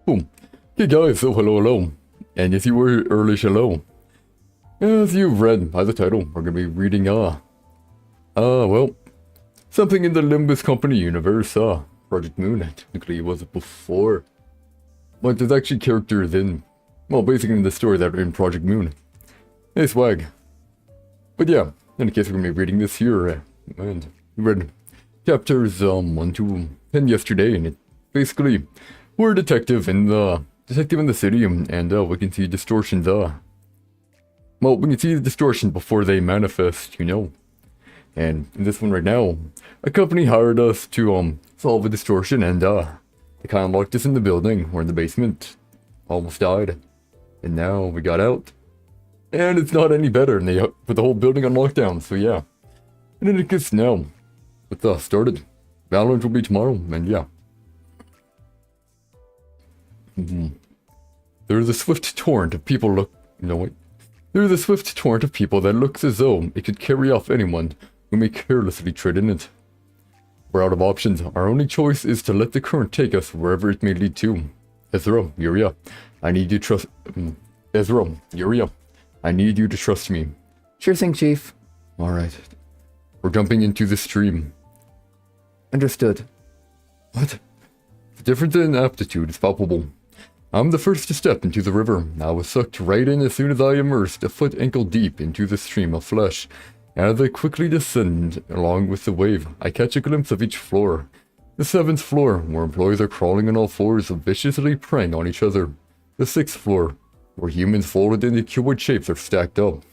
Boom. Hey guys, so hello. And yes, you were early hello. As you've read by the title, we're gonna be reading, well, something in the Limbus Company universe, Project Moon. Technically it was before. But there's actually characters in, well, basically in the story that are in Project Moon. Hey, swag. But yeah, in case we're gonna be reading this here, and we read chapters, 1 to 10 yesterday, and it basically, we're a detective in the city, and we can see distortions, well, we can see the distortion before they manifest, you know. And in this one right now, a company hired us to, solve a distortion, and, they kind of locked us in the building, or in the basement. Almost died. And now we got out. And it's not any better, and they put the whole building on lockdown, so yeah. And then it gets now. It's, started. Valorant will be tomorrow, and yeah. There's a swift torrent of people There's a swift torrent of people that looks as though it could carry off anyone who may carelessly tread in it. We're out of options. Our only choice is to let the current take us wherever it may lead to. Ezra, Yuria, I need you to trust me. Sure thing, Chief. Alright. We're jumping into the stream. Understood. What? The difference in aptitude is palpable. I'm the first to step into the river. I was sucked right in as soon as I immersed a foot ankle deep into the stream of flesh. As I quickly descend along with the wave, I catch a glimpse of each floor. The 7th floor, where employees are crawling on all fours, viciously preying on each other. The 6th floor, where humans folded into cuboid shapes are stacked up.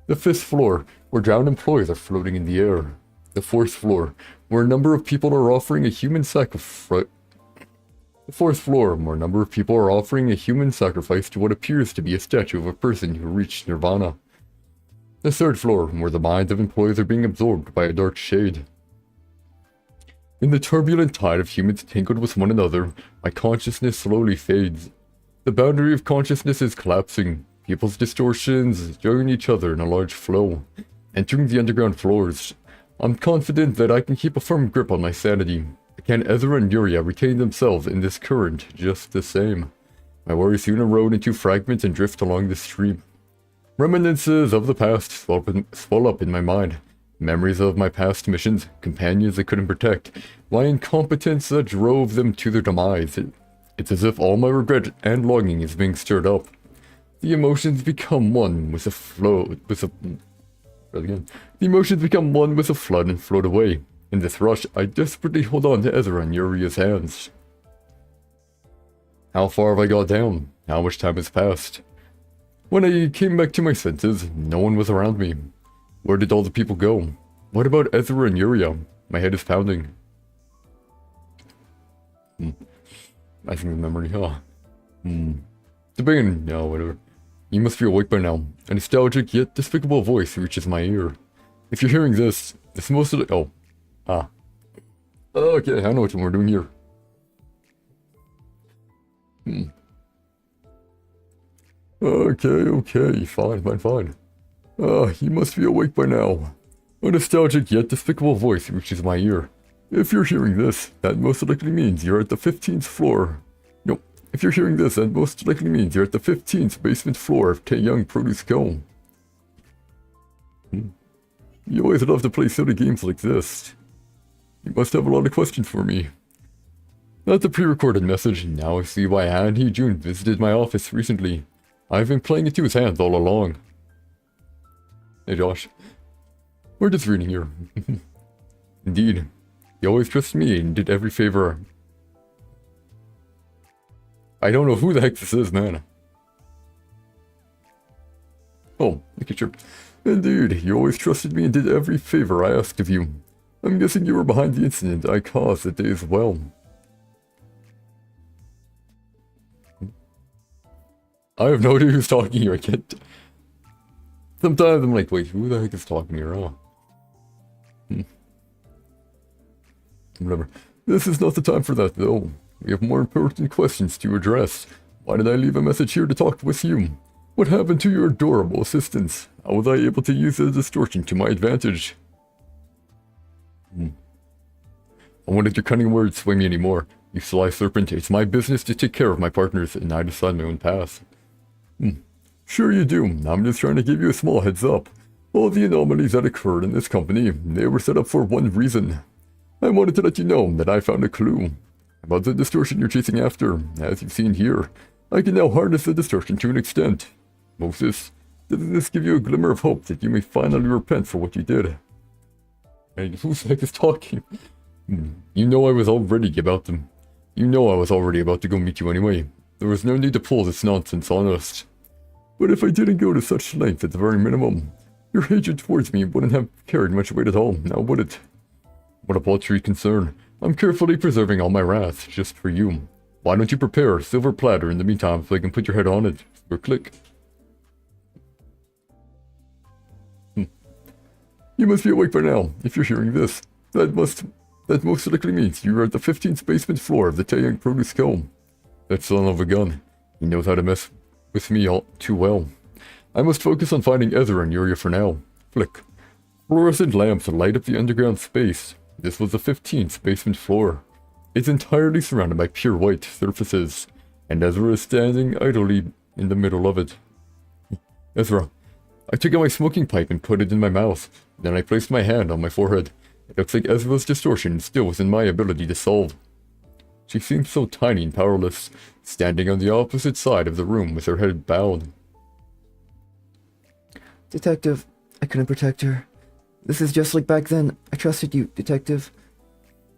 The 5th floor, where drowned employees are floating in the air. The 4th floor, where a number of people are offering a human sacrifice. The 4th floor, where a number of people are offering a human sacrifice to what appears to be a statue of a person who reached nirvana. The 3rd floor, where the minds of employees are being absorbed by a dark shade. In the turbulent tide of humans tangled with one another, my consciousness slowly fades. The boundary of consciousness is collapsing. People's distortions join each other in a large flow. Entering the underground floors, I'm confident that I can keep a firm grip on my sanity. Can Ezra and Yuria retain themselves in this current just the same? My worries soon erode into fragments and drift along the stream. Reminiscences of the past swell up in my mind. Memories of my past missions, companions they couldn't protect, my incompetence that drove them to their demise. It's as if all my regret and longing is being stirred up. The emotions become one with the flood and float away. In this rush, I desperately hold on to Ezra and Yuria's hands. How far have I got down? How much time has passed? When I came back to my senses, no one was around me. Where did all the people go? What about Ezra and Yuria? My head is pounding. I think of memory, huh? Debating, no, whatever. You must be awake by now. A nostalgic yet despicable voice reaches my ear. If you're hearing this, it's most of the— okay, I know what we're doing here. Okay, fine. You must be awake by now. A nostalgic yet despicable voice reaches my ear. If you're hearing this, that most likely means you're at the 15th floor. No, if you're hearing this, that most likely means you're at the 15th basement floor of Taeyang Produce Co. You always love to play silly games like this. You must have a lot of questions for me. That's a pre-recorded message. Now I see why Han Hee-jun visited my office recently. I've been playing into his hands all along. Hey Josh. We're just reading here. Indeed. He always trusted me and did every favor. I don't know who the heck this is, man. Oh, look at your... Indeed, you always trusted me and did every favor I asked of you. I'm guessing you were behind the incident I caused that day as well. I have no idea who's talking here, I can't... Sometimes I'm like, wait, who the heck is talking here, huh? Whatever. This is not the time for that, though. We have more important questions to address. Why did I leave a message here to talk with you? What happened to your adorable assistants? How was I able to use the distortion to my advantage? I won't let your cunning words sway me anymore. You sly serpent, it's my business to take care of my partners, and I decide my own path. Sure you do. I'm just trying to give you a small heads up. All the anomalies that occurred in this company, they were set up for one reason. I wanted to let you know that I found a clue about the distortion you're chasing after. As you've seen here, I can now harness the distortion to an extent. Moses, doesn't this give you a glimmer of hope that you may finally repent for what you did? Hey, who's the heck is talking? You know I was already about them. You know I was already about to go meet you anyway. There was no need to pull this nonsense on us. But if I didn't go to such length at the very minimum, your hatred towards me wouldn't have carried much weight at all, now would it? What a paltry concern. I'm carefully preserving all my wrath, just for you. Why don't you prepare a silver platter in the meantime so I can put your head on it? Or click. You must be awake by now, if you're hearing this. That most likely means you're at the 15th basement floor of the Taeyang Produce Co. That son of a gun. He knows how to mess with me all too well. I must focus on finding Ezra and Yuria for now. Flick. Fluorescent lamps light up the underground space. This was the 15th basement floor. It's entirely surrounded by pure white surfaces, and Ezra is standing idly in the middle of it. Ezra. I took out my smoking pipe and put it in my mouth. Then I placed my hand on my forehead. It looks like Ezra's distortion is still within my ability to solve. She seems so tiny and powerless, standing on the opposite side of the room with her head bowed. Detective, I couldn't protect her. This is just like back then. I trusted you, Detective.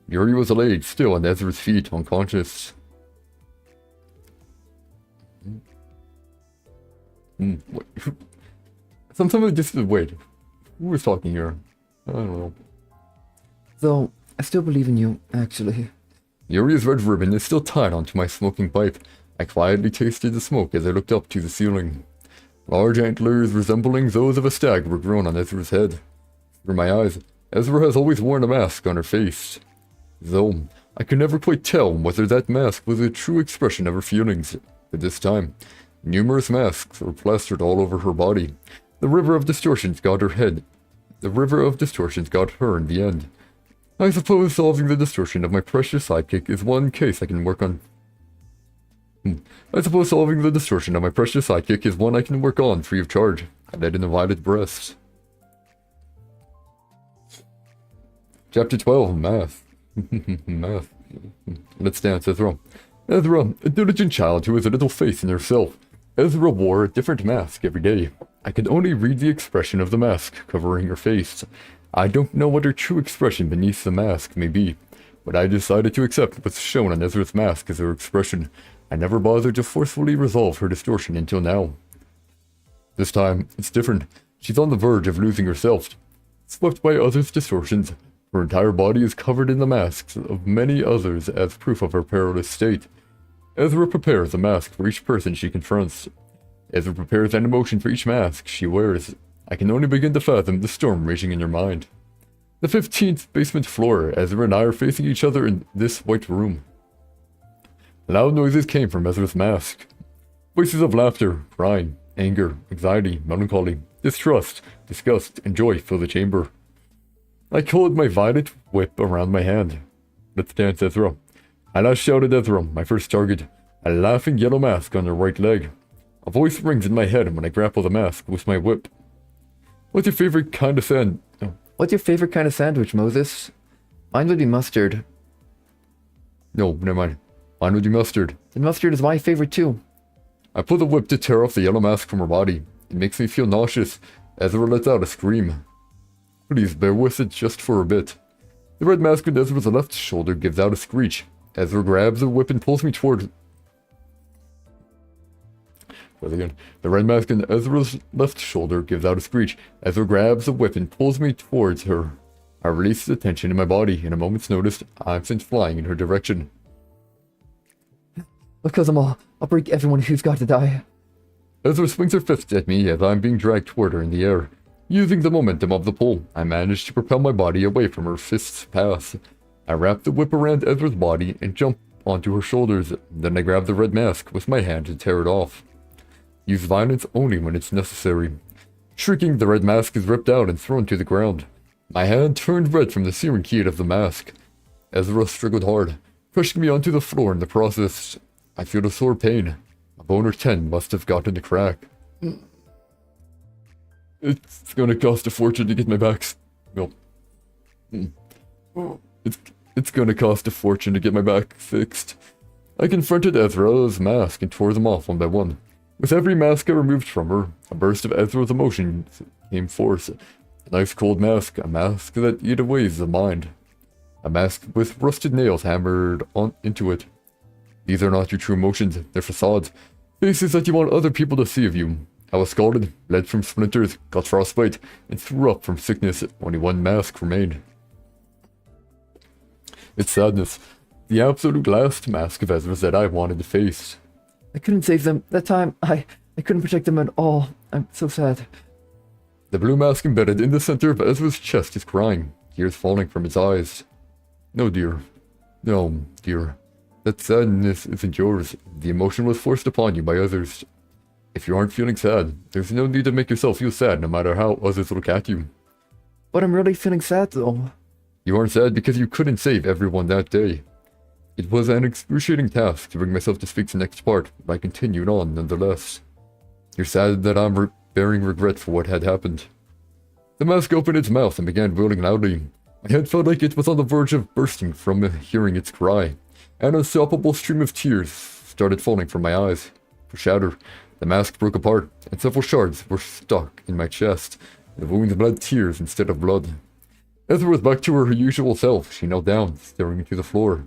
Yuri was laid still on Ezra's feet, unconscious. What? Sometimes just wait. Who was talking here? I don't know. Though, I still believe in you, actually. Yuri's red ribbon is still tied onto my smoking pipe. I quietly tasted the smoke as I looked up to the ceiling. Large antlers resembling those of a stag were grown on Ezra's head. Through my eyes, Ezra has always worn a mask on her face. Though, I could never quite tell whether that mask was a true expression of her feelings. At this time, numerous masks were plastered all over her body. The river of distortions got her head. The river of distortions got her in the end. I suppose solving the distortion of my precious sidekick is one case I can work on. I suppose solving the distortion of my precious sidekick is one I can work on free of charge. I let in a violet breast. Chapter 12, Math. Math. Let's dance, Ezra. Ezra, a diligent child who has a little faith in herself. Ezra wore a different mask every day. I could only read the expression of the mask covering her face. I don't know what her true expression beneath the mask may be, but I decided to accept what's shown on Ezra's mask as her expression. I never bothered to forcefully resolve her distortion until now. This time, it's different. She's on the verge of losing herself. Swept by others' distortions, her entire body is covered in the masks of many others as proof of her perilous state. Ezra prepares a mask for each person she confronts. Ezra prepares an emotion for each mask she wears. I can only begin to fathom the storm raging in your mind. The 15th basement floor, Ezra and I are facing each other in this white room. Loud noises came from Ezra's mask. Voices of laughter, crying, anger, anxiety, melancholy, distrust, disgust, and joy fill the chamber. I coiled my violet whip around my hand. Let's dance, Ezra. I last shouted Ezra, my first target, a laughing yellow mask on her right leg. A voice rings in my head when I grapple the mask with my whip. What's your favorite kind of sand? Oh. What's your favorite kind of sandwich, Moses? Mine would be mustard. No, never mind. Mine would be mustard. And mustard is my favorite too. I pull the whip to tear off the yellow mask from her body. It makes me feel nauseous. Ezra lets out a scream. Please bear with it just for a bit. The red mask on Ezra's left shoulder gives out a screech. Ezra grabs the whip and pulls me toward... Again. The red mask on Ezra's left shoulder gives out a screech. Ezra grabs the whip and pulls me towards her. I release the tension in my body. In a moment's notice, I'm sent flying in her direction. Because I'll break everyone who's got to die. Ezra swings her fist at me as I'm being dragged toward her in the air. Using the momentum of the pull, I managed to propel my body away from her fist's path. I wrapped the whip around Ezra's body and jumped onto her shoulders. Then I grabbed the red mask with my hand to tear it off. Use violence only when it's necessary. Shrieking, the red mask is ripped out and thrown to the ground. My hand turned red from the searing heat of the mask. Ezra struggled hard, pushing me onto the floor in the process. I feel a sore pain. A bone or 10 must have gotten a crack. It's gonna cost a fortune to get my back. No. It's gonna cost a fortune to get my back fixed. I confronted Ezra's mask and tore them off one by one. With every mask I removed from her, a burst of Ezra's emotions came forth. An ice-cold mask, a mask that ate away the mind. A mask with rusted nails hammered into it. These are not your true emotions, they're facades. Faces that you want other people to see of you. I was scalded, bled from splinters, got frostbite, and threw up from sickness. Only one mask remained. It's sadness. The absolute last mask of Ezra's that I wanted to face. I couldn't save them. That time, I couldn't protect them at all. I'm so sad. The blue mask embedded in the center of Ezra's chest is crying, tears falling from its eyes. No, dear. No, dear. That sadness isn't yours. The emotion was forced upon you by others. If you aren't feeling sad, there's no need to make yourself feel sad no matter how others look at you. But I'm really feeling sad though. You aren't sad because you couldn't save everyone that day. It was an excruciating task to bring myself to speak the next part, but I continued on nonetheless. You're sad that I'm bearing regret for what had happened. The mask opened its mouth and began wailing loudly. My head felt like it was on the verge of bursting from hearing its cry. An unstoppable stream of tears started falling from my eyes. For shatter, the mask broke apart, and several shards were stuck in my chest. The wounds bled tears instead of blood. Ezra was back to her usual self. She knelt down, staring into the floor.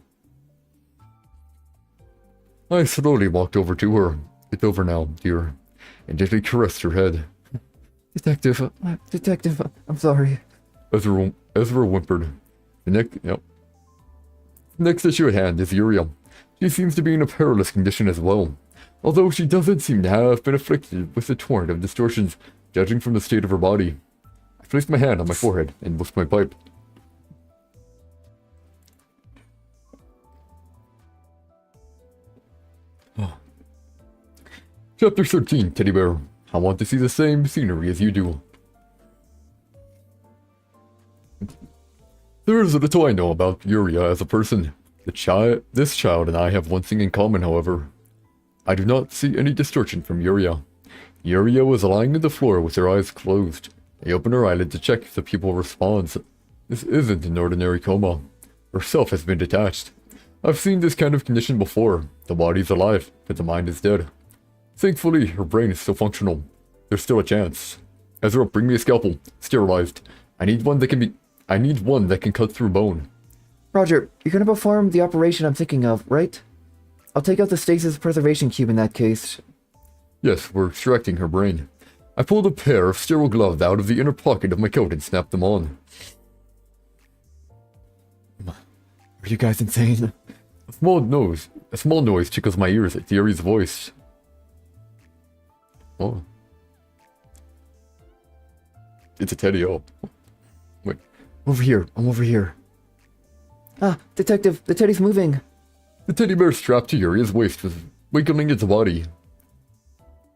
I slowly walked over to her. It's over now, dear, and gently caressed her head. Detective, I'm sorry. Ezra whimpered. The next issue at hand is Uriel. She seems to be in a perilous condition as well, although she doesn't seem to have been afflicted with the torrent of distortions, judging from the state of her body. I placed my hand on my forehead and whiffed my pipe. Chapter 13, Teddy Bear. I want to see the same scenery as you do. There is little I know about Uriah as a person. This child and I have one thing in common, however. I do not see any distortion from Uriah. Uriah was lying on the floor with her eyes closed. I opened her eyelid to check if the pupil responds. This isn't an ordinary coma. Her self has been detached. I've seen this kind of condition before. The body's alive, but the mind is dead. Thankfully, her brain is still functional. There's still a chance. Ezra, bring me a scalpel. Sterilized. I need one that can cut through bone. Roger, you're gonna perform the operation I'm thinking of, right? I'll take out the stasis preservation cube in that case. Yes, we're extracting her brain. I pulled a pair of sterile gloves out of the inner pocket of my coat and snapped them on. Are you guys insane? A small noise tickles my ears at Theory's voice. Oh. It's a Teddy. Oh. Wait. Over here. I'm over here. Ah, Detective, the teddy's moving. The teddy bear strapped to Uriah's waist was wiggling its body.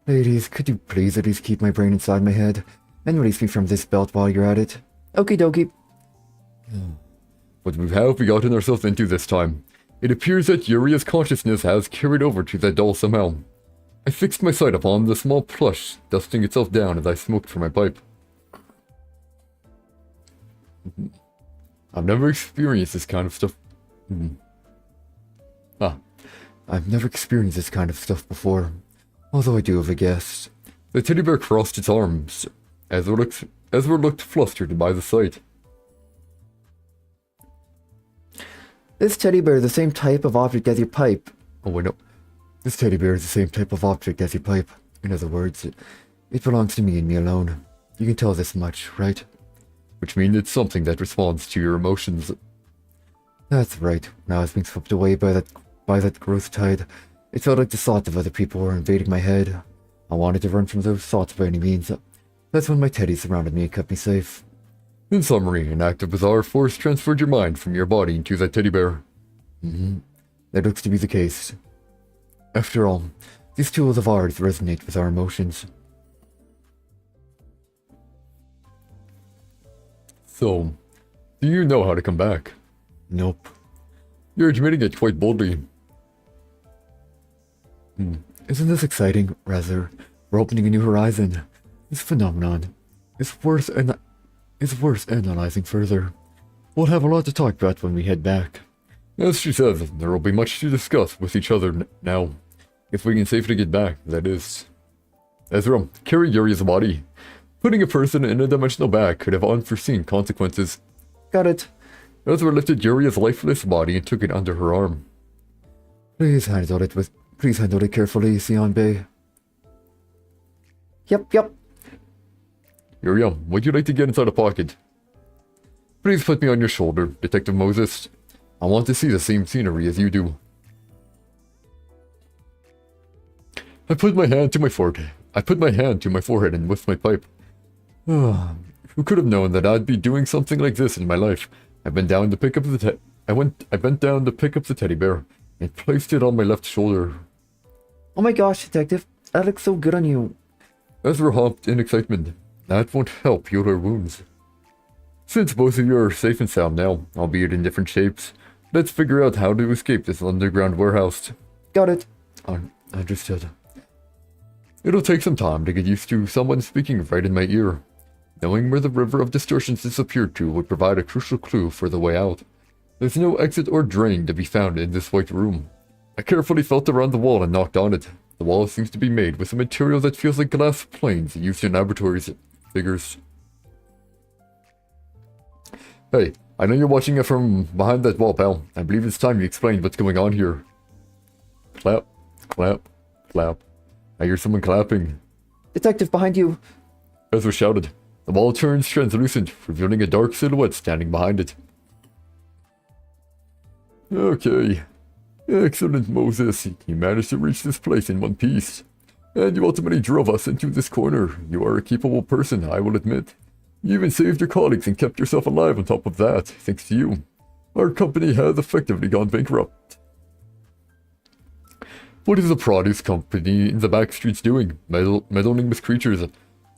Ladies, could you please at least keep my brain inside my head and release me from this belt while you're at it? Okie dokie. What have we gotten ourselves into this time? It appears that Uriah's consciousness has carried over to that doll somehow. I fixed my sight upon the small plush, dusting itself down as I smoked from my pipe. I've never experienced this kind of stuff. I've never experienced this kind of stuff before, although I do have a guess. The teddy bear crossed its arms. Ezra looked flustered by the sight. This teddy bear is the same type of object as your pipe. Oh, wait, no. This teddy bear is the same type of object as your pipe. In other words, it belongs to me and me alone. You can tell this much, right? Which means it's something that responds to your emotions. That's right. When I was being swept away by that growth tide, it felt like the thoughts of other people were invading my head. I wanted to run from those thoughts by any means. But That's when my teddy surrounded me and kept me safe. In summary, an act of bizarre force transferred your mind from your body into that teddy bear. That looks to be the case. After all, these tools of ours resonate with our emotions. So, do you know how to come back? Nope. You're admitting it quite boldly. Isn't this exciting? Rather, we're opening a new horizon. This phenomenon is worth analyzing further. We'll have a lot to talk about when we head back. As she says, there will be much to discuss with each other now. If we can safely get back, that is. Ezra, carry Yuri's body. Putting a person in a dimensional bag could have unforeseen consequences. Got it. Ezra lifted Yuri's lifeless body and took it under her arm. Please handle it carefully, Sion Bay. Yep. Yuri, would you like to get inside a pocket? Please put me on your shoulder, Detective Moses. I want to see the same scenery as you do. I put my hand to my forehead and whiffed my pipe. Who could have known that I'd be doing something like this in my life? I bent down to pick up the teddy bear and placed it on my left shoulder. Oh my gosh, Detective. That looks so good on you. Ezra hopped in excitement. That won't help heal her wounds. Since both of you are safe and sound now, albeit in different shapes, let's figure out how to escape this underground warehouse. Got it. Understood. It'll take some time to get used to someone speaking right in my ear. Knowing where the river of distortions disappeared to would provide a crucial clue for the way out. There's no exit or drain to be found in this white room. I carefully felt around the wall and knocked on it. The wall seems to be made with a material that feels like glass planes used in laboratories. Figures. Hey, I know you're watching it from behind that wall, pal. I believe it's time you explain what's going on here. Clap, clap, clap. I hear someone clapping. Detective, behind you. Ezra shouted. The wall turns translucent, revealing a dark silhouette standing behind it. Okay. Excellent, Moses. You managed to reach this place in one piece. And you ultimately drove us into this corner. You are a capable person, I will admit. You even saved your colleagues and kept yourself alive on top of that, thanks to you. Our company has effectively gone bankrupt. What is the produce company in the back streets doing? Meddling with creatures?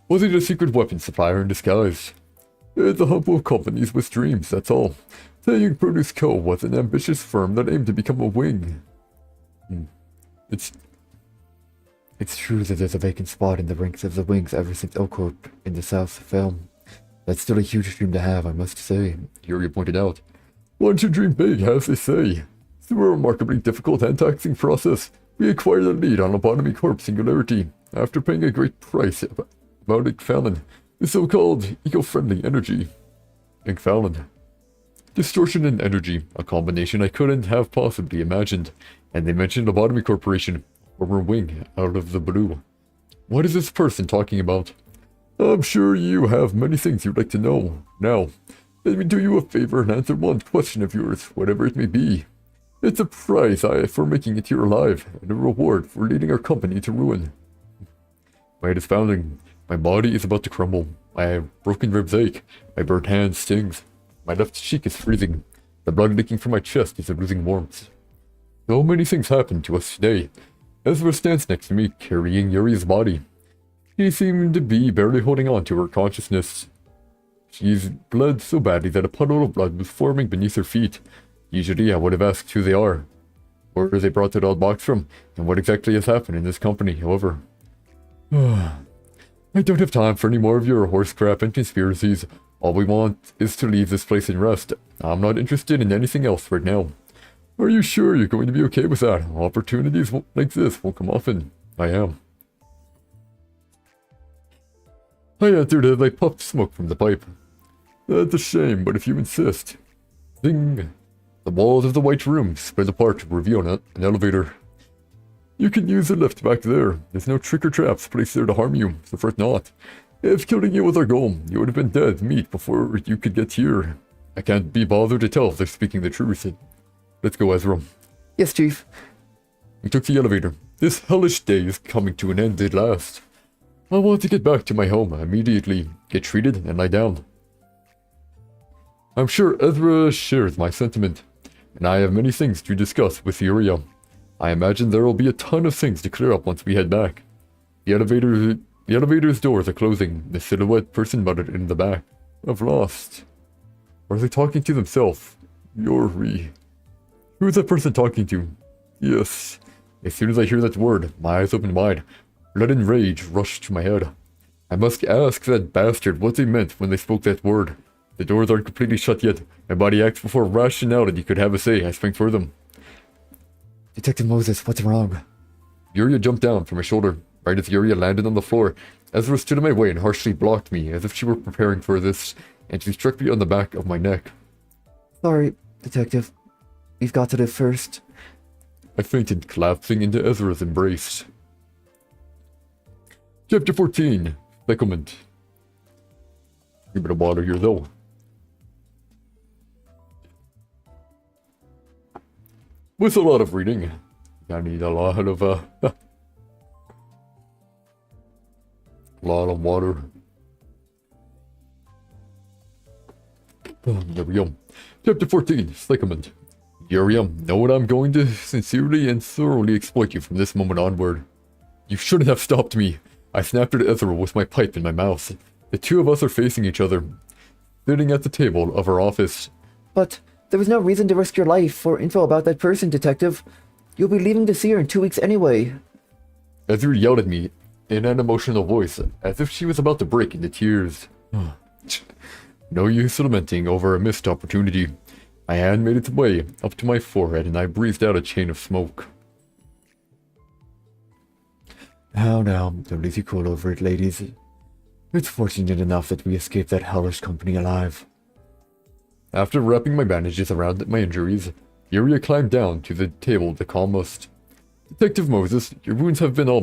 Was it a secret weapon supplier in disguise? It's a humble companies with dreams, that's all. Saying Produce Co. was an ambitious firm that aimed to become a wing. It's true that there's a vacant spot in the ranks of the wings ever since Oakwood in the South film. That's still a huge dream to have, I must say. Yuri pointed out. One should dream big, as they say. Through a remarkably difficult and taxing process, we acquired a lead on Lobotomy Corp Singularity, after paying a great price about Inkfallon, the so-called eco-friendly energy. Inkfallon. Distortion and energy, a combination I couldn't have possibly imagined, and they mentioned Lobotomy Corporation, former wing, out of the blue. What is this person talking about? I'm sure you have many things you'd like to know. Now, let me do you a favor and answer one question of yours, whatever it may be. It's a prize for making it here alive, and a reward for leading our company to ruin. My head is pounding. My body is about to crumble. My broken ribs ache. My burnt hand stings. My left cheek is freezing. The blood leaking from my chest is losing warmth. So many things happened to us today. Ezra stands next to me, carrying Yuri's body. She seemed to be barely holding on to her consciousness. She's bled so badly that a puddle of blood was forming beneath her feet. Usually I would have asked who they are, where they brought that old box from, and what exactly has happened in this company, however. I don't have time for any more of your horse crap and conspiracies. All we want is to leave this place and rest. I'm not interested in anything else right now. Are you sure you're going to be okay with that? Opportunities like this won't come often. I am. I answered as I puffed smoke from the pipe. That's a shame, but if you insist. Ding. The walls of the white room split apart to reveal an elevator. You can use the lift back there. There's no trick or traps placed there to harm you, so fret not. If killing you was our goal, you would have been dead meat before you could get here. I can't be bothered to tell if they're speaking the truth. Let's go, Ezra. Yes, Chief. We took the elevator. This hellish day is coming to an end at last. I want to get back to my home immediately, get treated, and lie down. I'm sure Ezra shares my sentiment, and I have many things to discuss with Uriel. I imagine there will be a ton of things to clear up once we head back. The elevator's doors are closing, the silhouette person muttered in the back. I've lost. Or are they talking to themselves? Yuri. Who is that person talking to? Yes. As soon as I hear that word, my eyes open wide. Blood and rage rush to my head. I must ask that bastard what they meant when they spoke that word. The doors aren't completely shut yet. My body acts before rationality could have a say. I swing for them. Detective Moses, what's wrong? Yuria jumped down from my shoulder. Right as Yuria landed on the floor, Ezra stood in my way and harshly blocked me, as if she were preparing for this, and she struck me on the back of my neck. Sorry, Detective. We've got to live first. I fainted, collapsing into Ezra's embrace. Chapter 14, Settlement. A bit of water here, though. With a lot of reading, I need a lot of, a lot of water. There we go. Chapter 14, Settlement. Uriel, know what I'm going to sincerely and thoroughly exploit you from this moment onward. You shouldn't have stopped me. I snapped at Ezra with my pipe in my mouth. The two of us are facing each other, sitting at the table of our office. But there was no reason to risk your life for info about that person, Detective. You'll be leaving to see her in 2 weeks anyway. Ezra yelled at me in an emotional voice, as if she was about to break into tears. No use lamenting over a missed opportunity. My hand made its way up to my forehead and I breathed out a chain of smoke. Now, don't lose your cool over it, ladies. It's fortunate enough that we escaped that hellish company alive. After wrapping my bandages around my injuries, Yuria climbed down to the table to calm us. Detective Moses, your wounds have been all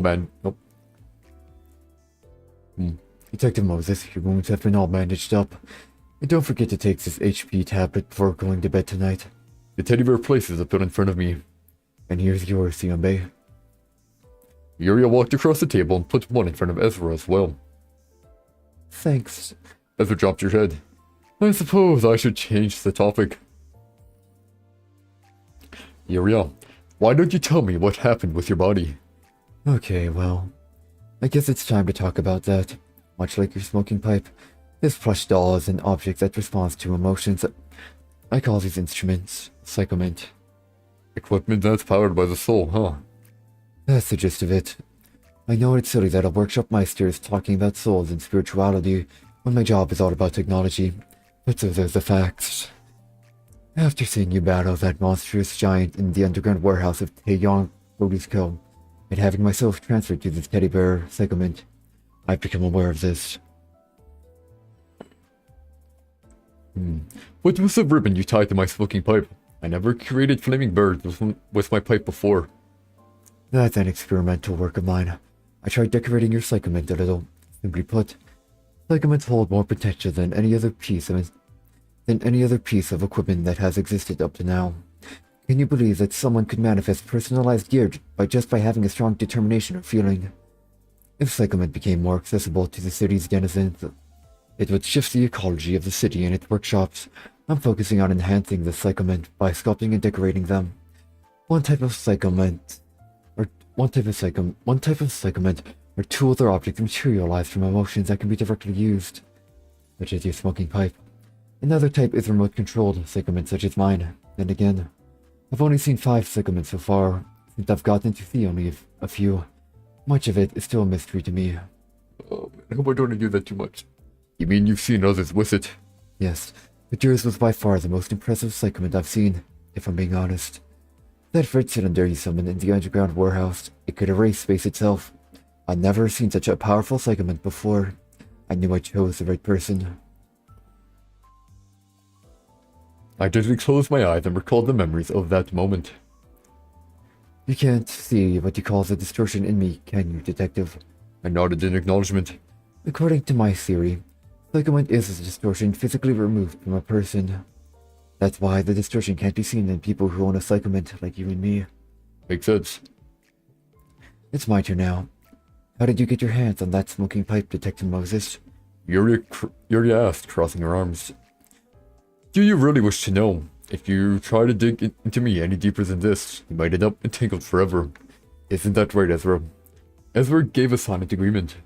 Detective Moses, your wounds have been all bandaged up. And don't forget to take this HP tablet before going to bed tonight. The teddy bear places it put in front of me. And here's yours, Siambe. Yuria walked across the table and put one in front of Ezra as well. Thanks. Ezra dropped her head. I suppose I should change the topic. Yuria, why don't you tell me what happened with your body? Okay, well, I guess it's time to talk about that. Much like your smoking pipe, this plush doll is an object that responds to emotions. I call these instruments psychoment. Equipment that's powered by the soul, huh? That's the gist of it. I know it's silly that a workshop meister is talking about souls and spirituality when my job is all about technology, but those are the facts. After seeing you battle that monstrous giant in the underground warehouse of Taeyong Bodhi's Co., and having myself transferred to this teddy bear segment, I've become aware of this. What was the ribbon you tied to my smoking pipe? I never created flaming birds with my pipe before. That's an experimental work of mine. I tried decorating your psychoment a little. Simply put, psychoments hold more potential than any other piece of equipment that has existed up to now. Can you believe that someone could manifest personalized gear by having a strong determination or feeling? If psychoment became more accessible to the city's denizens, it would shift the ecology of the city and its workshops. I'm focusing on enhancing the psychoment by sculpting and decorating them. One type of psychoment, or two other objects materialized from emotions that can be directly used, such as your smoking pipe. Another type is remote-controlled psychoment, such as mine. And again, I've only seen 5 psychoments so far, since I've gotten to see only a few. Much of it is still a mystery to me. Oh man, I hope I don't do that too much. You mean you've seen others with it? Yes, but yours was by far the most impressive psychoment I've seen, if I'm being honest. That red cylinder you summoned in the underground warehouse, it could erase space itself. I'd never seen such a powerful psychoment before. I knew I chose the right person. I gently closed my eyes and recalled the memories of that moment. You can't see what you call the distortion in me, can you, Detective? I nodded in acknowledgement. According to my theory, psychoment is a distortion physically removed from a person. That's why the distortion can't be seen in people who own a psychoment like you and me. Makes sense. It's my turn now. How did you get your hands on that smoking pipe, Detective Moses? Yuri asked, crossing her arms. Do you really wish to know? If you try to dig into me any deeper than this, you might end up entangled forever. Isn't that right, Ezra? Ezra gave a silent agreement.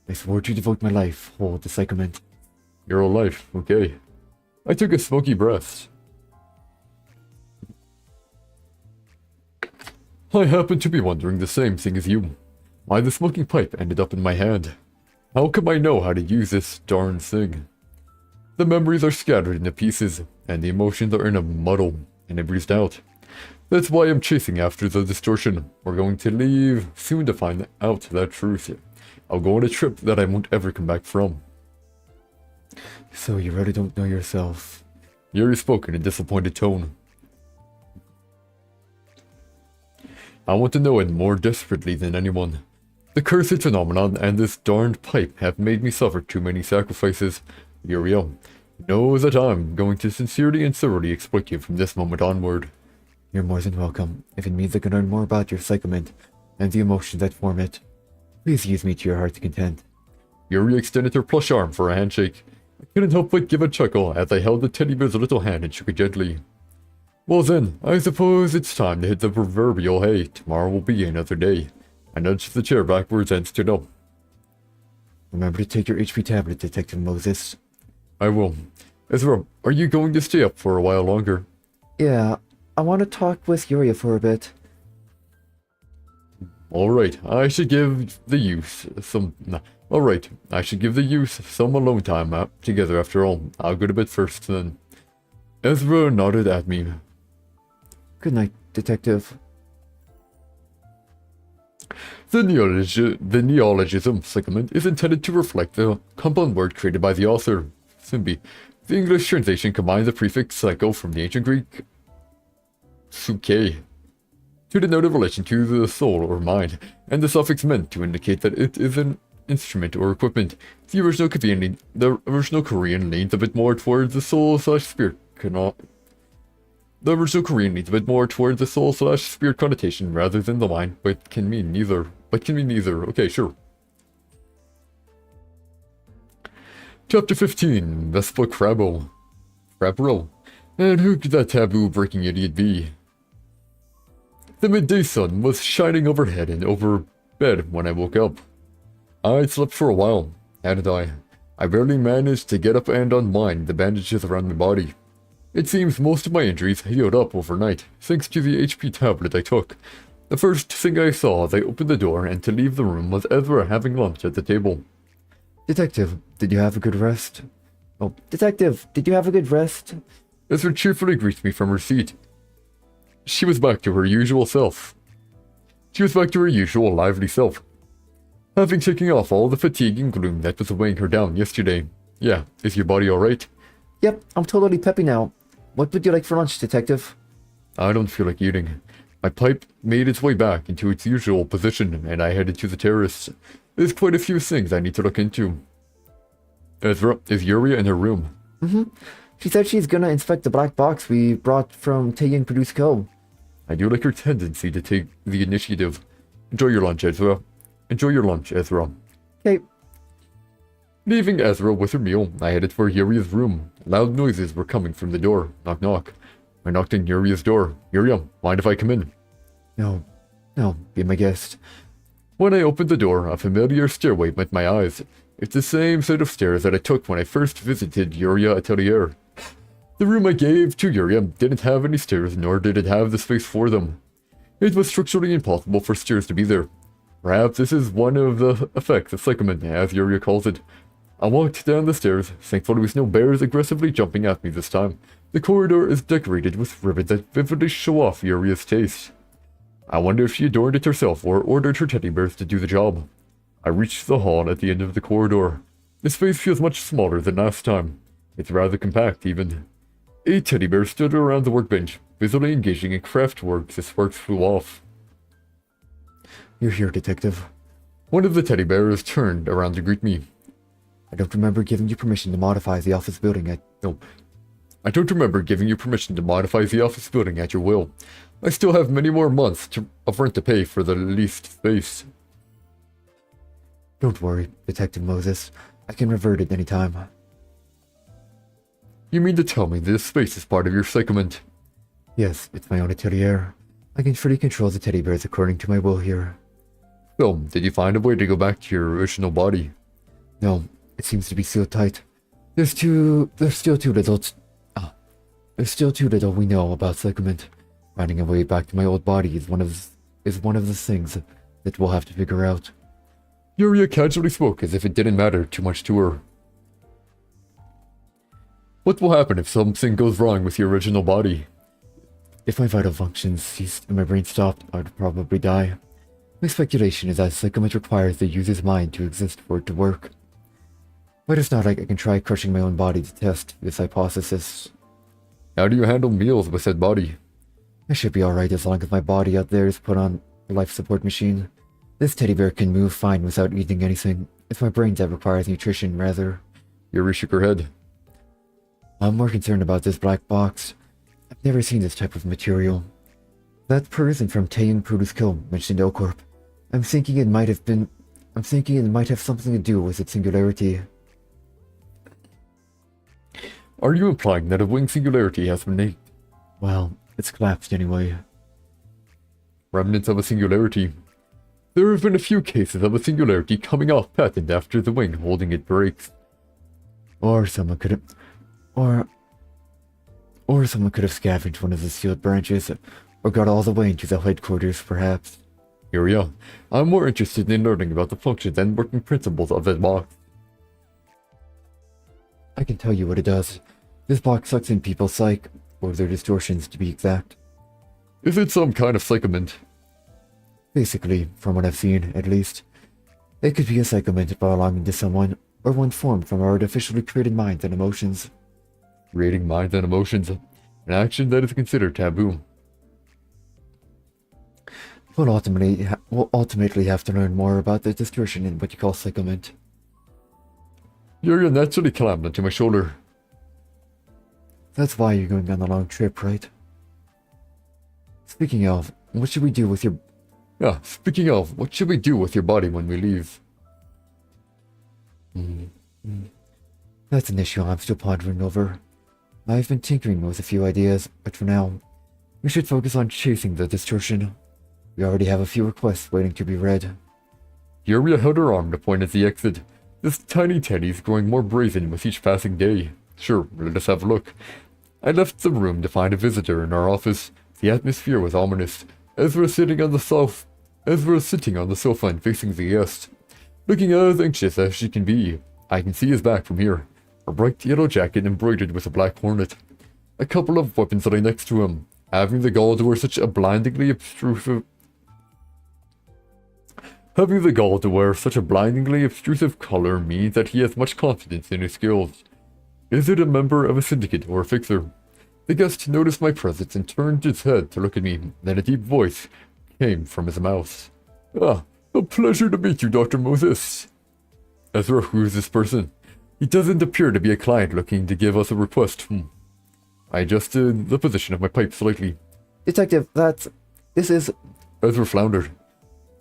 I swore to devote my life whole to Psychoment. Your whole life, okay. I took a smoky breath. I happen to be wondering the same thing as you. Why the smoking pipe ended up in my hand. How come I know how to use this darn thing? The memories are scattered into pieces, and the emotions are in a muddle, and I breezed out. That's why I'm chasing after the distortion. We're going to leave soon to find out that truth. I'll go on a trip that I won't ever come back from. So you really don't know yourself? Yuri spoke in a disappointed tone. I want to know it more desperately than anyone. The cursed phenomenon and this darned pipe have made me suffer too many sacrifices. Uriel, know that I'm going to sincerely and thoroughly exploit you from this moment onward. You're more than welcome, if it means I can learn more about your Psychoment and the emotions that form it. Please use me to your heart's content. Yuri extended her plush arm for a handshake. I couldn't help but give a chuckle as I held the teddy bear's little hand and shook it gently. Well then, I suppose it's time to hit the proverbial hay. Tomorrow will be another day. I nudged the chair backwards and stood up. Remember to take your HP tablet, Detective Moses. I will. Ezra, are you going to stay up for a while longer? Yeah, I want to talk with Yuria for a bit. Alright, I should give the youth some... Alright, I should give the youth some alone time together after all. I'll go to bed first then. Ezra nodded at me. Good night, Detective. The neologism Psychoment is intended to reflect the compound word created by the author, Simbi. The English translation combines the prefix psycho from the ancient Greek psyche to denote a relation to the soul or mind, and the suffix meant to indicate that it is an instrument or equipment. The original Korean leans a bit more towards the soul/spirit connotation rather than the mind, but can mean neither. Okay, sure. Chapter 15, Vespa Crabbo. And who could that taboo-breaking idiot be? The midday sun was shining overhead and over bed when I woke up. I'd slept for a while, hadn't I? I barely managed to get up and unwind the bandages around my body. It seems most of my injuries healed up overnight, thanks to the HP tablet I took. The first thing I saw as I opened the door and to leave the room was Ezra having lunch at the table. Detective, did you have a good rest? Oh, Detective, did you have a good rest? Ezra cheerfully greeted me from her seat. She was back to her usual self. She was back to her usual lively self. Having taken off all the fatigue and gloom that was weighing her down yesterday. Yeah, is your body alright? Yep, I'm totally peppy now. What would you like for lunch, Detective? I don't feel like eating. My pipe made its way back into its usual position, and I headed to the terrace. There's quite a few things I need to look into. Ezra, is Yuria in her room? She said she's gonna inspect the black box we brought from Taeyang Produce Co. I do like her tendency to take the initiative. Enjoy your lunch, Ezra. Okay. Leaving Ezra with her meal, I headed for Yuria's room. Loud noises were coming from the door. Knock, knock. I knocked on Yuria's door. Yuria, mind if I come in? No, be my guest. When I opened the door, a familiar stairway met my eyes. It's the same set of stairs that I took when I first visited Yuria Atelier. The room I gave to Yuria didn't have any stairs, nor did it have the space for them. It was structurally impossible for stairs to be there. Perhaps this is one of the effects of Psychoman, as Yuria calls it. I walked down the stairs, thankfully with no bears aggressively jumping at me this time. The corridor is decorated with ribbons that vividly show off Yuria's taste. I wonder if she adorned it herself or ordered her teddy bears to do the job. I reached the hall at the end of the corridor. The space feels much smaller than last time. It's rather compact, even. 8 teddy bears stood around the workbench, busily engaging in craft work as sparks flew off. You're here, Detective. One of the teddy bears turned around to greet me. I don't remember giving you permission to modify the office building at... I don't remember giving you permission to modify the office building at your will. I still have many more months of rent to pay for the leased space. Don't worry, Detective Moses. I can revert at any time. You mean to tell me this space is part of your segment? Yes, it's my own atelier. I can freely control the teddy bears according to my will here. So, did you find a way to go back to your original body? No, it seems to be sealed tight. There's still too little we know about Segment. Finding a way back to my old body is one of the things that we'll have to figure out. Yuria casually spoke as if it didn't matter too much to her. What will happen if something goes wrong with your original body? If my vital functions ceased and my brain stopped, I'd probably die. My speculation is that Segment requires the user's mind to exist for it to work. But it's not like I can try crushing my own body to test this hypothesis. How do you handle meals with said body? I should be alright as long as my body out there is put on a life support machine. This teddy bear can move fine without eating anything. It's my brain that requires nutrition, rather. Yuri shook her head. I'm more concerned about this black box. I've never seen this type of material. That person from Taeyoung Produce Co. mentioned O-Corp. I'm thinking it might have something to do with its singularity. Are you implying that a winged singularity has been made? Well, it's collapsed anyway. Remnants of a singularity. There have been a few cases of a singularity coming off patent after the wing holding it breaks. Or someone could have scavenged one of the sealed branches, or got all the way into the headquarters, perhaps. Yuria, I'm more interested in learning about the functions and working principles of that box. I can tell you what it does. This box sucks in people's psyche, or their distortions to be exact. Is it some kind of psychement? Basically, from what I've seen, at least. It could be a psychement belonging to someone, or one formed from our artificially created minds and emotions. Creating minds and emotions, an action that is considered taboo. We'll ultimately have to learn more about the distortion in what you call psychement. Yuria naturally climbed onto my shoulder. That's why you're going on a long trip, right? Speaking of, what should we do with your body when we leave? That's an issue I'm still pondering over. I've been tinkering with a few ideas, but for now, we should focus on chasing the distortion. We already have a few requests waiting to be read. Yuria held her arm to point at the exit. This tiny teddy is growing more brazen with each passing day. Sure, let us have a look. I left the room to find a visitor in our office. The atmosphere was ominous. Ezra sitting on the sofa and facing the guest. Looking as anxious as she can be. I can see his back from here. A bright yellow jacket embroidered with a black hornet. A couple of weapons lay next to him. Having the gall to wear such a blindingly obtrusive color means that he has much confidence in his skills. Is it a member of a syndicate or a fixer? The guest noticed my presence and turned his head to look at me. Then a deep voice came from his mouth. Ah, a pleasure to meet you, Dr. Moses. Ezra, who is this person? He doesn't appear to be a client looking to give us a request. I adjusted the position of my pipe slightly. Detective, this is... Ezra floundered.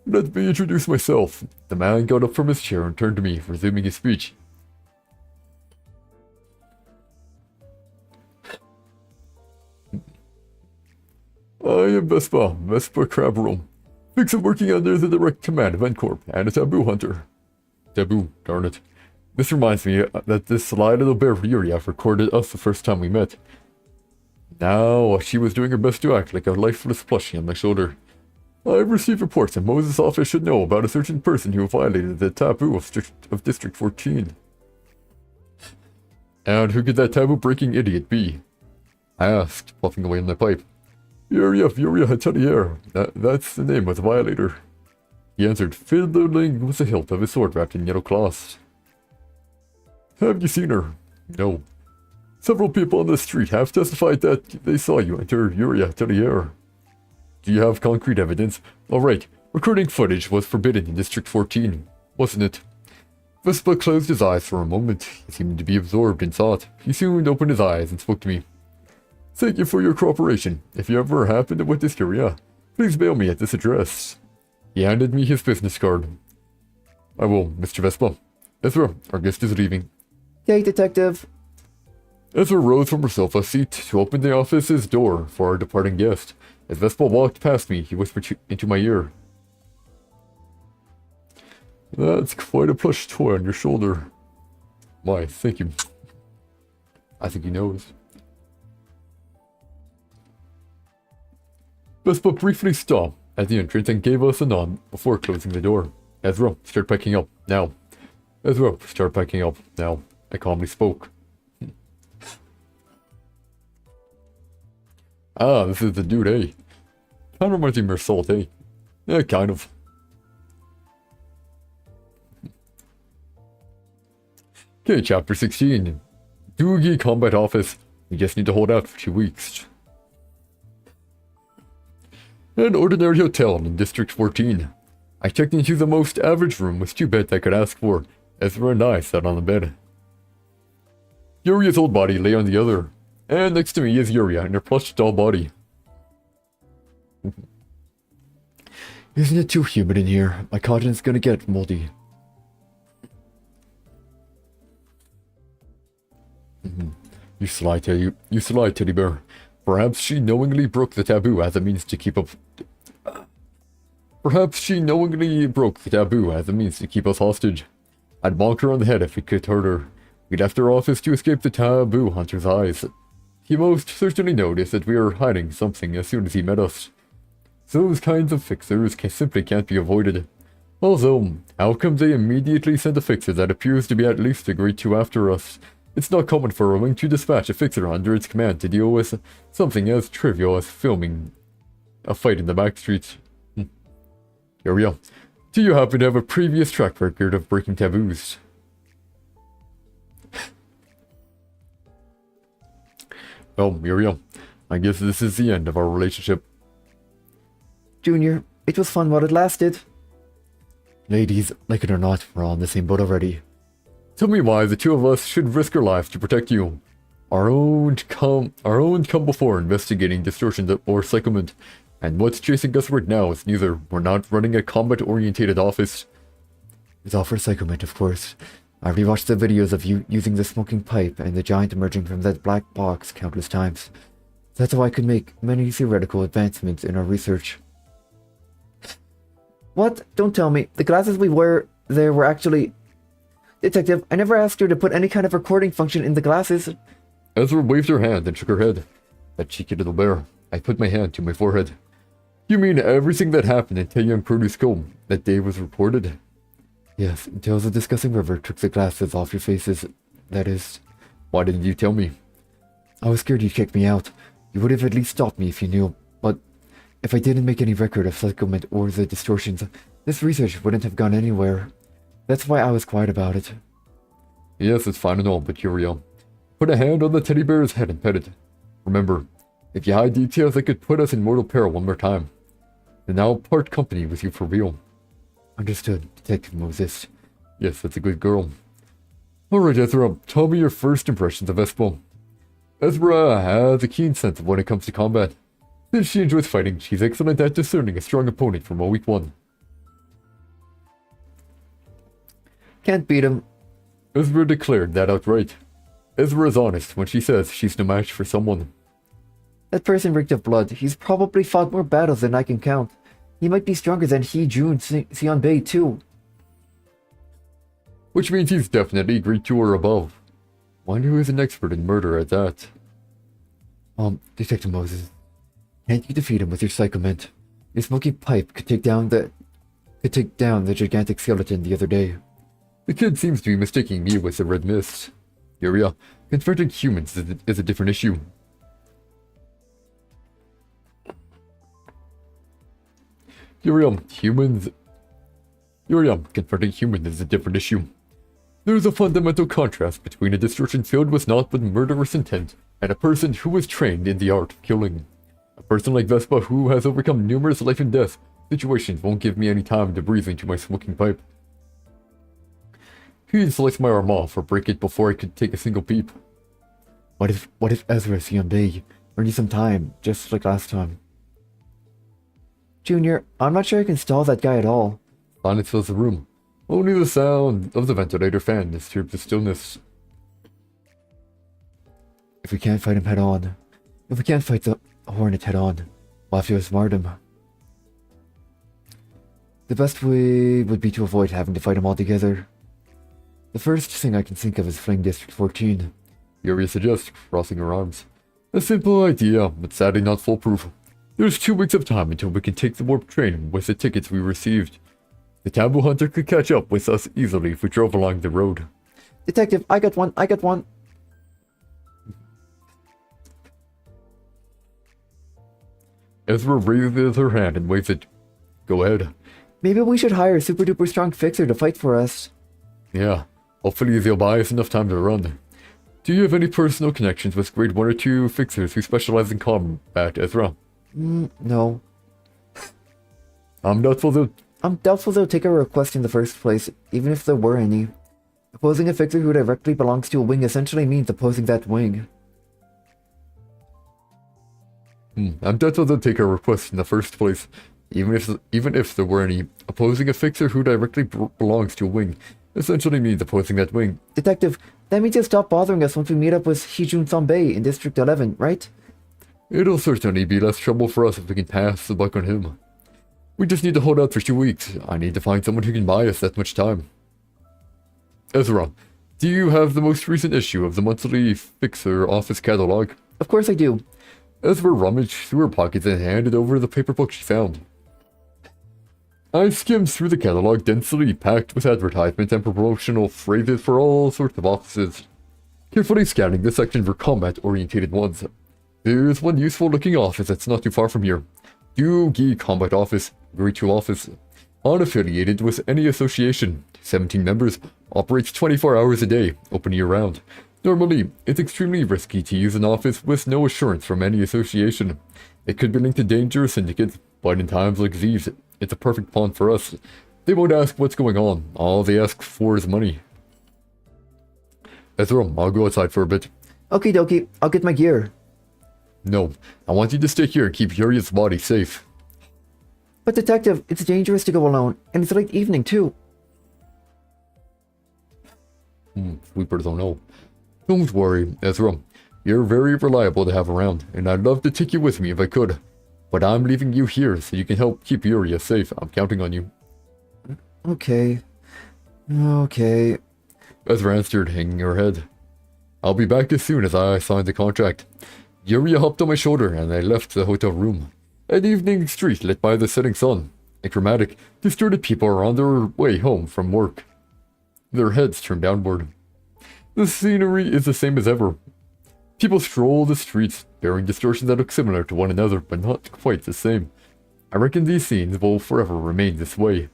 Let me introduce myself. The man got up from his chair and turned to me, resuming his speech. I am Vespa Crabroom. Fixer working under the direct command of N-Corp and a taboo hunter. Taboo, darn it. This reminds me that this sly little bear Yuria recorded us the first time we met. Now, she was doing her best to act like a lifeless plushie on my shoulder. I've received reports that Moses' office should know about a certain person who violated the taboo of District 14. And who could that taboo-breaking idiot be? I asked, puffing away on my pipe. Yuria Hatelier. That's the name of the violator. He answered, fiddling with the hilt of his sword wrapped in yellow cloths. Have you seen her? No. Several people on the street have testified that they saw you enter Yuria Hatelier. Do you have concrete evidence? Alright, recording footage was forbidden in District 14, wasn't it? Vespa closed his eyes for a moment. He seemed to be absorbed in thought. He soon opened his eyes and spoke to me. Thank you for your cooperation. If you ever happen to witness Yuria, please mail me at this address. He handed me his business card. I will, Mr. Vespa. Ezra, our guest is leaving. Okay, Detective. Ezra rose from her sofa seat to open the office's door for our departing guest. As Vespa walked past me, he whispered into my ear. That's quite a plush toy on your shoulder. Why, thank you. I think he knows. Vespa briefly stopped at the entrance and gave us a nod before closing the door. Ezra, start packing up, now. Ezra, start packing up, now. I calmly spoke. Ah, this is the dude, eh? Kind of reminds me of Mersault, eh? Yeah, kind of. Okay, chapter 16. Doogie Combat Office. We just need to hold out for 2 weeks. An ordinary hotel in District 14. I checked into the most average room with 2 beds I could ask for. Ezra and I sat on the bed. Yuria's old body lay on the other, and next to me is Yuria in her plush doll body. Isn't it too humid in here? My cotton is gonna get moldy. You sly teddy bear. Perhaps she knowingly broke the taboo as a means to keep up. Perhaps she knowingly broke the taboo as a means to keep us hostage. I'd bonk her on the head if we could hurt her. We left our office to escape the taboo hunter's eyes. He most certainly noticed that we were hiding something as soon as he met us. Those kinds of fixers simply can't be avoided. Also, how come they immediately send a fixer that appears to be at least a grade 2 after us? It's not common for a wing to dispatch a fixer under its command to deal with something as trivial as filming a fight in the back streets. Here we are. Do you happen to have a previous track record of breaking taboos? Well, Muriel, I guess this is the end of our relationship. Junior, it was fun while it lasted. Ladies, like it or not, we're all in the same boat already. Tell me why the 2 of us should risk our lives to protect you. Our own come before investigating Distortion or Cyclement, and what's chasing us right now is neither. We're not running a combat-orientated office. It's all for Cyclement, of course. I rewatched the videos of you using the smoking pipe and the giant emerging from that black box countless times. That's how I could make many theoretical advancements in our research. What? Don't tell me. The glasses we wear there were actually... Detective, I never asked her to put any kind of recording function in the glasses. Ezra waved her hand and shook her head. That cheeky little bear. I put my hand to my forehead. You mean everything that happened in Taeyang Produce Co. that day was reported? Yes, until the disgusting river took the glasses off your faces, that is. Why didn't you tell me? I was scared you'd kick me out. You would have at least stopped me if you knew, but if I didn't make any record of Cyclement or the distortions, this research wouldn't have gone anywhere. That's why I was quiet about it. Yes, it's fine and all, but Uriel. Put a hand on the teddy bear's head and pet it. Remember, if you hide details that could put us in mortal peril one more time, then I'll part company with you for real. Understood, Detective Moses. Yes, that's a good girl. Alright, Ezra, tell me your first impressions of Espo. Ezra has a keen sense of when it comes to combat. Since she enjoys fighting, she's excellent at discerning a strong opponent from a weak one. Can't beat him. Ezra declared that outright. Ezra is honest when she says she's no match for someone. That person reeked of blood. He's probably fought more battles than I can count. He might be stronger than Jun Xian Bei too. Which means he's definitely grade 2 or above. Wonder who is an expert in murder at that. Detective Moses. Can't you defeat him with your Cyclement? Your smoky pipe could take down the gigantic skeleton the other day. The kid seems to be mistaking me with the red mist. Yuria, confronting humans is a different issue. Yuria, confronting humans is a different issue. There's a fundamental contrast between a distortion filled with naught but murderous intent and a person who was trained in the art of killing. A person like Vespa who has overcome numerous life and death situations won't give me any time to breathe into my smoking pipe. He'd slice my arm off or break it before I could take a single peep. What if Ezra Xian Bei earned you some time, just like last time? Junior, I'm not sure I can stall that guy at all. Silence fills the room. Only the sound of the ventilator fan disturbs the stillness. If we can't fight him head on, if we can't fight the Hornet head on, we'll have to outsmart him. The best way would be to avoid having to fight him altogether. The first thing I can think of is fleeing District 14. Yuria suggests, crossing her arms. A simple idea, but sadly not foolproof. There's 2 weeks of time until we can take the warp train with the tickets we received. The Tambu Hunter could catch up with us easily if we drove along the road. Detective, I got one. Ezra raises her hand and waves it. Go ahead. Maybe we should hire a super duper strong fixer to fight for us. Yeah, hopefully they'll buy us enough time to run. Do you have any personal connections with grade 1 or 2 fixers who specialize in combat, Ezra? No. I'm doubtful they'll take our request in the first place, even if there were any. Opposing a fixer who directly belongs to a wing essentially means opposing that wing. I'm doubtful they'll take our request in the first place, even if there were any. Opposing a fixer who directly belongs to a wing essentially means opposing that wing. Detective, that means you'll stop bothering us once we meet up with Hijun Sanbei in District 11, right? It'll certainly be less trouble for us if we can pass the buck on him. We just need to hold out for 2 weeks. I need to find someone who can buy us that much time. Ezra, do you have the most recent issue of the monthly Fixer office catalog? Of course I do. Ezra rummaged through her pockets and handed over the paper book she found. I skimmed through the catalog, densely packed with advertisements and promotional phrases for all sorts of offices, carefully scanning the section for combat-orientated ones. There's one useful-looking office that's not too far from here. Doogie Combat Office, Grade 2 Office. Unaffiliated with any association, 17 members, operates 24 hours a day, open year-round. Normally, it's extremely risky to use an office with no assurance from any association. It could be linked to dangerous syndicates, but in times like these, it's a perfect pawn for us. They won't ask what's going on, all they ask for is money. Ezra, I'll go outside for a bit. Okie dokie, I'll get my gear. No, I want you to stay here and keep Yuri's body safe. But Detective, it's dangerous to go alone, and it's late evening too. Sweepers don't know. Don't worry, Ezra. You're very reliable to have around, and I'd love to take you with me if I could. But I'm leaving you here so you can help keep Yuria safe. I'm counting on you. Okay. Ezra answered, hanging her head. I'll be back as soon as I sign the contract. Yuria hopped on my shoulder and I left the hotel room. An evening street lit by the setting sun. A dramatic, distorted people are on their way home from work. Their heads turned downward. The scenery is the same as ever. People stroll the streets, bearing distortions that look similar to one another, but not quite the same. I reckon these scenes will forever remain this way.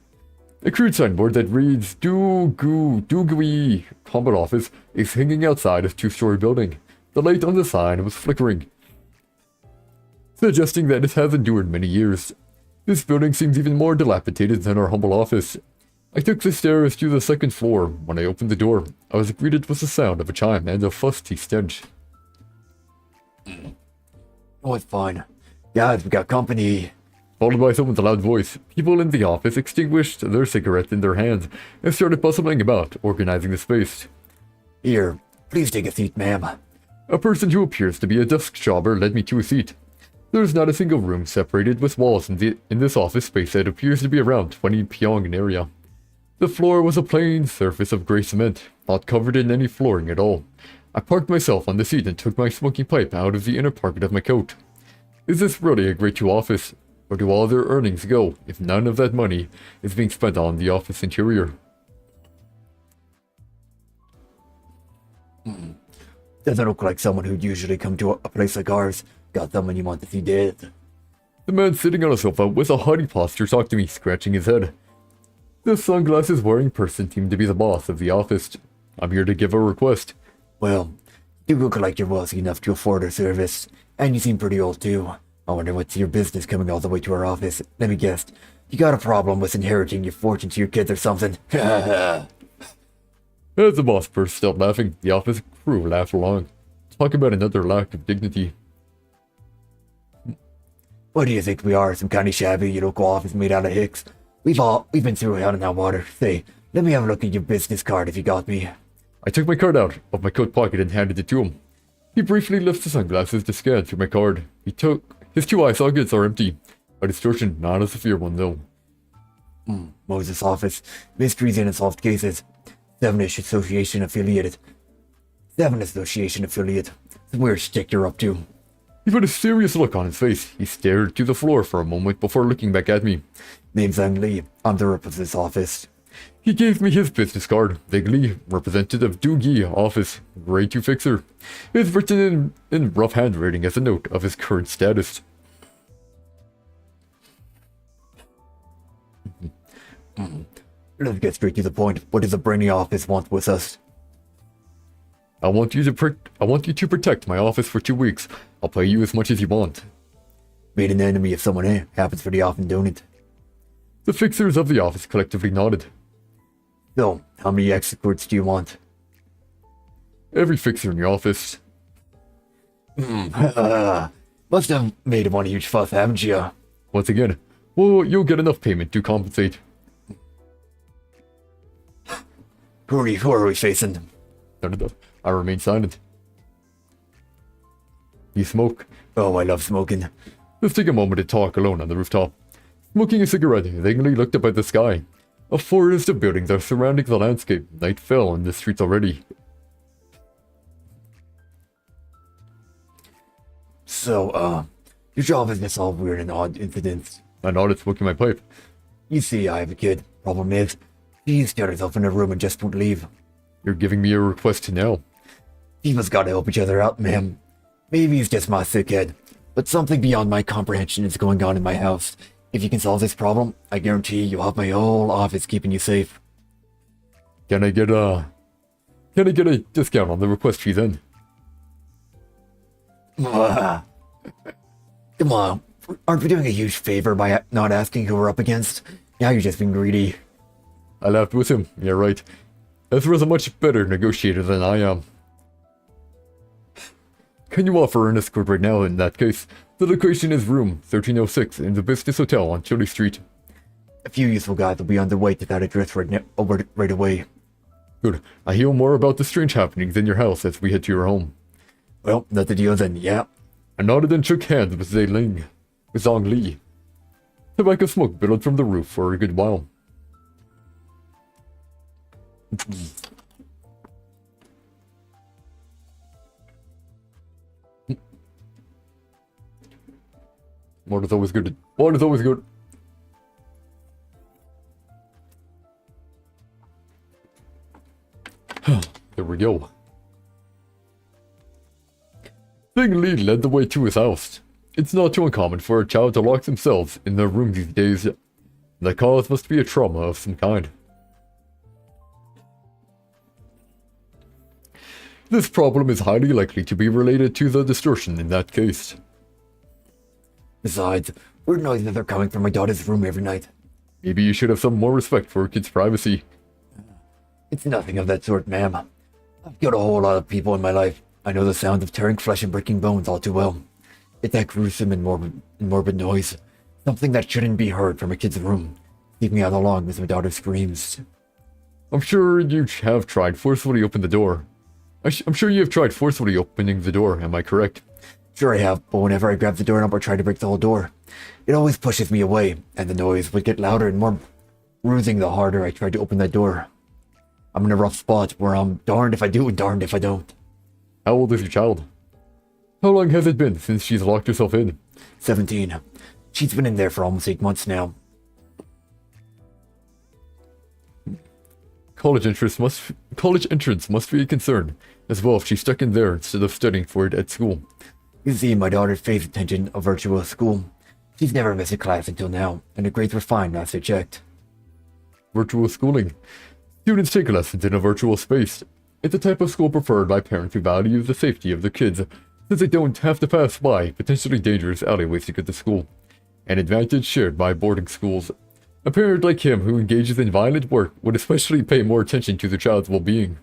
A crude signboard that reads Doogui Combat Office is hanging outside a 2-story building. The light on the sign was flickering, suggesting that it has endured many years. This building seems even more dilapidated than our humble office. I took the stairs to the 2nd floor. When I opened the door, I was greeted with the sound of a chime and a fusty stench. Oh, it's fine. Guys, we got company. Followed by someone's loud voice, people in the office extinguished their cigarettes in their hands and started bustling about, organizing the space. Here, please take a seat, ma'am. A person who appears to be a desk jobber led me to a seat. There's not a single room separated with walls in this office space that appears to be around 20 pyong in area. The floor was a plain surface of grey cement, not covered in any flooring at all. I parked myself on the seat and took my smoking pipe out of the inner pocket of my coat. Is this really a grade 2 office? Where do all their earnings go if none of that money is being spent on the office interior? Doesn't look like someone who'd usually come to a place like ours. Got someone you want to see dead. The man sitting on a sofa with a haughty posture talked to me, scratching his head. The sunglasses-wearing person seemed to be the boss of the office. I'm here to give a request. Well, you look like you're wealthy enough to afford our service, and you seem pretty old too. I wonder what's your business coming all the way to our office. Let me guess. You got a problem with inheriting your fortune to your kids or something? As the boss burst out laughing, the office crew laughed along. Talk about another lack of dignity. What do you think we are? Some kind of shabby local office made out of hicks? We've been through hell and high water. Say, Let me have a look at your business card if you got me. I took my card out of my coat pocket and handed it to him. He briefly lifts the sunglasses to scan through my card. His 2 eye sockets are empty. A distortion, not a severe one though. Moses office. Mysteries and unsolved cases. 7-ish association affiliated. 7 association affiliate. Some weird shtick you're up to. He put a serious look on his face. He stared to the floor for a moment before looking back at me. Name's Ang Lee. I'm the rep of this office. He gave me his business card. Big Lee, representative Doogie, office, grade 2 fixer. It's written in rough handwriting as a note of his current status. Let's get straight to the point. What does the brainy office want with us? I want you to protect my office for 2 weeks. I'll pay you as much as you want. Made an enemy of someone, eh? Happens pretty often, don't it? The fixers of the office collectively nodded. So, how many executes do you want? Every fixer in the office. Must have made one huge fuss, haven't you? Once again, well, you'll get enough payment to compensate. Who are we facing? None of that. I remain silent. You smoke? Oh, I love smoking. Let's take a moment to talk alone on the rooftop. Smoking a cigarette, Langley looked up at the sky. A forest of buildings are surrounding the landscape. Night fell on the streets already. So, your job is to solve weird and odd incidents. I nodded, smoking my pipe. You see, I have a kid. Problem is, she's shut herself in a room and just won't leave. You're giving me a request now. People's gotta help each other out, ma'am. Maybe it's just my sick head, but something beyond my comprehension is going on in my house. If you can solve this problem, I guarantee you'll have my whole office keeping you safe. Can I get a discount on the request fee then? Come on, aren't we doing a huge favor by not asking who we're up against? Now you're just being greedy. I laughed with him. Yeah, right. Ezra's a much better negotiator than I am. Can you offer an escort right now in that case? The location is room 1306 in the Business Hotel on Chili Street. A few useful guys will be on their way to that address right away. Good. I hear more about the strange happenings in your house as we head to your home. Well, that's the deal then, yeah. I nodded and shook hands with Zhang Li. Tobacco smoke billowed from the roof for a good while. Water's always good. Water's always good. There we go. Big Lee led the way to his house. It's not too uncommon for a child to lock themselves in their room these days. The cause must be a trauma of some kind. This problem is highly likely to be related to the distortion in that case. Besides, weird noises are coming from my daughter's room every night. Maybe you should have some more respect for a kid's privacy. It's nothing of that sort, ma'am. I've killed a whole lot of people in my life. I know the sound of tearing flesh and breaking bones all too well. It's that gruesome and morbid noise. Something that shouldn't be heard from a kid's room. Keep me out along as my daughter screams. I'm sure you have tried forcefully open the door. I'm sure you have tried forcefully opening the door, am I correct? Sure I have, but whenever I grab the doorknob or try to break the whole door, it always pushes me away, and the noise would get louder and more bruising the harder I tried to open that door. I'm in a rough spot where I'm darned if I do and darned if I don't. How old is your child? How long has it been since she's locked herself in? 17. She's been in there for almost 8 months now. College entrance must be a concern, as well if she's stuck in there instead of studying for it at school. You see, my daughter pays attention a virtual school. She's never missed a class until now, and the grades were fine last I checked. Virtual schooling. Students take lessons in a virtual space. It's a type of school preferred by parents who value the safety of their kids, since they don't have to pass by potentially dangerous alleyways to get to school. An advantage shared by boarding schools. A parent like him who engages in violent work would especially pay more attention to their child's well-being.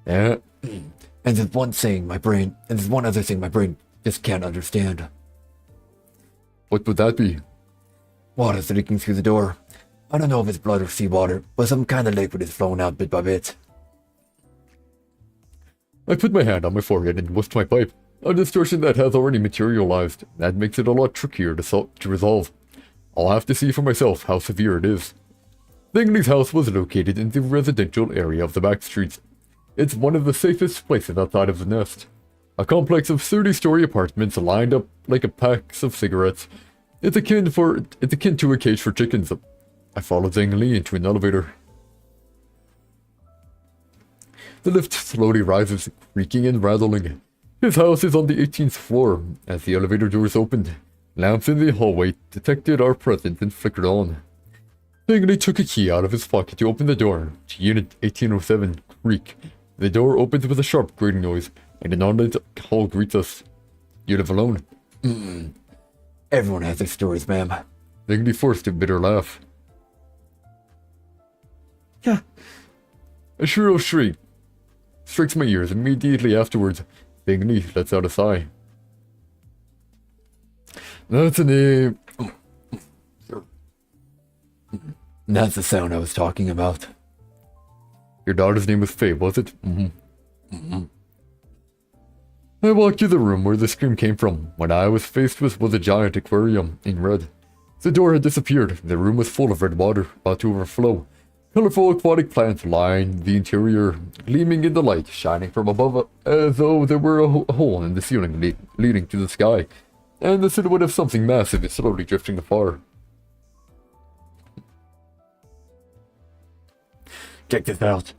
Yeah. And there's one other thing my brain just can't understand. What would that be? Water's leaking through the door. I don't know if it's blood or seawater, but some kind of liquid is flowing out bit by bit. I put my hand on my forehead and whisked my pipe. A distortion that has already materialized. That makes it a lot trickier to resolve. I'll have to see for myself how severe it is. Bingley's house was located in the residential area of the back streets. It's one of the safest places outside of the nest. A complex of 30-story apartments lined up like a packs of cigarettes. It's akin to a cage for chickens. I followed Zhang Li into an elevator. The lift slowly rises, creaking and rattling. His house is on the 18th floor. As the elevator doors opened, lamps in the hallway detected our presence and flickered on. Bingley took a key out of his pocket to open the door to Unit 1807. Creak. The door opens with a sharp grating noise, and an unlit hall greets us. You live alone? Everyone has their stories, ma'am. Bingley forced a bitter laugh. Yeah. A shrill shriek strikes my ears immediately afterwards. Bingley lets out a sigh. That's a name. That's the sound I was talking about. Your daughter's name was Faye, was it? I walked to the room where the scream came from. What I was faced with was a giant aquarium in red. The door had disappeared. The room was full of red water, about to overflow. Colorful aquatic plants lined the interior, gleaming in the light, shining from above as though there were a hole in the ceiling leading to the sky, and the silhouette of something massive is slowly drifting afar. Check this out.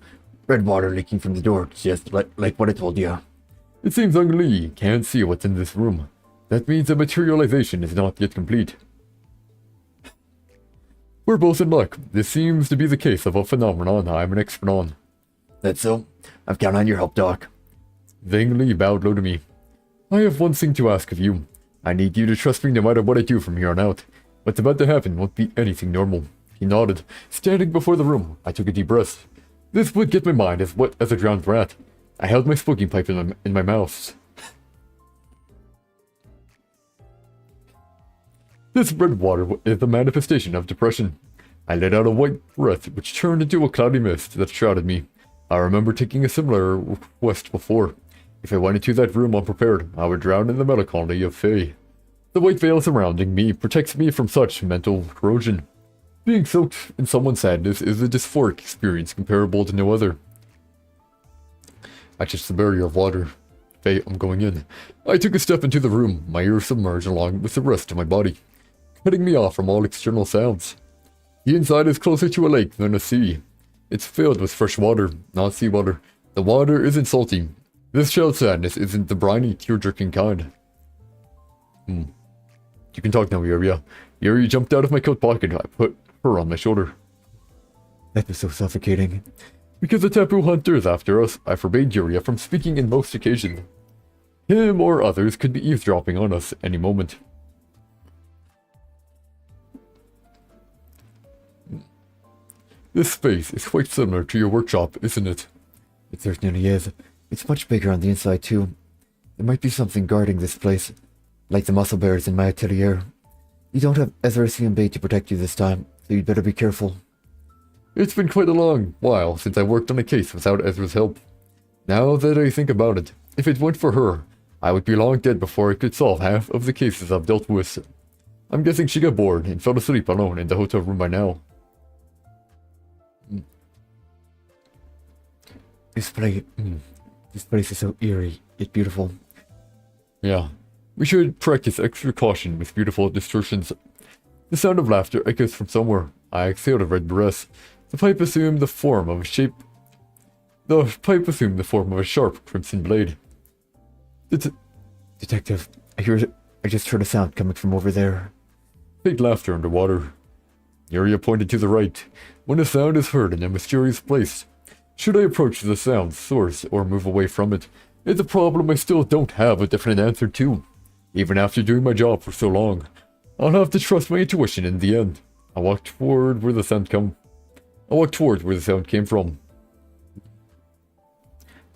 Red water leaking from the door, just like what I told you. It seems Zhang Li can't see what's in this room. That means the materialization is not yet complete. We're both in luck. This seems to be the case of a phenomenon I'm an expert on. That's so. I've counted on your help, Doc. Zhang Li bowed low to me. I have one thing to ask of you. I need you to trust me no matter what I do from here on out. What's about to happen won't be anything normal. He nodded. Standing before the room, I took a deep breath. This would get my mind as wet as a drowned rat. I held my smoking pipe in my mouth. This red water is the manifestation of depression. I let out a white breath which turned into a cloudy mist that shrouded me. I remember taking a similar request before. If I went into that room unprepared, I would drown in the melancholy of Faye. The white veil surrounding me protects me from such mental corrosion. Being soaked in someone's sadness is a dysphoric experience comparable to no other. I touched the barrier of water. Faye, I'm going in. I took a step into the room, my ears submerged along with the rest of my body, cutting me off from all external sounds. The inside is closer to a lake than a sea. It's filled with fresh water, not seawater. The water isn't salty. This child sadness isn't the briny, tear-jerking kind. You can talk now, Yuria. Yuri jumped out of my coat pocket. I put her on my shoulder. That was so suffocating. Because the taboo hunter is after us, I forbade Yuria from speaking in most occasions. Him or others could be eavesdropping on us any moment. This space is quite similar to your workshop, isn't it? It certainly is. It's much bigger on the inside too. There might be something guarding this place, like the muscle bears in my atelier. You don't have Ezra Bait to protect you this time, so you'd better be careful. It's been quite a long while since I worked on a case without Ezra's help. Now that I think about it, if it weren't for her, I would be long dead before I could solve half of the cases I've dealt with. I'm guessing she got bored and fell asleep alone in the hotel room by now. This place is so eerie, yet beautiful. Yeah, we should practice extra caution with beautiful distortions. The sound of laughter echoes from somewhere. I exhaled a red breath. The pipe assumed the form of a sharp crimson blade. Detective, I just heard a sound coming from over there. Fake laughter underwater. Yuria pointed to the right. When a sound is heard in a mysterious place, should I approach the sound's source or move away from it? It's a problem I still don't have a definite answer to. Even after doing my job for so long, I'll have to trust my intuition in the end. I walked toward where the sound came from.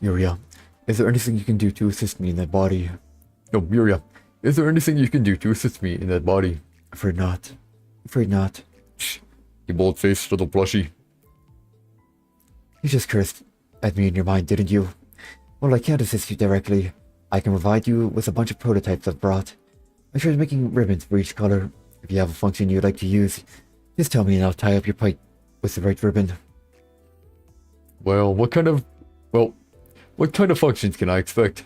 Yuria, is there anything you can do to assist me in that body? No, Yuria, is there anything you can do to assist me in that body? Afraid not. Afraid not. Shh. He bold-faced little plushie. You just cursed at me in your mind, didn't you? Well, I can't assist you directly. I can provide you with a bunch of prototypes I've brought. I tried making ribbons for each color. If you have a function you'd like to use, just tell me and I'll tie up your pipe with the right ribbon. Well, what kind of functions can I expect?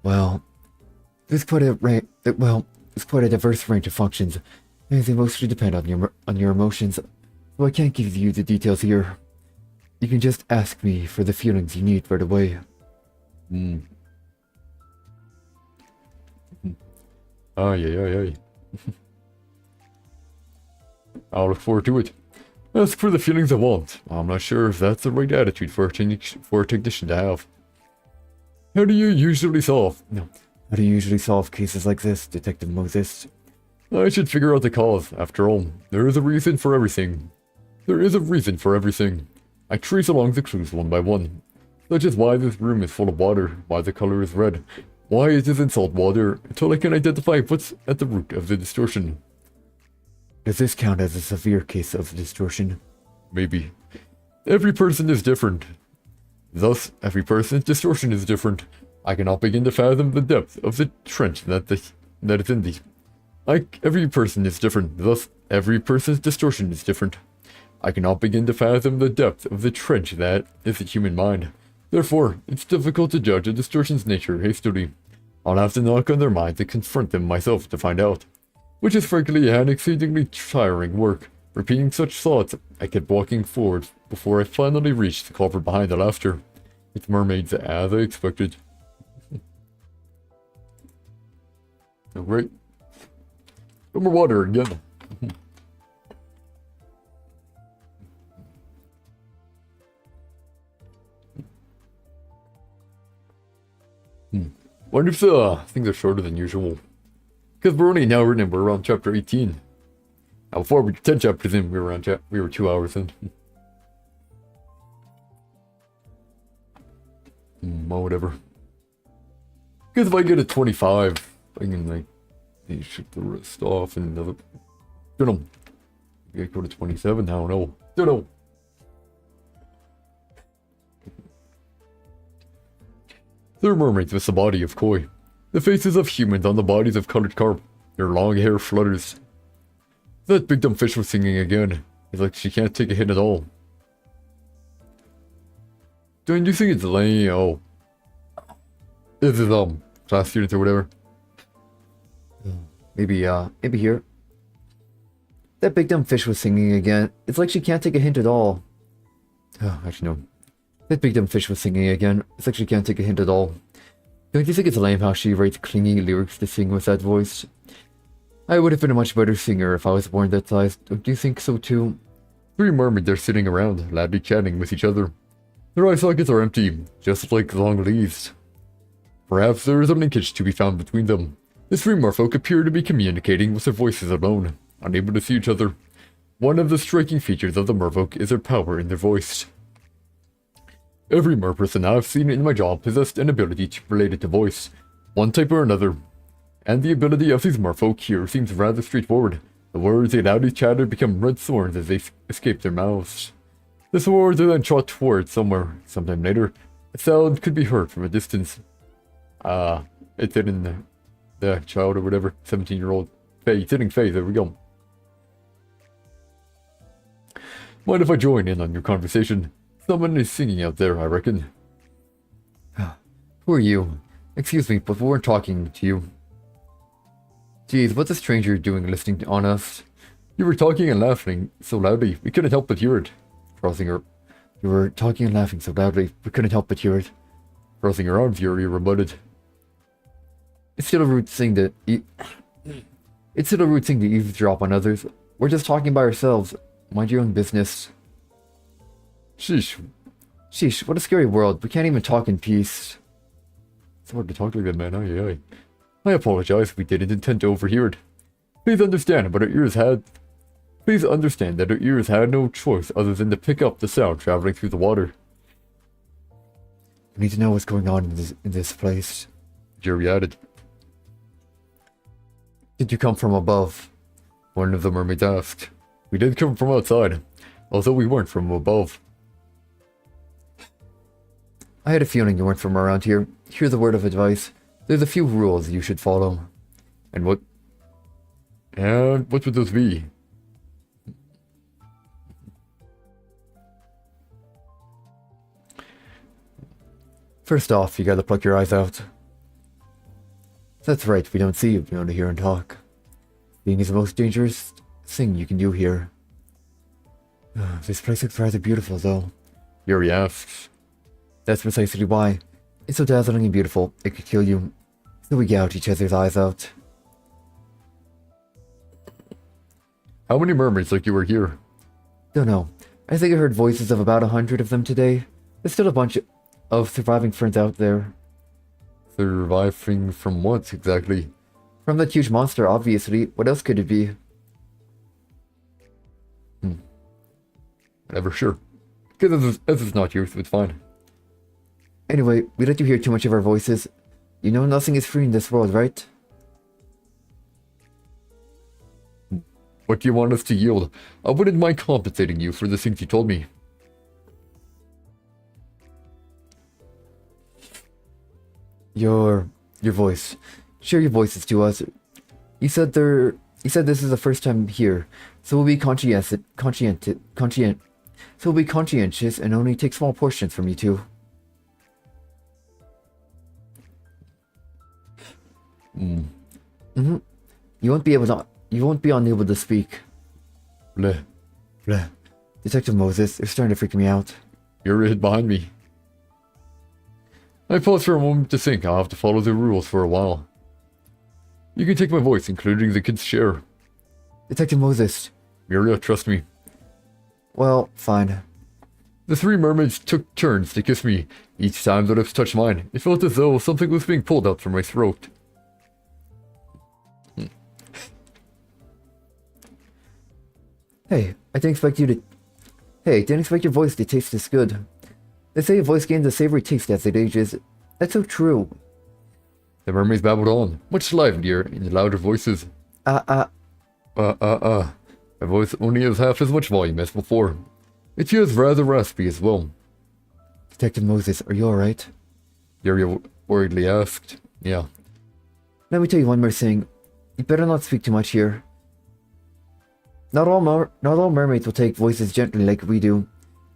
Well, there's quite a diverse range of functions, and they mostly depend on your emotions. So I can't give you the details here. You can just ask me for the feelings you need right away. Aye. I'll look forward to it. Ask for the feelings I want. I'm not sure if that's the right attitude for a technician to have. How do you usually solve Cases like this, Detective Moses? I should figure out the cause. After all, there is a reason for everything. I trace along the clues one by one, such as why this room is full of water, why the color is red, why it is in salt water, until I can identify what's at the root of the distortion. Does this count as a severe case of distortion? Maybe. Every person is different. Thus, every person's distortion is different. I cannot begin to fathom the depth of the trench that is in thee. Every person is different. Thus, every person's distortion is different. I cannot begin to fathom the depth of the trench that is the human mind. Therefore, it's difficult to judge a distortion's nature hastily. I'll have to knock on their minds and confront them myself to find out. Which is frankly an exceedingly tiring work. Repeating such thoughts, I kept walking forward before I finally reached the culvert behind the laughter. It's mermaids as I expected. Oh, great. No more water again. Wonder if things are shorter than usual. Because we're only now written, we're around chapter 18. Now before we 10 chapters in, we were 2 hours in. Well, whatever. Because if I get a 25, I can like ship the rest off and another. Don't know. Maybe I go to 27. I don't know. Don't know. They're mermaids with the body of koi. The faces of humans on the bodies of colored carp. Their long hair flutters. That big dumb fish was singing again. It's like she can't take a hit at all. Don't you think it's lame? Oh. This is class students or whatever. Maybe here. That big dumb fish was singing again. It's like she can't take a hint at all. Oh, actually no. That big dumb fish was singing again. It's like she can't take a hint at all. Don't you think it's lame how she writes clingy lyrics to sing with that voice? I would have been a much better singer if I was born that size. Don't you think so too? 3 mermaids are sitting around, loudly chatting with each other. Their eye sockets are empty, just like long leaves. Perhaps there is a linkage to be found between them. The 3 merfolk appear to be communicating with their voices alone, unable to see each other. One of the striking features of the merfolk is their power in their voice. Every merperson I've seen in my job possessed an ability related to voice, one type or another. And the ability of these merfolk here seems rather straightforward. The words they loudly chatter become red thorns as they escape their mouths. The swords are then shot towards somewhere. Sometime later, a sound could be heard from a distance. It's hitting the child or whatever, 17-year-old Faye. It's hitting Faye, there we go. Mind if I join in on your conversation? Someone is singing out there, I reckon. Who are you? Excuse me, but we weren't talking to you. Geez, what's a stranger doing listening on us? You were talking and laughing so loudly, we couldn't help but hear it. Crossing her... You were talking and laughing so loudly, we couldn't help but hear it. Crossing her arms, Yuri rebutted. It's still a rude thing to... It's still a rude thing to eavesdrop on others. We're just talking by ourselves. Mind your own business. Sheesh. Sheesh, what a scary world. We can't even talk in peace. It's hard to talk like that, man. Aye. I apologize if we didn't intend to overhear it. Please understand that our ears had no choice other than to pick up the sound traveling through the water. We need to know what's going on in this place. Jerry added. Did you come from above? One of the mermaids asked. We did come from outside, although we weren't from above. I had a feeling you weren't from around here. Here's a word of advice. There's a few rules you should follow. And what would those be? First off, you gotta pluck your eyes out. That's right, we don't see you, we only hear and talk. Being is the most dangerous thing you can do here. This place looks rather beautiful, though. Yuri asks. That's precisely why. It's so dazzling and beautiful, it could kill you. So we gouge each other's eyes out. How many mermaids like you were here? Don't know. I think I heard voices of about 100 of them today. There's still a bunch of surviving friends out there. Surviving from what, exactly? From that huge monster, obviously. What else could it be? Whatever, sure. Because this is not yours, so it's fine. Anyway, we let you hear too much of our voices. You know nothing is free in this world, right? What do you want us to yield? I wouldn't mind compensating you for the things you told me. Your voice. Share your voices to us. You said this is the first time here, so we'll be conscientious and only take small portions from you two. You won't be unable to speak. Bleh. Bleh. Detective Moses, you're starting to freak me out. You're hid behind me. I paused for a moment to think. I'll have to follow the rules for a while. You can take my voice, including the kid's share. Detective Moses. Miria, trust me. Well, fine. The three mermaids took turns to kiss me. Each time their lips touched mine, it felt as though something was being pulled out from my throat. Hey, I didn't expect your voice to taste this good. They say your voice gains a savory taste as it ages. That's so true. The mermaids babbled on, much livelier in louder voices. My voice only has half as much volume as before. It feels rather raspy as well. Detective Moses, are you alright? Yuri worriedly asked. Yeah. Let me tell you one more thing. You better not speak too much here. Not all mermaids will take voices gently like we do.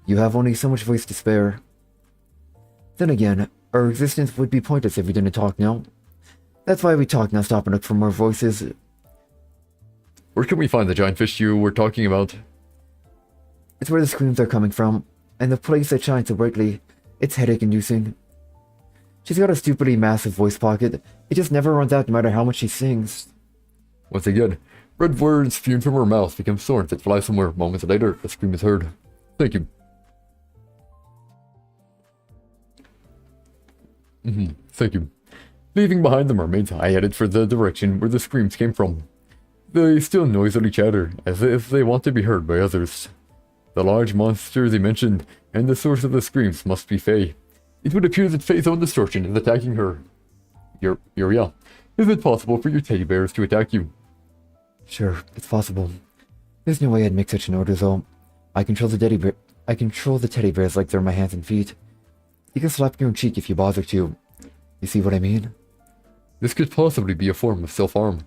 You have only so much voice to spare. Then again, our existence would be pointless if we didn't talk now. That's why we talk now, stop and look for more voices. Where can we find the giant fish you were talking about? It's where the screams are coming from, and the place that shines so brightly. It's headache-inducing. She's got a stupidly massive voice pocket. It just never runs out no matter how much she sings. Once again, red words spewed from her mouth become thorns that fly somewhere. Moments later, a scream is heard. Thank you. Thank you. Leaving behind the mermaids, I headed for the direction where the screams came from. They still noisily chatter, as if they want to be heard by others. The large monster they mentioned, and the source of the screams must be Faye. It would appear that Faye's own Distortion is attacking her. Yuria, is it possible for your teddy bears to attack you? Sure, it's possible. There's no way I'd make such an order, though. I control the teddy bears like they're my hands and feet. You can slap your own cheek if you bother to. You see what I mean? This could possibly be a form of self-harm.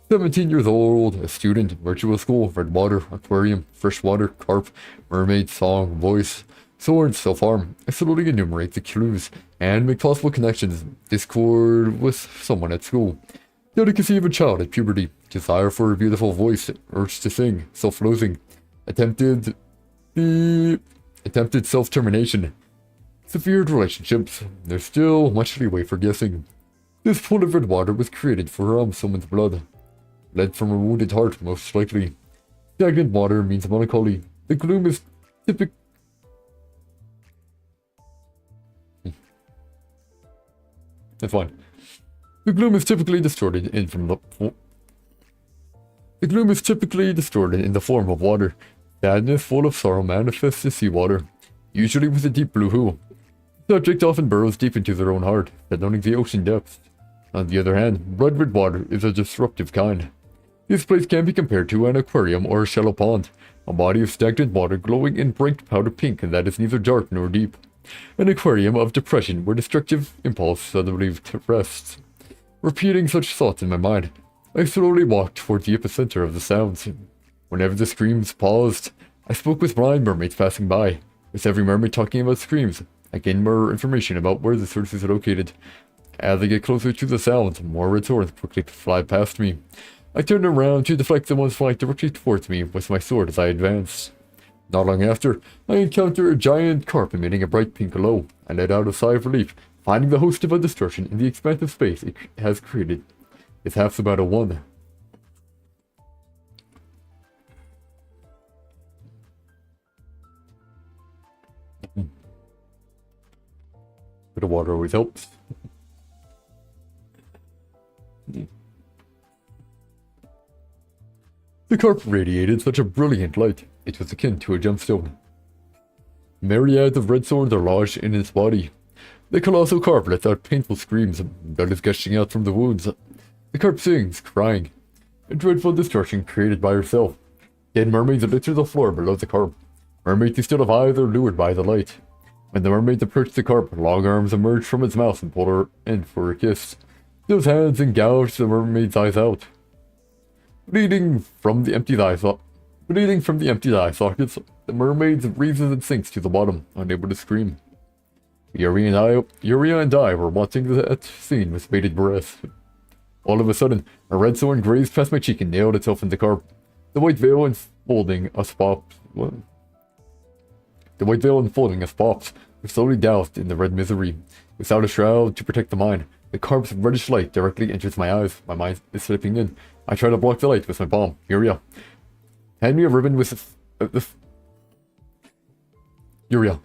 17 years old, a student, virtual school, red water, aquarium, freshwater, carp, mermaid, song, voice, sword, self-harm. I slowly enumerate the clues and make possible connections. Discord with someone at school. Delicacy of a child at puberty. Desire for a beautiful voice. Urge to sing. Self-loathing. Attempted self-termination. Severed relationships. There's still much leeway for guessing. This pool of red water was created for someone's blood. Bled from a wounded heart, most likely. Stagnant water means melancholy. The gloom is typical. That's fine. The gloom is typically distorted in the form of water. Sadness full of sorrow manifests as seawater, usually with a deep blue hue. The subject often burrows deep into their own heart, knowing the ocean depths. On the other hand, blood-red water is a disruptive kind. This place can be compared to an aquarium or a shallow pond. A body of stagnant water glowing in bright powder pink that is neither dark nor deep. An aquarium of depression where destructive impulse suddenly rests. Repeating such thoughts in my mind, I slowly walked towards the epicenter of the sounds. Whenever the screams paused, I spoke with blind mermaids passing by. With every mermaid talking about screams, I gained more information about where the sources are located. As I get closer to the sounds, more red swords quickly fly past me. I turned around to deflect the ones flying directly towards me with my sword as I advanced. Not long after, I encountered a giant carp emitting a bright pink glow. I let out a sigh of relief, finding the host of a distortion in the expansive space it has created. Its half's about a 1. Bit of water always helps. The carp radiated such a brilliant light, it was akin to a gemstone. Myriads of red swords are lodged in its body. The colossal carp lets out painful screams, blood is gushing out from the wounds. The carp sings, crying. A dreadful destruction created by herself. Dead mermaids litter the floor below the carp. Mermaids who still have eyes are lured by the light. When the mermaids approach the carp, long arms emerge from its mouth and pull her in for a kiss. Those hands engouge the mermaid's eyes out. Bleeding from the empty eye sockets, the mermaid breathes and sinks to the bottom, unable to scream. Yuri and I were watching that scene with bated breath. All of a sudden, a red sword grazed past my cheek and nailed itself in the carp. The white veil enfolding us pops. What? The white veil enfolding us pops. We slowly doused in the red misery. Without a shroud to protect the mind, the carp's reddish light directly enters my eyes. My mind is slipping in. I try to block the light with my palm. Yuria, hand me a ribbon with Yuria,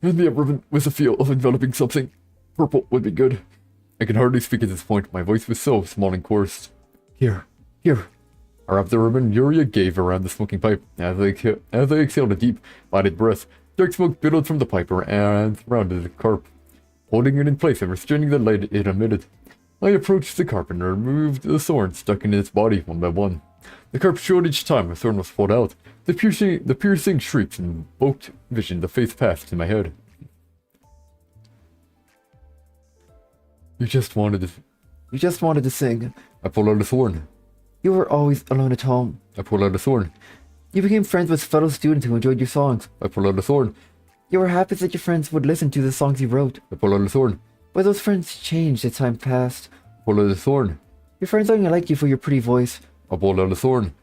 hand me a ribbon with a feel of enveloping something. Purple would be good. I can hardly speak at this point. My voice was so small and coarse. Here. I wrapped the ribbon Yuria gave around the smoking pipe. As I exhaled a deep, lighted breath, dark smoke billowed from the pipe and surrounded the carp, holding it in place and restraining the light it emitted. I approached the carp and removed the thorn stuck in its body one by one. The carp showed each time a thorn was pulled out. The piercing shrieks invoked vision the face passed in my head. You just wanted to sing. I pulled out a thorn. You were always alone at home. I pulled out a thorn. You became friends with fellow students who enjoyed your songs. I pulled out a thorn. You were happy that your friends would listen to the songs you wrote. I pulled out a thorn. But those friends changed as time passed. I pulled out a thorn. Your friends only liked you for your pretty voice. I pulled out a thorn.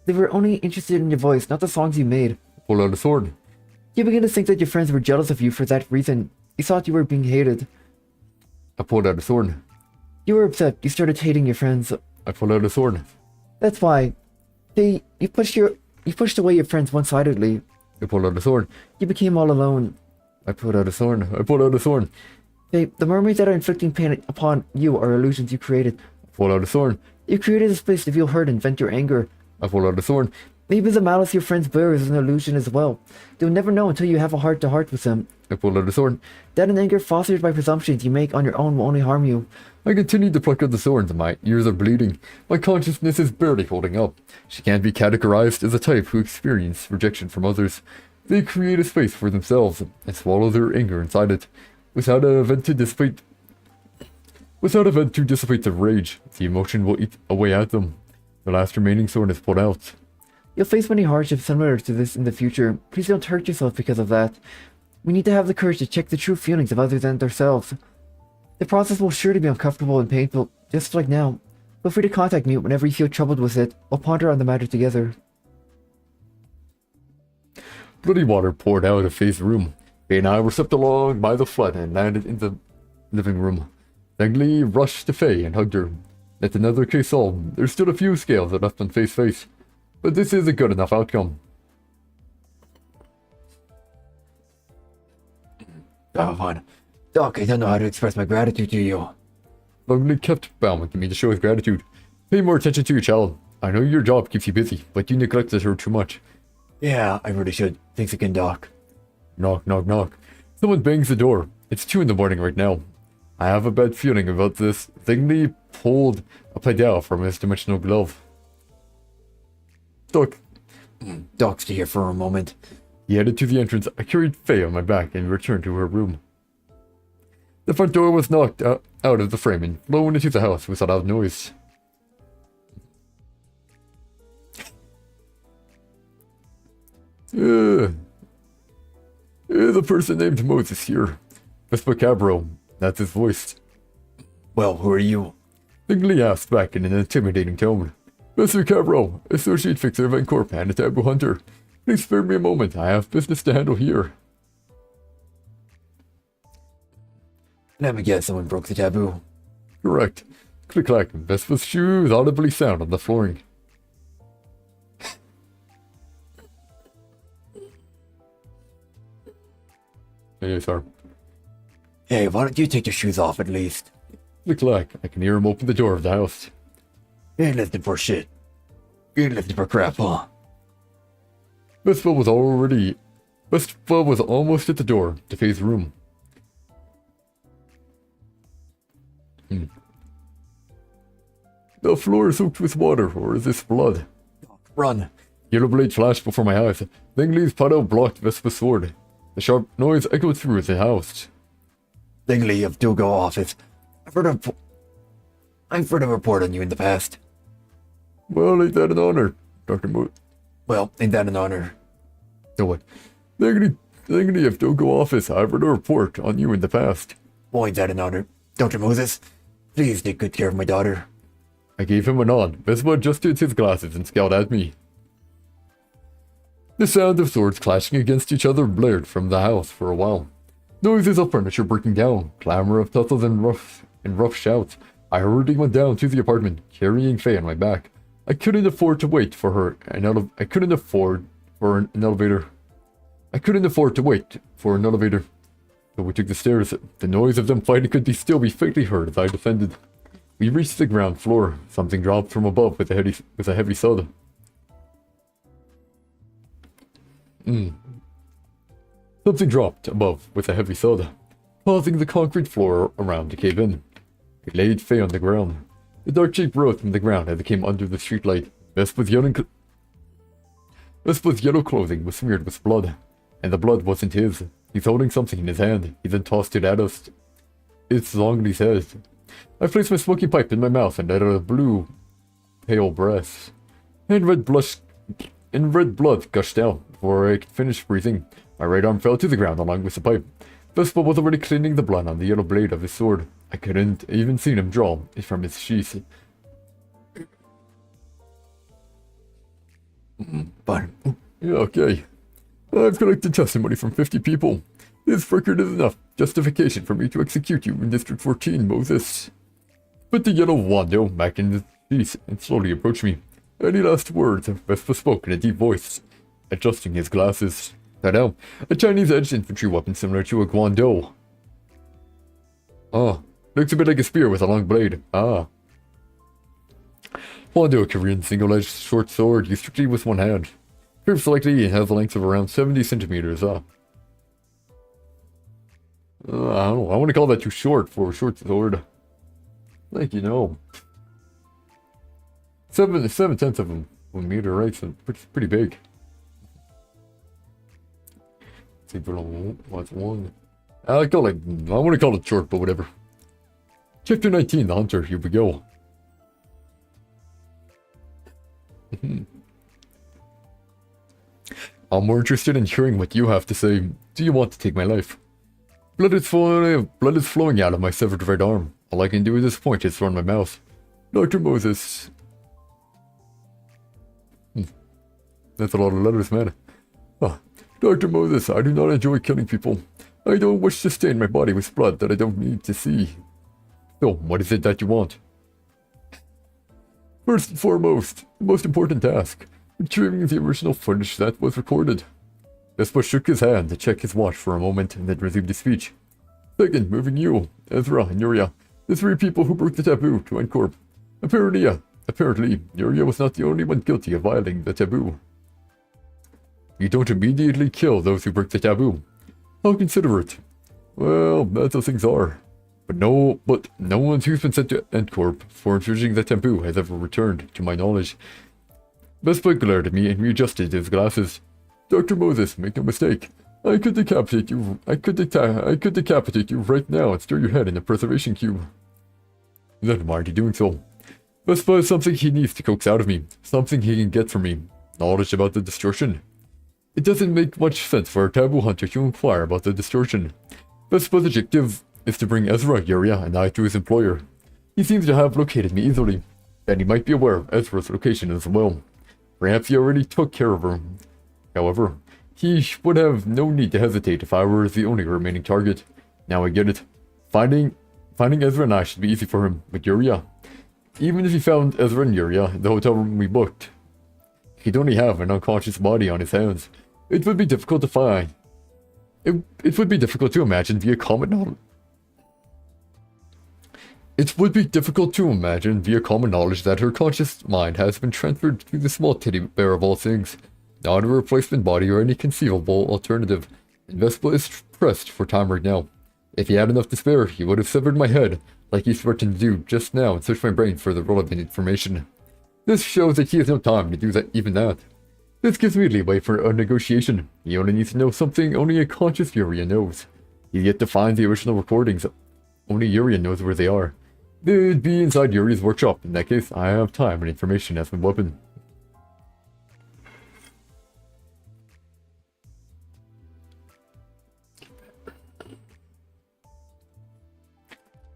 They were only interested in your voice, not the songs you made. I pulled out a thorn. You began to think that your friends were jealous of you for that reason. You thought you were being hated. I pulled out a thorn. You were upset. You started hating your friends. I pulled out a thorn. That's why. You pushed away your friends one-sidedly. I pulled out a thorn. You became all alone. I pulled out a thorn. I pulled out a thorn. The mermaids that are inflicting pain upon you are illusions you created. I pulled out a thorn. You created a space to feel hurt and vent your anger. I pulled out a thorn. Maybe the malice your friends bear is an illusion as well. They'll never know until you have a heart-to-heart with them. I pulled out a thorn. That and anger fostered by presumptions you make on your own will only harm you. I continued to pluck at the thorns and my ears are bleeding. My consciousness is barely holding up. She can't be categorized as a type who experience rejection from others. They create a space for themselves and swallow their anger inside it. Without a vent to dissipate the rage, the emotion will eat away at them. The last remaining thorn is pulled out. You'll face many hardships similar to this in the future. Please don't hurt yourself because of that. We need to have the courage to check the true feelings of others and ourselves. The process will surely be uncomfortable and painful, just like now. Feel free to contact me whenever you feel troubled with it. We'll ponder on the matter together. Bloody water poured out of Faye's room. Faye and I were swept along by the flood and landed in the living room. Langley rushed to Faye and hugged her. That's another case solved. There's still a few scales left on Faye's face, but this is a good enough outcome. Oh, fine. Doc, I don't know how to express my gratitude to you. Langley kept bowing to me to show his gratitude. Pay more attention to your child. I know your job keeps you busy, but you neglected her too much. Yeah, I really should. Thanks again, Doc. Knock, knock, knock. Someone bangs the door. It's 2 in the morning right now. I have a bad feeling about this. Langley pulled a pedal from his dimensional glove. Doc, Doc's here for a moment. He headed to the entrance. I carried Faye on my back and returned to her room. The front door was knocked out of the frame and blown into the house with a loud noise. The person named Moses here. Vespa Cabro. That's his voice. Well, who are you? Bingley asked back in an intimidating tone. Mr. Cabro, Associate Fixer of Encorp and a Taboo Hunter. Please spare me a moment. I have business to handle here. Let me guess, someone broke the taboo. Correct. Click-clack. Vespa's shoes audibly sound on the flooring. Hey, sir. Hey, why don't you take your shoes off at least? Click-clack. I can hear him open the door of the house. You ain't lifting for shit. You ain't lifting for crap, huh? Vespa was almost at the door to Faye's room. The floor is soaked with water, or is this blood? Run. Yellow blade flashed before my eyes. Bingley's paddle blocked Vespa's sword. The sharp noise echoed through the house. Bingley of Dugo office. I've heard a report on you in the past. Well, ain't that an honor, Dr. Moot? Well, ain't that an honor? No what? Bingley of Dugo office. I've heard a report on you in the past. Well, ain't that an honor? Dr. Moses, please take good care of my daughter. I gave him a nod. Vespa adjusted his glasses and scowled at me. The sound of swords clashing against each other blared from the house for a while. Noises of furniture breaking down, clamor of tussles and rough shouts. I hurriedly went down to the apartment, carrying Faye on my back. I couldn't afford to wait for her. I couldn't afford an elevator. So we took the stairs. The noise of them fighting still be faintly heard as I descended. We reached the ground floor. Something dropped from above with a heavy thud. Something dropped above with a heavy thud, causing the concrete floor around to cave in. It laid Faye on the ground. The dark shape rose from the ground as it came under the streetlight. Vespa's yellow clothing was smeared with blood, and the blood wasn't his. He's holding something in his hand. He then tossed it at us. It's Longley's head. I placed my smoking pipe in my mouth and let out a blue, pale breath. And red blood gushed out. Before I could finish breathing, my right arm fell to the ground along with the pipe. Vespa was already cleaning the blood on the yellow blade of his sword. I couldn't even see him draw it from his sheath. But Yeah, okay. I've collected testimony from 50 people. This record is enough justification for me to execute you in District 14, Moses. Put the yellow wando back in the sheath and slowly approach me. Any last words? Vespa spoke in a deep voice, adjusting his glasses. Now, a Chinese-edged infantry weapon similar to a guando. Ah, looks a bit like a spear with a long blade. Ah. Guando, a Korean single-edged short sword used strictly with one hand. Curves slightly and has a length of around 70 centimeters. I don't know. I want to call that too short for a short sword. Like, you know. 7/10 of a meter, right? So pretty big. Let's see, what's one? I want to call it short, but whatever. Chapter 19, The Hunter. Here we go. I'm more interested in hearing what you have to say. Do you want to take my life? Blood is flowing out of my severed right arm. All I can do at this point is run my mouth. Dr. Moses. That's a lot of letters, man. Dr. Moses, I do not enjoy killing people. I don't wish to stain my body with blood that I don't need to see. So, what is it that you want? First and foremost, the most important task. Retrieving the original footage that was recorded. Vespa shook his hand to check his watch for a moment and then resumed his speech. Second, moving you, Ezra and Yuria, the three people who broke the taboo to Encorp. Apparently, Yuria was not the only one guilty of violating the taboo. You don't immediately kill those who break the taboo. How considerate. Well, that's how things are. But no one who's been sent to Encorp for infringing the taboo has ever returned, to my knowledge. Vespa glared at me and readjusted his glasses. Dr. Moses, make no mistake. I could decapitate you right now and stir your head in a preservation cube. Then why aren't you doing so? Vespa is something he needs to coax out of me, something he can get from me. Knowledge about the distortion. It doesn't make much sense for a taboo hunter to inquire about the distortion. Vespa's objective is to bring Ezra, Uriah, and I to his employer. He seems to have located me easily, and he might be aware of Ezra's location as well. Perhaps he already took care of her. However, he would have no need to hesitate if I were the only remaining target. Now I get it. Finding Ezra and I should be easy for him, but Uriah. Even if he found Ezra and Uriah in the hotel room we booked, he'd only have an unconscious body on his hands. It would be difficult to find. It would be difficult to imagine via common knowledge. It would be difficult to imagine via common knowledge that her conscious mind has been transferred to the small teddy bear of all things, not a replacement body or any conceivable alternative. And Vespa is pressed for time right now. If he had enough to spare, he would have severed my head, like he threatened to do just now, and searched my brain for the relevant information. This shows that he has no time to do even that. This gives me leeway for a negotiation. He only needs to know something only a conscious Uriah knows. He's yet to find the original recordings. Only Uriah knows where they are. They'd be inside Uriah's workshop. In that case, I have time and information as my weapon.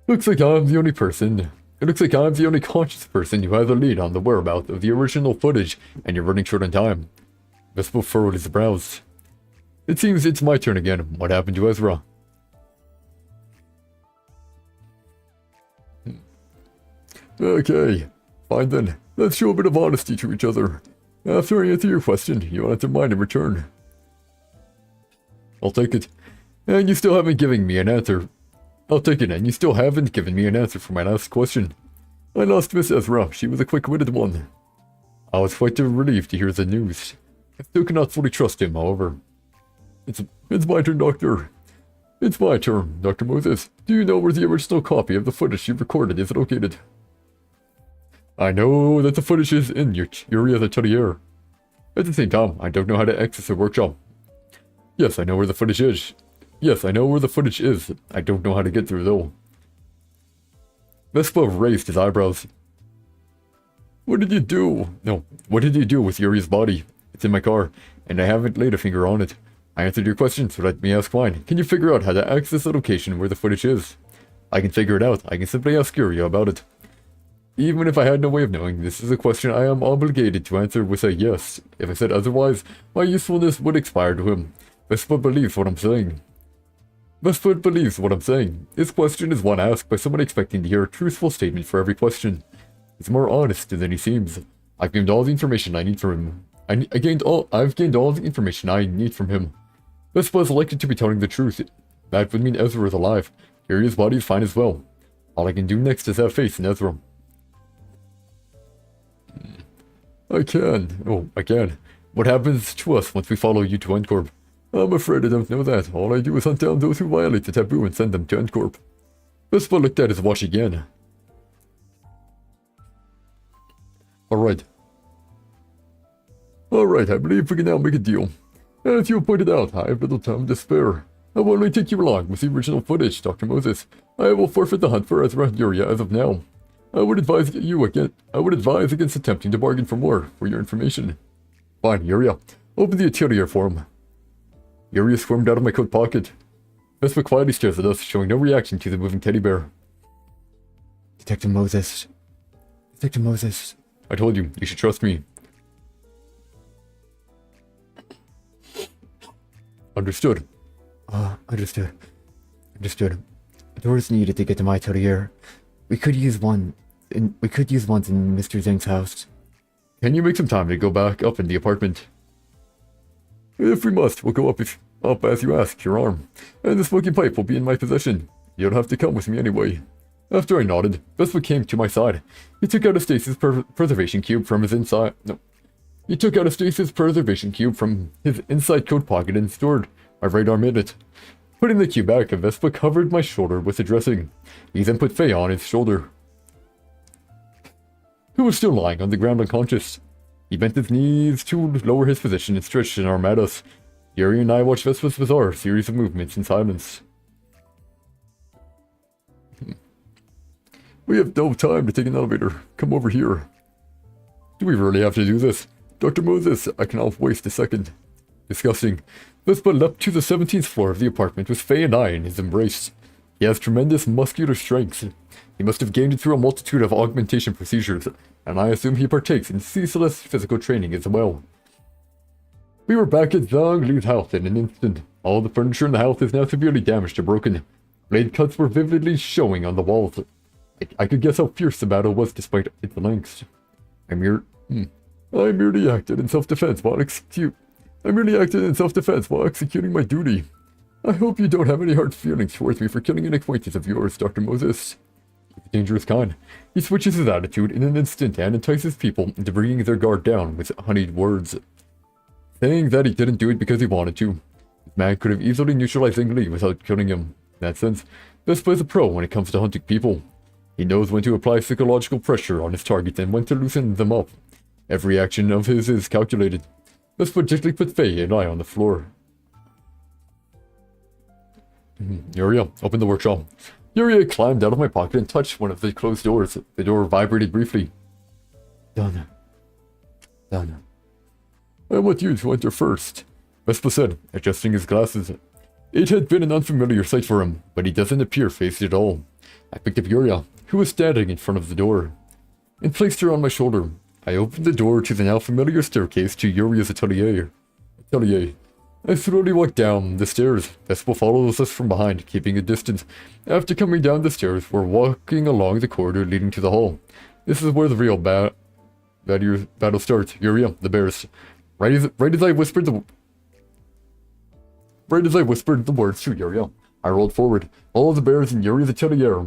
Looks like I'm the only conscious person who has a lead on the whereabouts of the original footage, and you're running short on time. Vespa furrowed his brows. It seems it's my turn again. What happened to Ezra? Okay, fine then. Let's show a bit of honesty to each other. After I answer your question, you'll answer mine in return. I'll take it. And you still haven't given me an answer. I'll take it, and you still haven't given me an answer for my last question. I lost Miss Ezra. She was a quick-witted one. I was quite relieved to hear the news. I still cannot fully trust him, however. It's my turn, Doctor. It's my turn, Dr. Moses. Do you know where the original copy of the footage you recorded is located? I know that the footage is in Uriah's atelier. At the same time, I don't know how to access the workshop. Yes, I know where the footage is. I don't know how to get through, though. Vespa raised his eyebrows. What did you do? No, what did you do with Uriah's body? It's in my car, and I haven't laid a finger on it. I answered your question, so let me ask mine. Can you figure out how to access the location where the footage is? I can figure it out. I can simply ask Uriah about it. Even if I had no way of knowing, this is a question I am obligated to answer with a yes. If I said otherwise, my usefulness would expire to him. Vespa believes what I'm saying. This question is one asked by someone expecting to hear a truthful statement for every question. He's more honest than he seems. I've gained all the information I need from him. I've gained all the information I need from him. Vespa is likely to be telling the truth. That would mean Ezra is alive. Uriah's body is fine as well. All I can do next is have faith in Ezra. I can. What happens to us once we follow you to Endcorp? I'm afraid I don't know that. All I do is hunt down those who violate the taboo and send them to Endcorp. Vespa looked at his watch again. Alright, I believe we can now make a deal. As you pointed out, I have little time to spare. I will only take you along with the original footage, Dr. Moses. I will forfeit the hunt for Ezra and Uriah as of now. I would advise against attempting to bargain for more for your information. Fine, Uriah. Open the atelier for him. Uriah squirmed out of my coat pocket. Vespa quietly stares at us, showing no reaction to the moving teddy bear. Detective Moses. I told you, you should trust me. Understood. Understood. Doors needed to get to my atelier. We could use ones in Mr. Zhang's house. Can you make some time to go back up in the apartment? If we must, we'll go up as you ask, your arm. And the smoking pipe will be in my possession. You don't have to come with me anyway. After I nodded, Vespa came to my side. He took out a stasis preservation cube from his inside... No. He took out a stasis preservation cube from his inside coat pocket and stored my right arm in it. Putting the cube back, Vespa covered my shoulder with the dressing. He then put Faye on his shoulder, who was still lying on the ground unconscious. He bent his knees to lower his position and stretched an arm at us. Yuri and I watched Vespa's bizarre series of movements in silence. We have no time to take an elevator. Come over here. Do we really have to do this? Dr. Moses, I cannot waste a second. Disgusting. Vespa leapt to the 17th floor of the apartment with Faye and I in his embrace. He has tremendous muscular strength. He must have gained it through a multitude of augmentation procedures, and I assume he partakes in ceaseless physical training as well. We were back at Zhang Li's house in an instant. All the furniture in the house is now severely damaged or broken. Blade cuts were vividly showing on the walls. I could guess how fierce the battle was despite its lengths. I merely acted in self-defense while executing my duty. I hope you don't have any hard feelings towards me for killing an acquaintance of yours, Dr. Moses. He's a dangerous kind. He switches his attitude in an instant and entices people into bringing their guard down with honeyed words. Saying that he didn't do it because he wanted to. This man could have easily neutralized Ang Lee without killing him. In that sense, Vespa is a pro when it comes to hunting people. He knows when to apply psychological pressure on his target and when to loosen them up. Every action of his is calculated. Vespa gently put Faye and I on the floor. Yuria, open the workshop. Yuria climbed out of my pocket and touched one of the closed doors. The door vibrated briefly. Done. I want you to enter first, Vespa said, adjusting his glasses. It had been an unfamiliar sight for him, but he doesn't appear phased at all. I picked up Yuria, who was standing in front of the door, and placed her on my shoulder. I opened the door to the now familiar staircase to Yuria's atelier. I slowly walked down the stairs. Vespa follows us from behind, keeping a distance. After coming down the stairs, we're walking along the corridor leading to the hall. This is where the real battle starts. Yuria, the bears. Right as I whispered the words to Yuria, I rolled forward. All of the bears in Yuri's atelier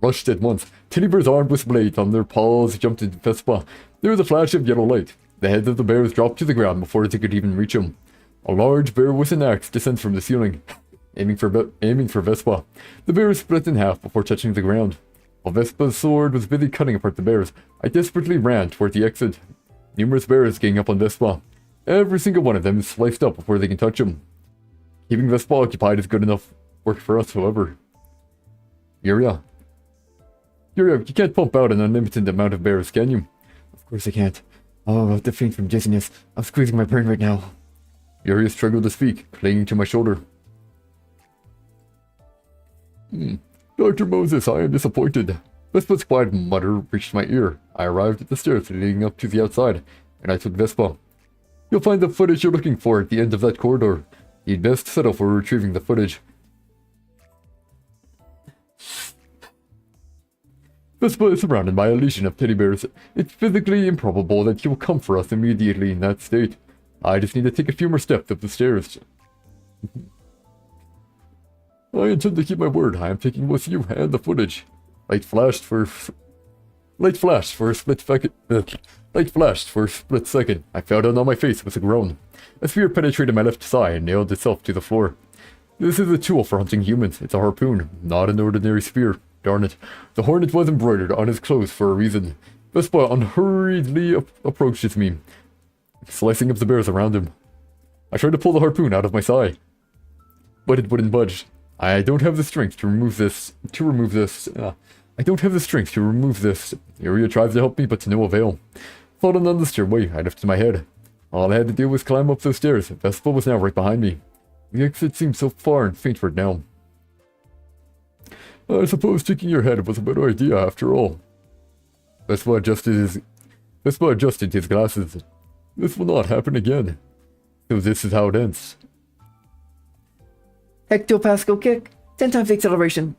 rushed at once. Teddy bears armed with blades on their paws jumped into Vespa. There was a flash of yellow light. The heads of the bears dropped to the ground before they could even reach him. A large bear with an axe descends from the ceiling, aiming for Vespa. The bear is split in half before touching the ground. While Vespa's sword was busy cutting apart the bears, I desperately ran toward the exit. Numerous bears gang up on Vespa. Every single one of them is sliced up before they can touch him. Keeping Vespa occupied is good enough work for us, however. Yuria, you can't pump out an unlimited amount of bears, can you? Of course I can't. Oh, the faint from dizziness. I'm squeezing my brain right now. Yuria struggled to speak, clinging to my shoulder. Dr. Moses, I am disappointed. Vespa's quiet mutter reached my ear. I arrived at the stairs leading up to the outside, and I took Vespa. You'll find the footage you're looking for at the end of that corridor. You'd best settle for retrieving the footage. Vespa is surrounded by a legion of teddy bears. It's physically improbable that he will come for us immediately in that state. I just need to take a few more steps up the stairs. I intend to keep my word. I am taking with you and the footage. Light flashed for a split second. I fell down on my face with a groan. A spear penetrated my left thigh and nailed itself to the floor. This is a tool for hunting humans. It's a harpoon, not an ordinary spear. Darn it. The hornet was embroidered on his clothes for a reason. Vespa unhurriedly approaches me, slicing up the bears around him. I tried to pull the harpoon out of my thigh, but it wouldn't budge. I don't have the strength to remove this. Yuria tries to help me, but to no avail. Falling on the stairway, I lifted my head. All I had to do was climb up those stairs. Vespa was now right behind me. The exit seemed so far and faintward now. I suppose taking your head was a better idea after all. Vespa adjusted his glasses. This will not happen again. So this is how it ends. Hectopascal kick. 10 times the acceleration.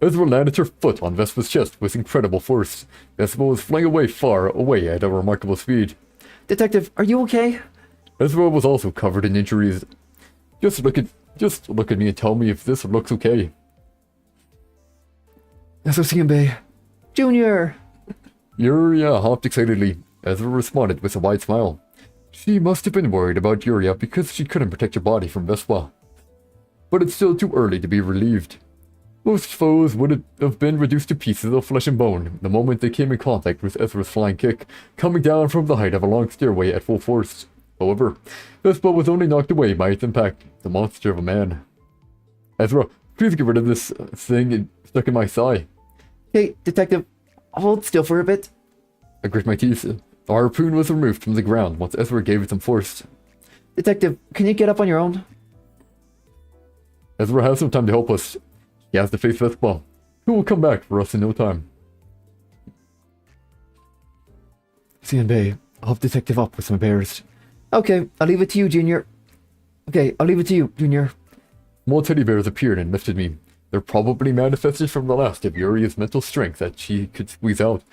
Ezra landed her foot on Vespa's chest with incredible force. Vespa was flung far away at a remarkable speed. Detective, are you okay? Ezra was also covered in injuries. Just look at me and tell me if this looks okay. SOC Bay. Junior! Yuria hopped excitedly. Ezra responded with a wide smile. She must have been worried about Yuria because she couldn't protect her body from Vespa. But it's still too early to be relieved. Most foes would have been reduced to pieces of flesh and bone the moment they came in contact with Ezra's flying kick, coming down from the height of a long stairway at full force. However, Vespa was only knocked away by its impact, the monster of a man. Ezra, please get rid of this thing stuck in my thigh. Hey, Detective, hold still for a bit. I grit my teeth. The harpoon was removed from the ground once Ezra gave it some force. Detective, can you get up on your own? Ezra has some time to help us. He has to face Vespa, who will come back for us in no time. Bay, I'll help Detective up with some repairs. Okay, I'll leave it to you, Junior. More teddy bears appeared and lifted me. They're probably manifested from the last of Yuri's mental strength that she could squeeze out.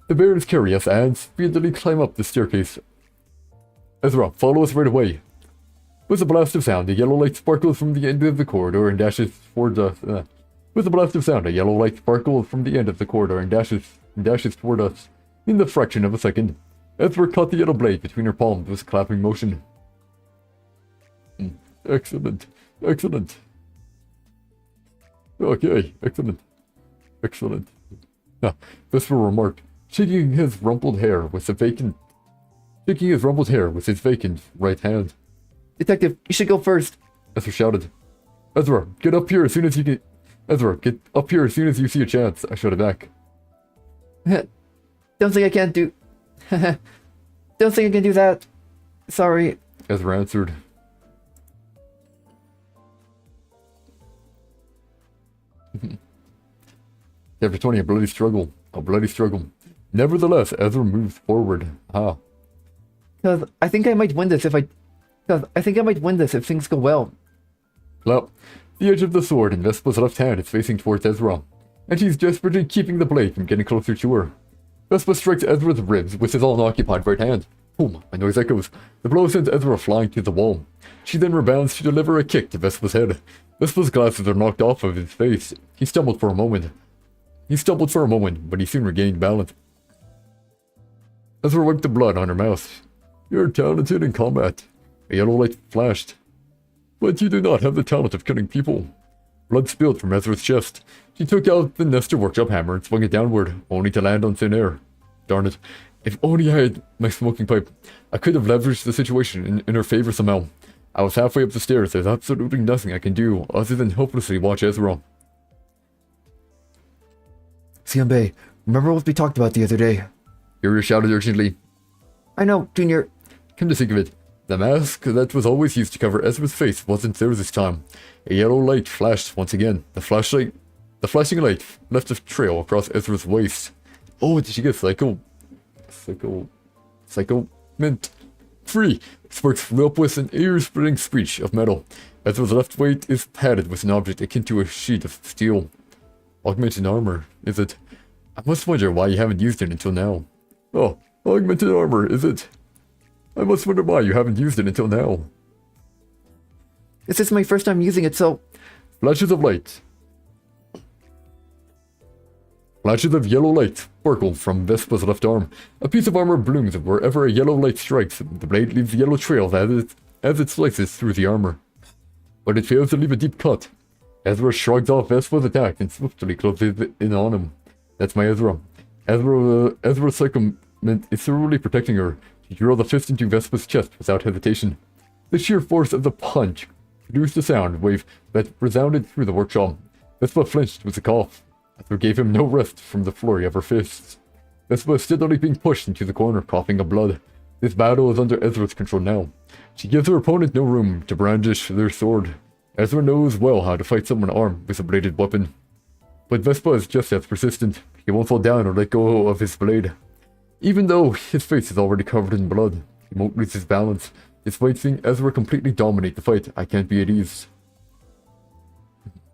The bears carry us and speedily climb up the staircase. Ezra, follow us right away. With a blast of sound, a yellow light sparkles from the end of the corridor and dashes toward us. With a blast of sound, a yellow light sparkles from the end of the corridor and dashes toward us. In the fraction of a second, Ezra caught the yellow blade between her palms with a clapping motion. Excellent. Excellent. Okay, excellent. Excellent. Vesper remarked, shaking his rumpled hair with his vacant right hand. Detective, you should go first. Ezra shouted. Ezra, get up here as soon as you can. Ezra, get up here as soon as you see a chance. I shouted back. Don't think I can do. Don't think I can do that. Sorry. Ezra answered. Chapter 20, a bloody struggle. A bloody struggle. Nevertheless, Ezra moved forward. Cause I think I might win this if things go well. Well, the edge of the sword in Vespa's left hand is facing towards Ezra, and she's desperately keeping the blade from getting closer to her. Vespa strikes Ezra's ribs with his unoccupied right hand. Boom, a noise echoes. The blow sends Ezra flying to the wall. She then rebounds to deliver a kick to Vespa's head. Vespa's glasses are knocked off of his face. He stumbled for a moment, but he soon regained balance. Ezra wiped the blood on her mouth. You're talented in combat. A yellow light flashed. But you do not have the talent of killing people. Blood spilled from Ezra's chest. She took out the Nestor workshop hammer and swung it downward, only to land on thin air. Darn it. If only I had my smoking pipe. I could have leveraged the situation in her favor somehow. I was halfway up the stairs. There's absolutely nothing I can do other than helplessly watch Ezra. Bay, remember what we talked about the other day? Yuri shouted urgently. I know, Junior. Come to think of it, the mask that was always used to cover Ezra's face wasn't there this time. A yellow light flashed once again. The flashing light left a trail across Ezra's waist. Oh, did she get mint free? Sparks flew up with an ear-splitting screech of metal. Ezra's left weight is padded with an object akin to a sheet of steel. Augmented armor, is it? I must wonder why you haven't used it until now. Oh, augmented armor, is it? I must wonder why you haven't used it until now. This is my first time using it, so... Flashes of light. Flashes of yellow light sparkle from Vespa's left arm. A piece of armor blooms wherever a yellow light strikes. The blade leaves yellow trails as it slices through the armor. But it fails to leave a deep cut. Ezra shrugs off Vespa's attack and swiftly closes in on him. That's my Ezra. Ezra's cyclement is thoroughly protecting her. She drilled a fist into Vespa's chest without hesitation. The sheer force of the punch produced a sound wave that resounded through the workshop. Vespa flinched with a cough. Ezra gave him no rest from the flurry of her fists. Vespa is steadily being pushed into the corner, coughing up blood. This battle is under Ezra's control now. She gives her opponent no room to brandish their sword. Ezra knows well how to fight someone armed with a bladed weapon. But Vespa is just as persistent. He won't fall down or let go of his blade. Even though his face is already covered in blood, he won't lose his balance. Despite seeing Ezra completely dominate the fight, I can't be at ease.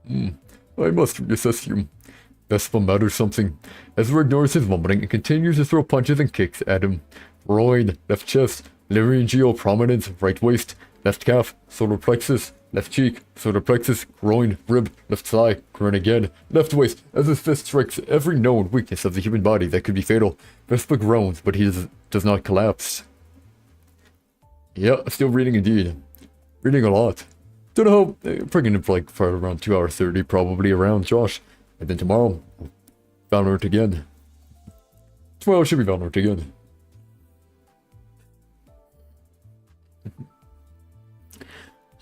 I must reassess you. Vespa mutters something. Ezra ignores his mumbling and continues to throw punches and kicks at him. Groin, left chest, laryngeal prominence, right waist, left calf, solar plexus, left cheek, solar plexus, groin, rib, left thigh, groin again, left waist, as his fist strikes every known weakness of the human body that could be fatal. Vespa groans, but he does not collapse. Yeah, still reading indeed. Reading a lot. Don't know how, pregnant for like for around 2 hours 30, probably around, Josh. And then tomorrow, Valorant again. Tomorrow should be Valorant again.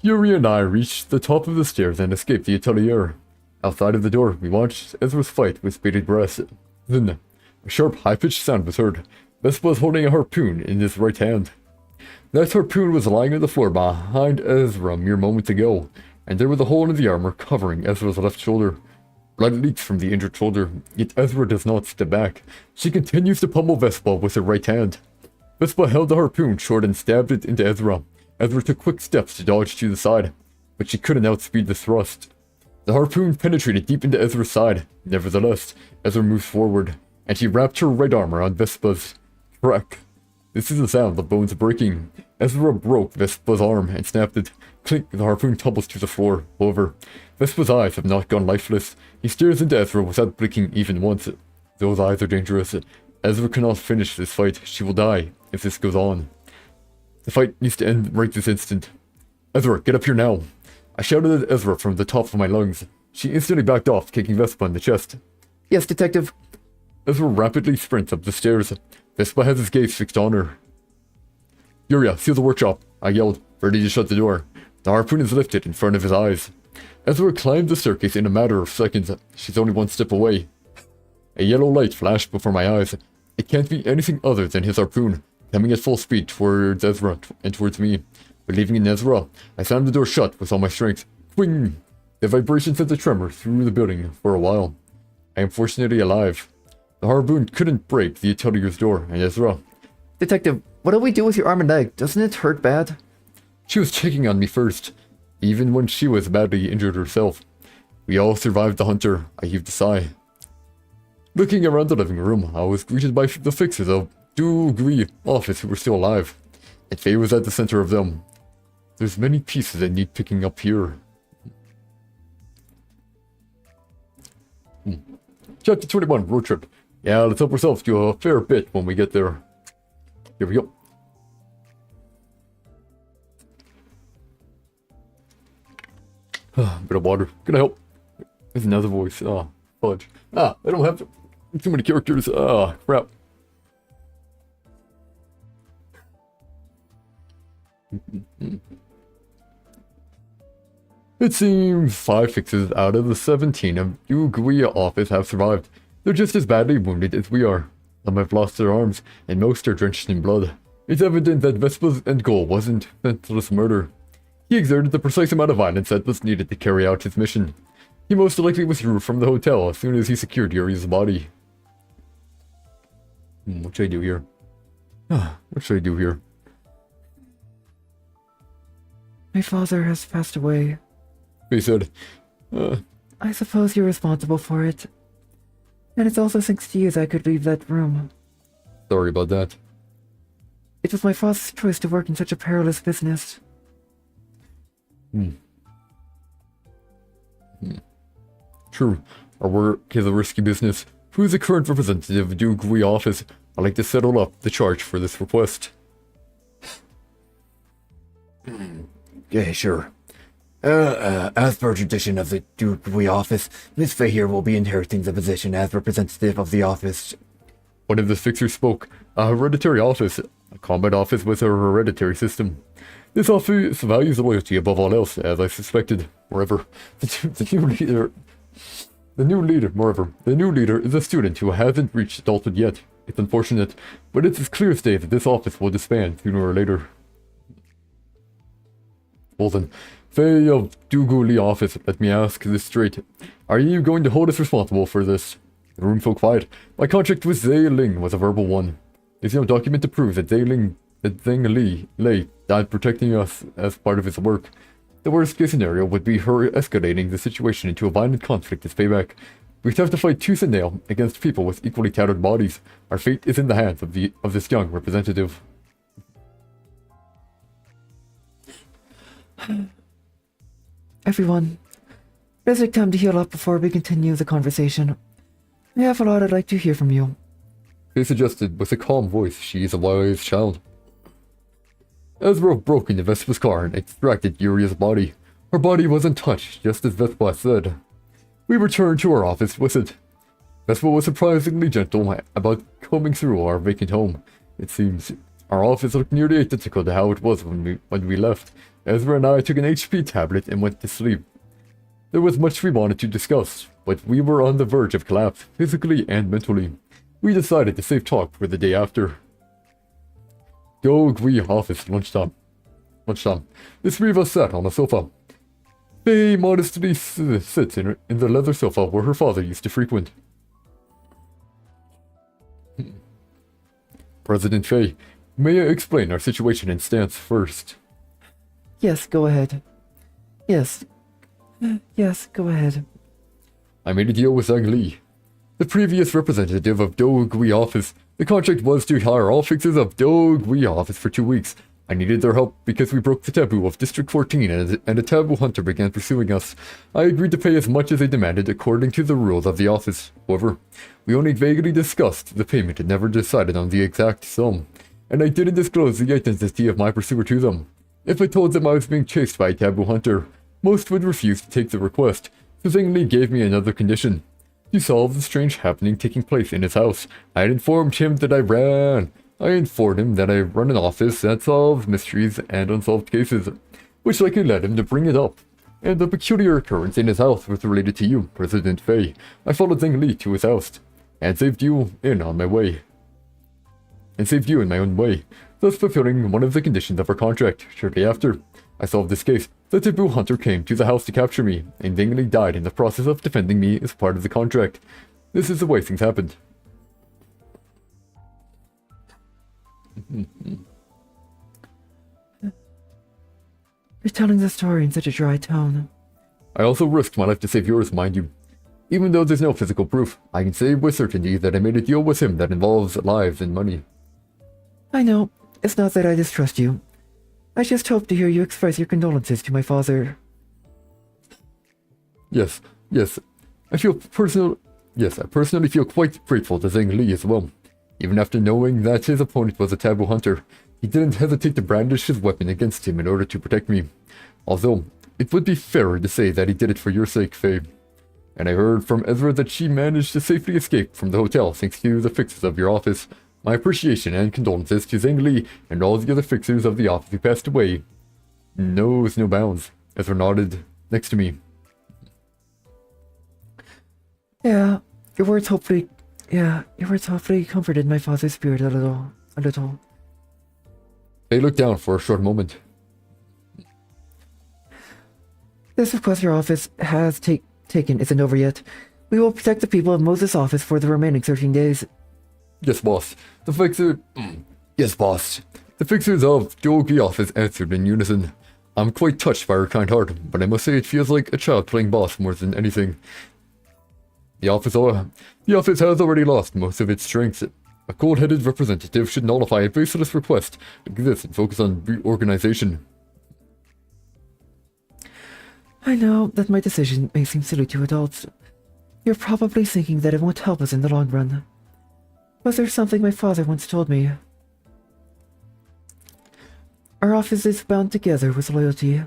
Yuri and I reached the top of the stairs and escaped the atelier. Outside of the door, we watched Ezra's fight with bated breath. Then, a sharp, high-pitched sound was heard. Vespa was holding a harpoon in his right hand. That harpoon was lying on the floor behind Ezra mere moments ago, and there was a hole in the armor covering Ezra's left shoulder. Blood leaks from the injured shoulder, yet Ezra does not step back. She continues to pummel Vespa with her right hand. Vespa held the harpoon short and stabbed it into Ezra. Ezra took quick steps to dodge to the side, but she couldn't outspeed the thrust. The harpoon penetrated deep into Ezra's side. Nevertheless, Ezra moved forward, and she wrapped her right arm around Vespa's. Crack. This is the sound of bones breaking. Ezra broke Vespa's arm and snapped it. Clink, the harpoon tumbles to the floor. However, Vespa's eyes have not gone lifeless. He stares into Ezra without blinking even once. Those eyes are dangerous. Ezra cannot finish this fight. She will die if this goes on. The fight needs to end right this instant. Ezra, get up here now. I shouted at Ezra from the top of my lungs. She instantly backed off, kicking Vespa in the chest. Yes, Detective. Ezra rapidly sprints up the stairs. Vespa has his gaze fixed on her. Yuria, seal the workshop, I yelled, ready to shut the door. The harpoon is lifted in front of his eyes. Ezra climbed the staircase in a matter of seconds. She's only one step away. A yellow light flashed before my eyes. It can't be anything other than his harpoon, coming at full speed towards Ezra and towards me. Believing in Ezra, I slammed the door shut with all my strength. Quing! The vibration sent a tremor through the building for a while. I am fortunately alive. The harpoon couldn't break the atelier's door, and Ezra. Detective, what do we do with your arm and leg? Doesn't it hurt bad? She was checking on me first, even when she was badly injured herself. We all survived the hunter, I heaved a sigh. Looking around the living room, I was greeted by the fixers of Degree office who were still alive, and Faye was at the center of them. There's many pieces that need picking up here. Chapter 21, road trip. Yeah, let's help ourselves do a fair bit when we get there. Here we go. Bit of water. Can I help? There's another voice. Ah, fudge. I don't have too many characters. Crap. It seems 5 fixers out of the 17 of Uguia office have survived. They're just as badly wounded as we are. Some have lost their arms, and most are drenched in blood. It's evident that Vespa's end goal wasn't senseless murder. He exerted the precise amount of violence that was needed to carry out his mission. He most likely withdrew from the hotel as soon as he secured Yuri's body. What should I do here? What should I do here? My father has passed away. He said, I suppose you're responsible for it. And it's also thanks to you that I could leave that room. Sorry about that. It was my father's choice to work in such a perilous business. True. Our work is a risky business. Who is the current representative of Degree office? I'd like to settle up the charge for this request. Yeah, sure. As per tradition of the Degree office, Miss Fay here will be inheriting the position as representative of the office. One of the fixers spoke. A hereditary office. A combat office with a hereditary system. This office values loyalty above all else, as I suspected. Moreover, the new leader is a student who hasn't reached adulthood yet. It's unfortunate, but it's as clear as day that this office will disband sooner or later. Well then, Faye of Duguli office, let me ask this straight. Are you going to hold us responsible for this? The room fell quiet. My contract with Zhe Ling was a verbal one. There's no document to prove that Zheng Li died protecting us as part of his work. The worst case scenario would be her escalating the situation into a violent conflict as payback. We'd have to fight tooth and nail against people with equally tattered bodies. Our fate is in the hands of this young representative. Everyone, let's take time to heal up before we continue the conversation. I have a lot I'd like to hear from you. They suggested with a calm voice she is a wise child. Ezra broke into Vespa's car and extracted Yuria's body. Her body was untouched, just as Vespa said. We returned to our office with it. Vespa was surprisingly gentle about combing through our vacant home. It seems our office looked nearly identical to how it was when we left. Ezra and I took an HP tablet and went to sleep. There was much we wanted to discuss, but we were on the verge of collapse, physically and mentally. We decided to save talk for the day after. Gui office lunchtime. The three of us sat on a sofa. Faye modestly sits in the leather sofa where her father used to frequent. President Faye, may I explain our situation and stance first? Yes, go ahead. Yes, go ahead. I made a deal with Zhang Li, the previous representative of Gui office. The contract was to hire all fixers of Gui office for 2 weeks. I needed their help because we broke the taboo of District 14 and a taboo hunter began pursuing us. I agreed to pay as much as they demanded according to the rules of the office. However, we only vaguely discussed the payment and never decided on the exact sum. And I didn't disclose the identity of my pursuer to them. If I told them I was being chased by a taboo hunter, most would refuse to take the request, so Zhang Li gave me another condition. To solve the strange happening taking place in his house, I had informed him that I run an office that solves mysteries and unsolved cases, which likely led him to bring it up. And the peculiar occurrence in his house was related to you, President Faye. I followed Zhang Li to his house, and saved you in my own way, thus fulfilling one of the conditions of our contract. Shortly after I solved this case, the taboo hunter came to the house to capture me, and Zhang Li died in the process of defending me as part of the contract. This is the way things happened. You're telling the story in such a dry tone. I also risked my life to save yours, mind you. Even though there's no physical proof, I can say with certainty that I made a deal with him that involves lives and money. I know. It's not that I distrust you. I just hope to hear you express your condolences to my father. Yes. I personally feel quite grateful to Zhang Li as well. Even after knowing that his opponent was a taboo hunter, he didn't hesitate to brandish his weapon against him in order to protect me. Although, it would be fairer to say that he did it for your sake, Faye. And I heard from Ezra that she managed to safely escape from the hotel thanks to the fixers of your office. My appreciation and condolences to Zhang Li and all the other fixers of the office who passed away knows no bounds. Ezra nodded next to me. Yeah, your words hopefully comforted my father's spirit a little. They looked down for a short moment. This request your office has taken isn't over yet. We will protect the people of Moses' office for the remaining 13 days. Yes, boss. Yes, boss. The fixers of Gui office answered in unison. I'm quite touched by her kind heart, but I must say it feels like a child playing boss more than anything. The office has already lost most of its strength. A cold-headed representative should nullify a baseless request like this and focus on reorganization. I know that my decision may seem silly to adults. You're probably thinking that it won't help us in the long run. But there's something my father once told me. Our office is bound together with loyalty.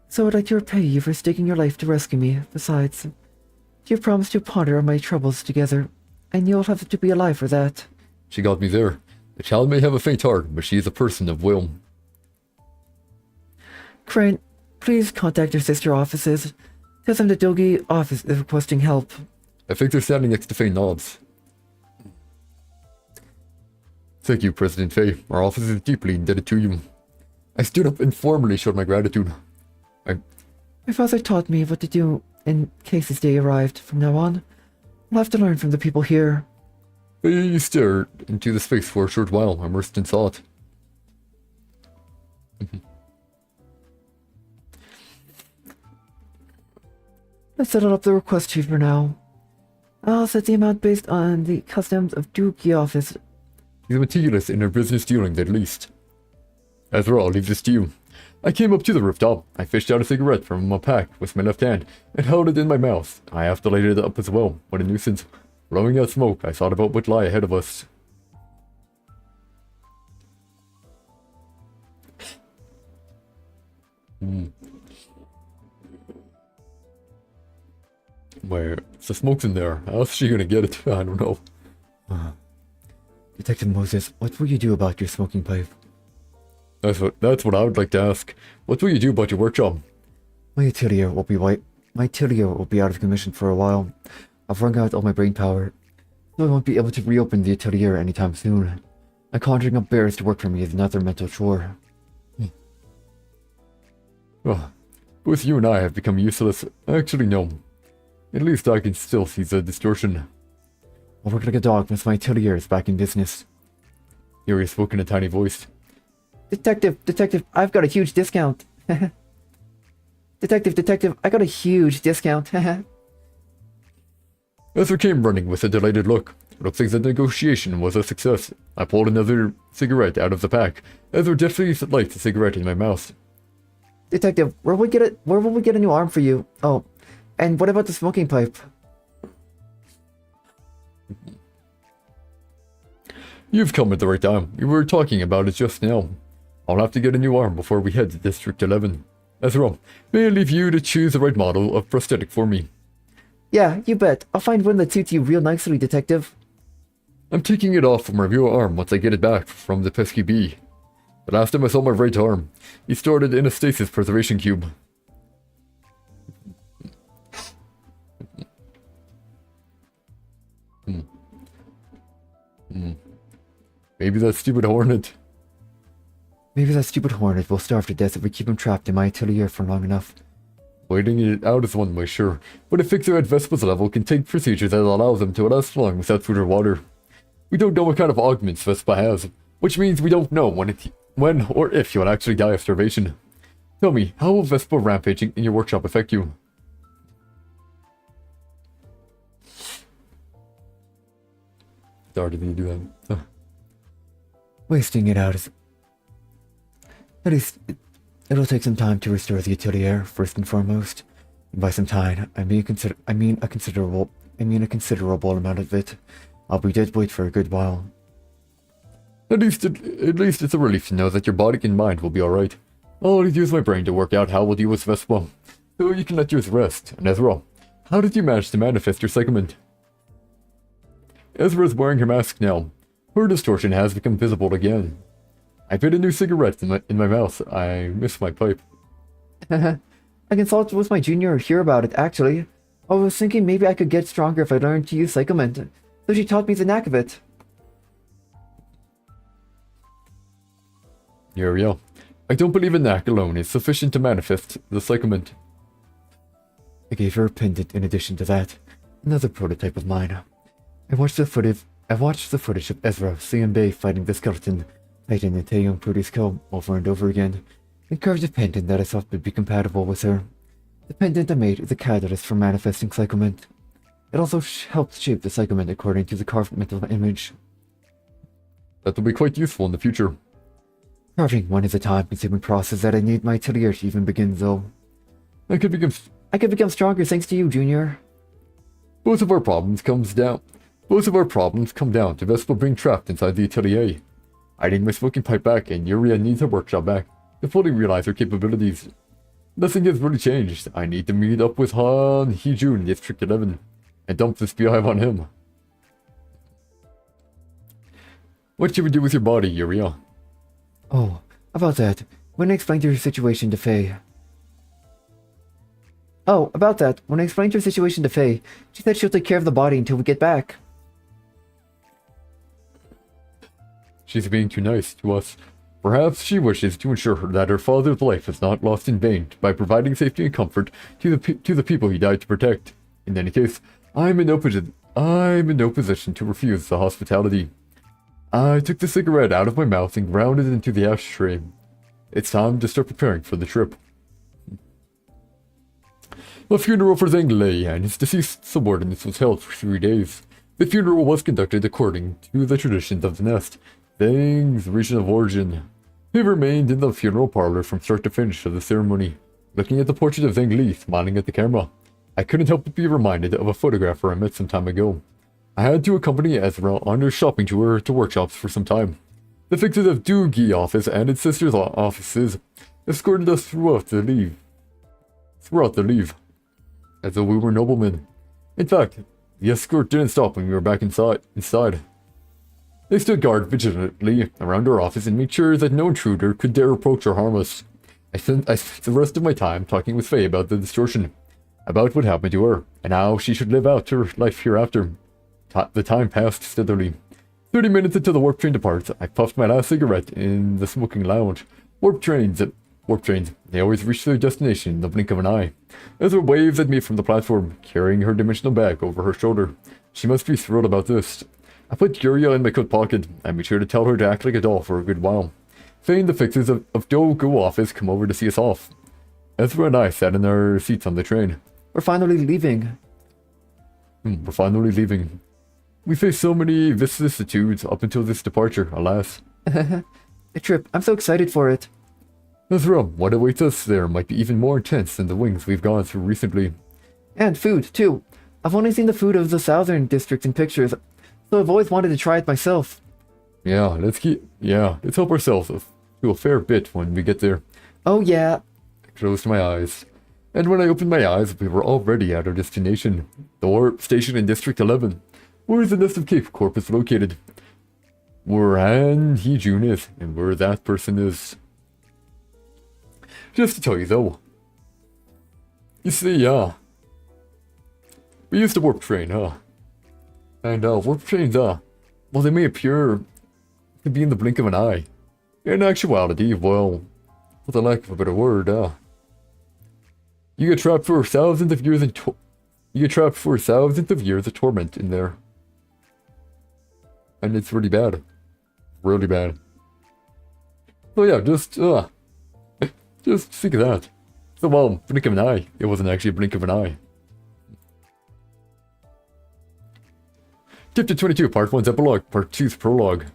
So I'd like to repay you for staking your life to rescue me. Besides, you promised to ponder on my troubles together, and you'll have to be alive for that. She got me there. The child may have a faint heart, but she is a person of will. Crane, please contact your sister offices. Tell them the Dogi office is requesting help. I think they're standing next to Faye nods. Thank you, President Faye. Our office is deeply indebted to you. I stood up and formally showed my gratitude. My father taught me what to do in case his day arrived. From now on, I'll have to learn from the people here. Faye stared into the space for a short while, immersed in thought. Let's settle up the request fee for now. I'll set the amount based on the customs of Dogi office. He's meticulous in her business dealing, at least. Ezra, I'll leave this to you. I came up to the rooftop. I fished out a cigarette from a pack with my left hand and held it in my mouth. I have to light it up as well. What a nuisance. Blowing out smoke, I thought about what lay ahead of us. Wait, the smoke's in there. How's she gonna get it? I don't know. Detective Moses, what will you do about your smoking pipe? That's what I would like to ask. What will you do about your workshop? My atelier will be out of commission for a while. I've wrung out all my brain power, so I won't be able to reopen the atelier anytime soon. And conjuring up bears to work for me is another mental chore. Oh, both you and I have become useless. Actually, no. At least I can still see the distortion. I'll work like a dog once my atelier is back in business. Yuri spoke in a tiny voice. Detective, I've got a huge discount. Detective, I got a huge discount. Ezra came running with a delighted look. Looks like the negotiation was a success. I pulled another cigarette out of the pack. Ezra definitely lights a cigarette in my mouth. Detective, where will we get a new arm for you? Oh, and what about the smoking pipe? You've come at the right time. We were talking about it just now. I'll have to get a new arm before we head to District 11. Ezra, may I leave you to choose the right model of prosthetic for me? Yeah, you bet. I'll find one that suits you real nicely, Detective. I'm taking it off from my real arm once I get it back from the pesky bee. The last time I saw my right arm, he stored it in a stasis preservation cube. Maybe that stupid hornet. Maybe that stupid hornet will starve to death if we keep him trapped in my atelier for long enough. Waiting it out is one way, sure, but a fixer at Vespa's level can take procedures that allow them to last long without food or water. We don't know what kind of augments Vespa has, which means we don't know when or if you'll actually die of starvation. Tell me, how will Vespa rampaging in your workshop affect you? Sorry, did you do that? Wasting it out is... At least, it'll take some time to restore the atelier, first and foremost. And by some time, I mean a considerable amount of it. I'll be dead weight for a good while. At least it's a relief to know that your body and mind will be alright. I'll use my brain to work out how we'll deal with Vespa, so you can let yours rest. And Ezra, how did you manage to manifest your segment? Ezra is wearing her mask now. Her distortion has become visible again. I put a new cigarette in my mouth. I missed my pipe. I consulted with my junior here about it, actually. I was thinking maybe I could get stronger if I learned to use Psychomint, so she taught me the knack of it. Here we go. I don't believe a knack alone is sufficient to manifest the Psychomint. I gave her a pendant in addition to that. Another prototype of mine. I watched the footage of Ezra, Bay fighting the skeleton, Titan and Taeyong Prudy's kill over and over again, and carved a pendant that I thought would be compatible with her. The pendant I made is a catalyst for manifesting Psychomint. It also helps shape the Psychomint according to the carved mental image. That will be quite useful in the future. Carving one is a time-consuming process that I need my atelier to even begin, though. I could become stronger thanks to you, Junior. Both of our problems come down to Vespa being trapped inside the atelier. I need my smoking pipe back, and Yuria needs her workshop back to fully realize her capabilities. Nothing has really changed. I need to meet up with Han Hee-jun in District 11 and dump this beehive on him. What should we do with your body, Yuria? Oh, about that. When I explained your situation to Faye... she said she'll take care of the body until we get back. She's being too nice to us. Perhaps she wishes to ensure that her father's life is not lost in vain by providing safety and comfort to the people he died to protect. In any case, I'm in no position to refuse the hospitality. I took the cigarette out of my mouth and ground it into the ashtray. It's time to start preparing for the trip. A funeral for Zhang Lei and his deceased subordinates was held for 3 days. The funeral was conducted according to the traditions of the nest, Zhang's region of origin. He remained in the funeral parlor from start to finish of the ceremony, looking at the portrait of Zhang Li smiling at the camera. I couldn't help but be reminded of a photographer I met some time ago. I had to accompany Ezra on her shopping tour to workshops for some time. The fixers of Doogie office and its sister's offices escorted us throughout the leave. As though we were noblemen. In fact, the escort didn't stop when we were back inside. They stood guard vigilantly around our office and made sure that no intruder could dare approach or harm us. I spent the rest of my time talking with Faye about the distortion, about what happened to her, and how she should live out her life hereafter. The time passed steadily. 30 minutes until the warp train departs, I puffed my last cigarette in the smoking lounge. Warp trains, they always reach their destination in the blink of an eye. Ezra waves at me from the platform, carrying her dimensional bag over her shoulder. She must be thrilled about this. I put Uriel in my coat pocket. I made sure to tell her to act like a doll for a good while. Faye and the fixers of Dogo office come over to see us off. Ezra and I sat in our seats on the train. We're finally leaving. We're finally leaving. We faced so many vicissitudes up until this departure, alas. The trip. I'm so excited for it. Ezra, what awaits us there might be even more intense than the wings we've gone through recently. And food, too. I've only seen the food of the southern district in pictures, so I've always wanted to try it myself. Yeah, let's help ourselves to a fair bit when we get there. Oh yeah. I closed my eyes. And when I opened my eyes, we were already at our destination. The warp station in District 11. Where the nest of Cape Corp is located. Where Han Hee-jun is, and where that person is. Just to tell you though. You see, we used a warp train, And warp trains, well, they may appear to be in the blink of an eye. In actuality, well, for the lack of a better word, you get trapped for thousands of years of torment in there. And it's really bad. Really bad. So yeah, just think of that. So well, blink of an eye. It wasn't actually a blink of an eye. Chapter 22, Part 1's Epilogue, Part 2's Prologue.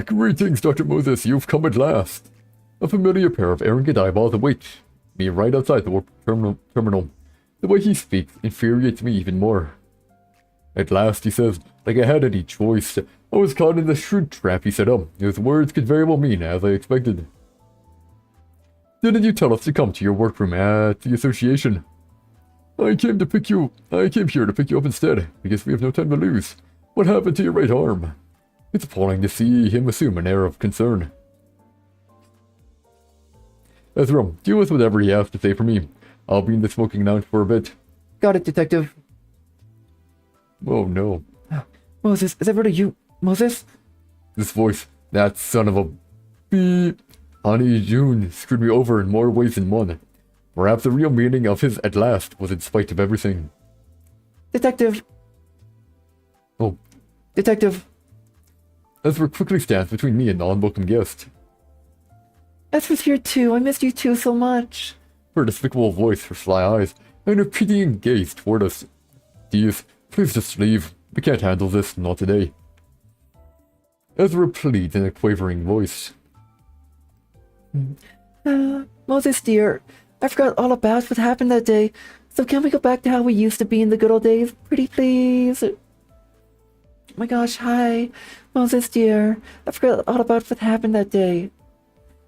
Greetings, Dr. Moses, you've come at last. A familiar pair of arrogant eyeballs await me right outside the warp terminal. The way he speaks infuriates me even more. At last, he says, like I had any choice. I was caught in the shrewd trap he set up. His words could very well mean as I expected. Didn't you tell us to come to your workroom at the association? I came here to pick you up instead, because we have no time to lose. What happened to your right arm? It's appalling to see him assume an air of concern. Ezra, deal with whatever he has to say for me. I'll be in the smoking lounge for a bit. Got it, Detective. Oh no. Moses, is that really you? Moses? This voice, that son of a beep. Honey June screwed me over in more ways than one. Perhaps the real meaning of his at last was in spite of everything. Detective. Oh. Detective. Ezra quickly stands between me and the unwelcome guest. Ezra's here too. I missed you two so much. Her despicable voice, her sly eyes, and her pitying gaze toward us. Please just leave. We can't handle this, not today. Ezra pleads in a quavering voice. Moses dear, I forgot all about what happened that day, so can we go back to how we used to be in the good old days? Pretty please. Oh my gosh, hi. Moses dear, I forgot all about what happened that day.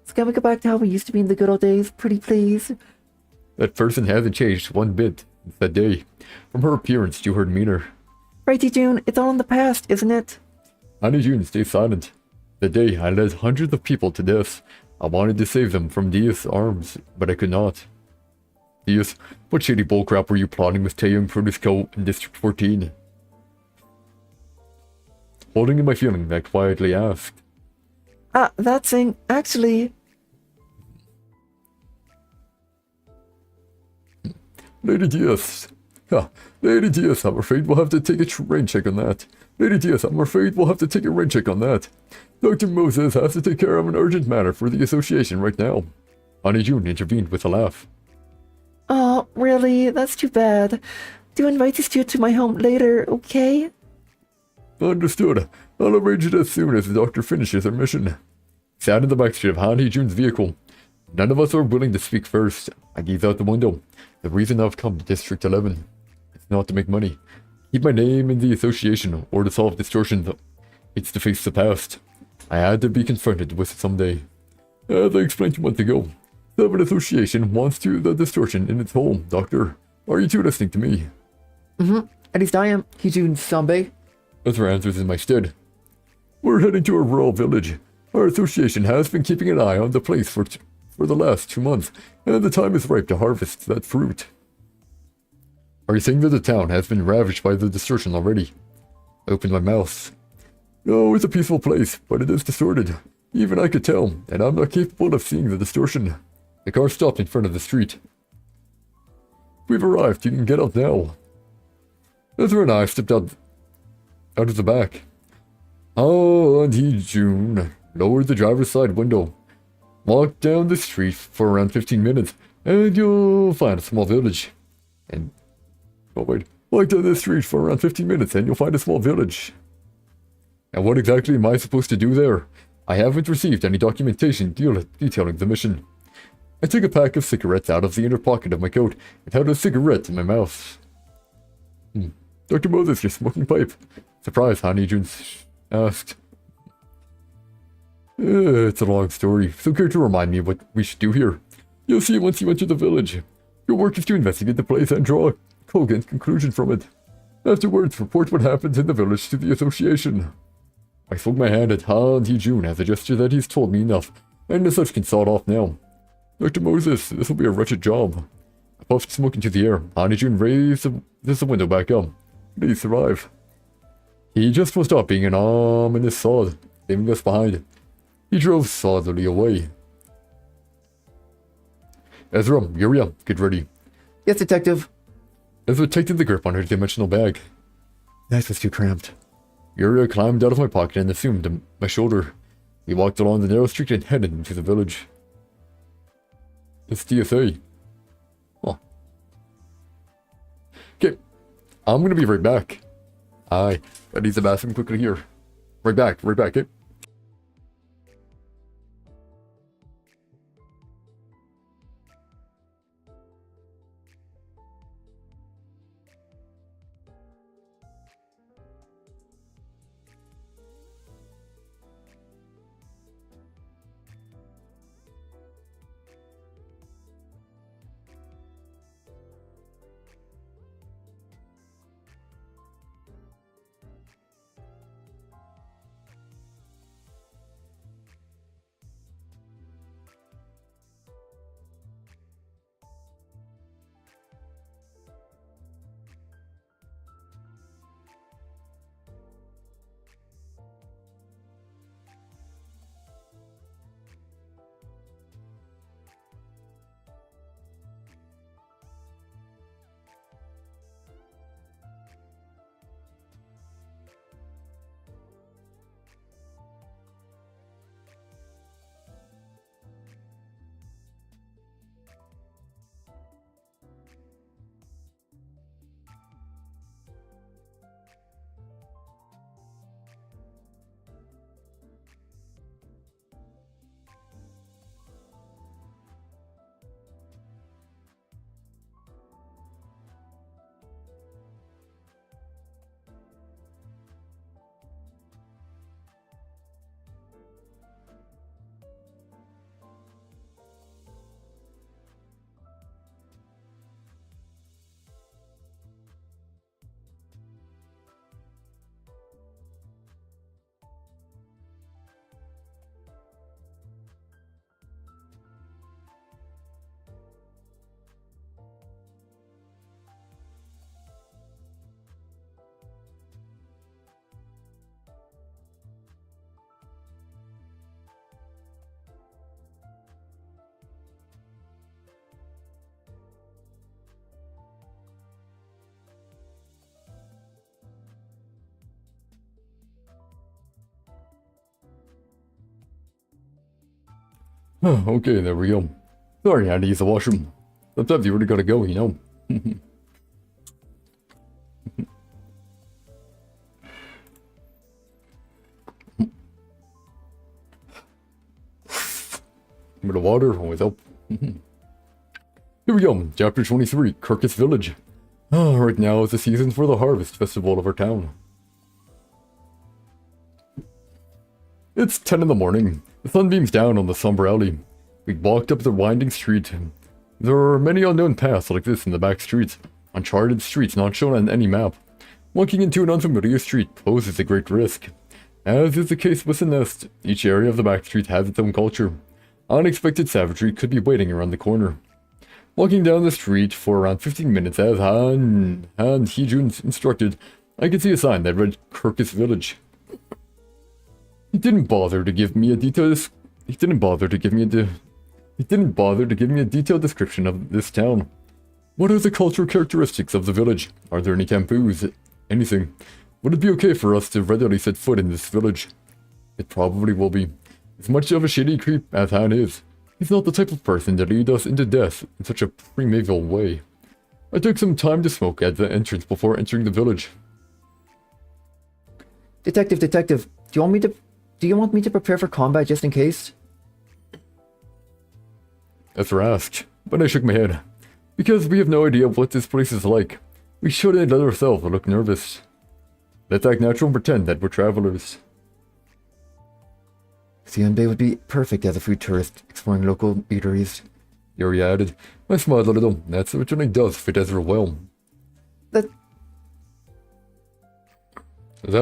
So can we go back to how we used to be in the good old days? Pretty please. That person hasn't changed one bit since that day, from her appearance to her demeanor. Righty June, it's all in the past, isn't it? Honey June, stay silent. That day, I led hundreds of people to death. I wanted to save them from Dia's arms, but I could not. Diaz, what shady bullcrap were you plotting with Taeyong Produsco in District 14? Holding in my feeling, I quietly asked. That thing, actually... Lady Diaz. Lady Diaz, I'm afraid we'll have to take a rain check on that. Lady Diaz, I'm afraid we'll have to take a rain check on that. Dr. Moses has to take care of an urgent matter for the association right now. Honey June intervened with a laugh. Oh, really? That's too bad. Do invite these two to my home later, okay? Understood. I'll arrange it as soon as the doctor finishes her mission. Sat in the backseat of Honey June's vehicle. None of us are willing to speak first. I gaze out the window. The reason I've come to District 11 is not to make money. Keep my name in the association or to solve distortion. It's to face the past. I had to be confronted with it someday. As I explained months ago, The Seven Association wants to the Distortion in its home, Doctor. Are you two listening to me? Mm-hmm. At least I am, Kijun Sambe. Ezra answers in my stead. We're heading to a rural village. Our association has been keeping an eye on the place for the last 2 months, and the time is ripe to harvest that fruit. Are you saying that the town has been ravaged by the Distortion already? I opened my mouth. No, it's a peaceful place, but it is distorted. Even I could tell, and I'm not capable of seeing the Distortion. The car stopped in front of the street. We've arrived, you can get out now. Ezra and I stepped out of the back. And June lowered the driver's side window. Walk down the street for around 15 minutes, and you'll find a small village. Walk down the street for around 15 minutes, and you'll find a small village. And what exactly am I supposed to do there? I haven't received any documentation detailing the mission. I took a pack of cigarettes out of the inner pocket of my coat and held a cigarette in my mouth. Dr. Moses, you're smoking pipe. Surprise, Honey June asked. It's a long story, so care to remind me what we should do here. You'll see once you enter the village. Your work is to investigate the place and draw a cogent conclusion from it. Afterwards, report what happens in the village to the association. I swung my hand at Han Hee-jun as a gesture that he's told me enough, and as such can sawed off now. Dr. Moses, this will be a wretched job. I puffed smoke into the air. Han Hee-jun raised the window back up. Please survive. He just will stop being an ominous sod, leaving us behind. He drove solidly away. Ezra, Yuria, get ready. Yes, Detective. Ezra tightened the grip on her dimensional bag. That was too cramped. Yuria climbed out of my pocket and assumed my shoulder. We walked along the narrow street and headed into the village. It's TSA. Oh. Okay, I'm gonna be right back. Aye, gotta use the bathroom quickly here. Right back, okay? Okay, there we go. Sorry, I had to use the washroom. Sometimes you really gotta go, you know. A bit of water always help. Here we go, chapter 23, Kirkus Village. Right now is the season for the harvest festival of our town. It's 10 in the morning. The sun beams down on the somber alley. We walked up the winding street. There are many unknown paths like this in the back streets, uncharted streets not shown on any map. Walking into an unfamiliar street poses a great risk. As is the case with the nest, each area of the back street has its own culture. Unexpected savagery could be waiting around the corner. Walking down the street for around 15 minutes as Han Heejun instructed, I could see a sign that read Kirkus Village. He didn't bother to give me a detailed description of this town. What are the cultural characteristics of the village? Are there any tamboos? Anything? Would it be okay for us to readily set foot in this village? It probably will be. As much of a shitty creep as Han is, he's not the type of person to lead us into death in such a primeval way. I took some time to smoke at the entrance before entering the village. Detective, do you want me to prepare for combat just in case? Ezra asked, but I shook my head. Because we have no idea what this place is like. We shouldn't let ourselves look nervous. Let's act natural and pretend that we're travelers. Xianbei would be perfect as a food tourist, exploring local eateries. Yuri added. I smiled a little. That certainly does fit Ezra well. That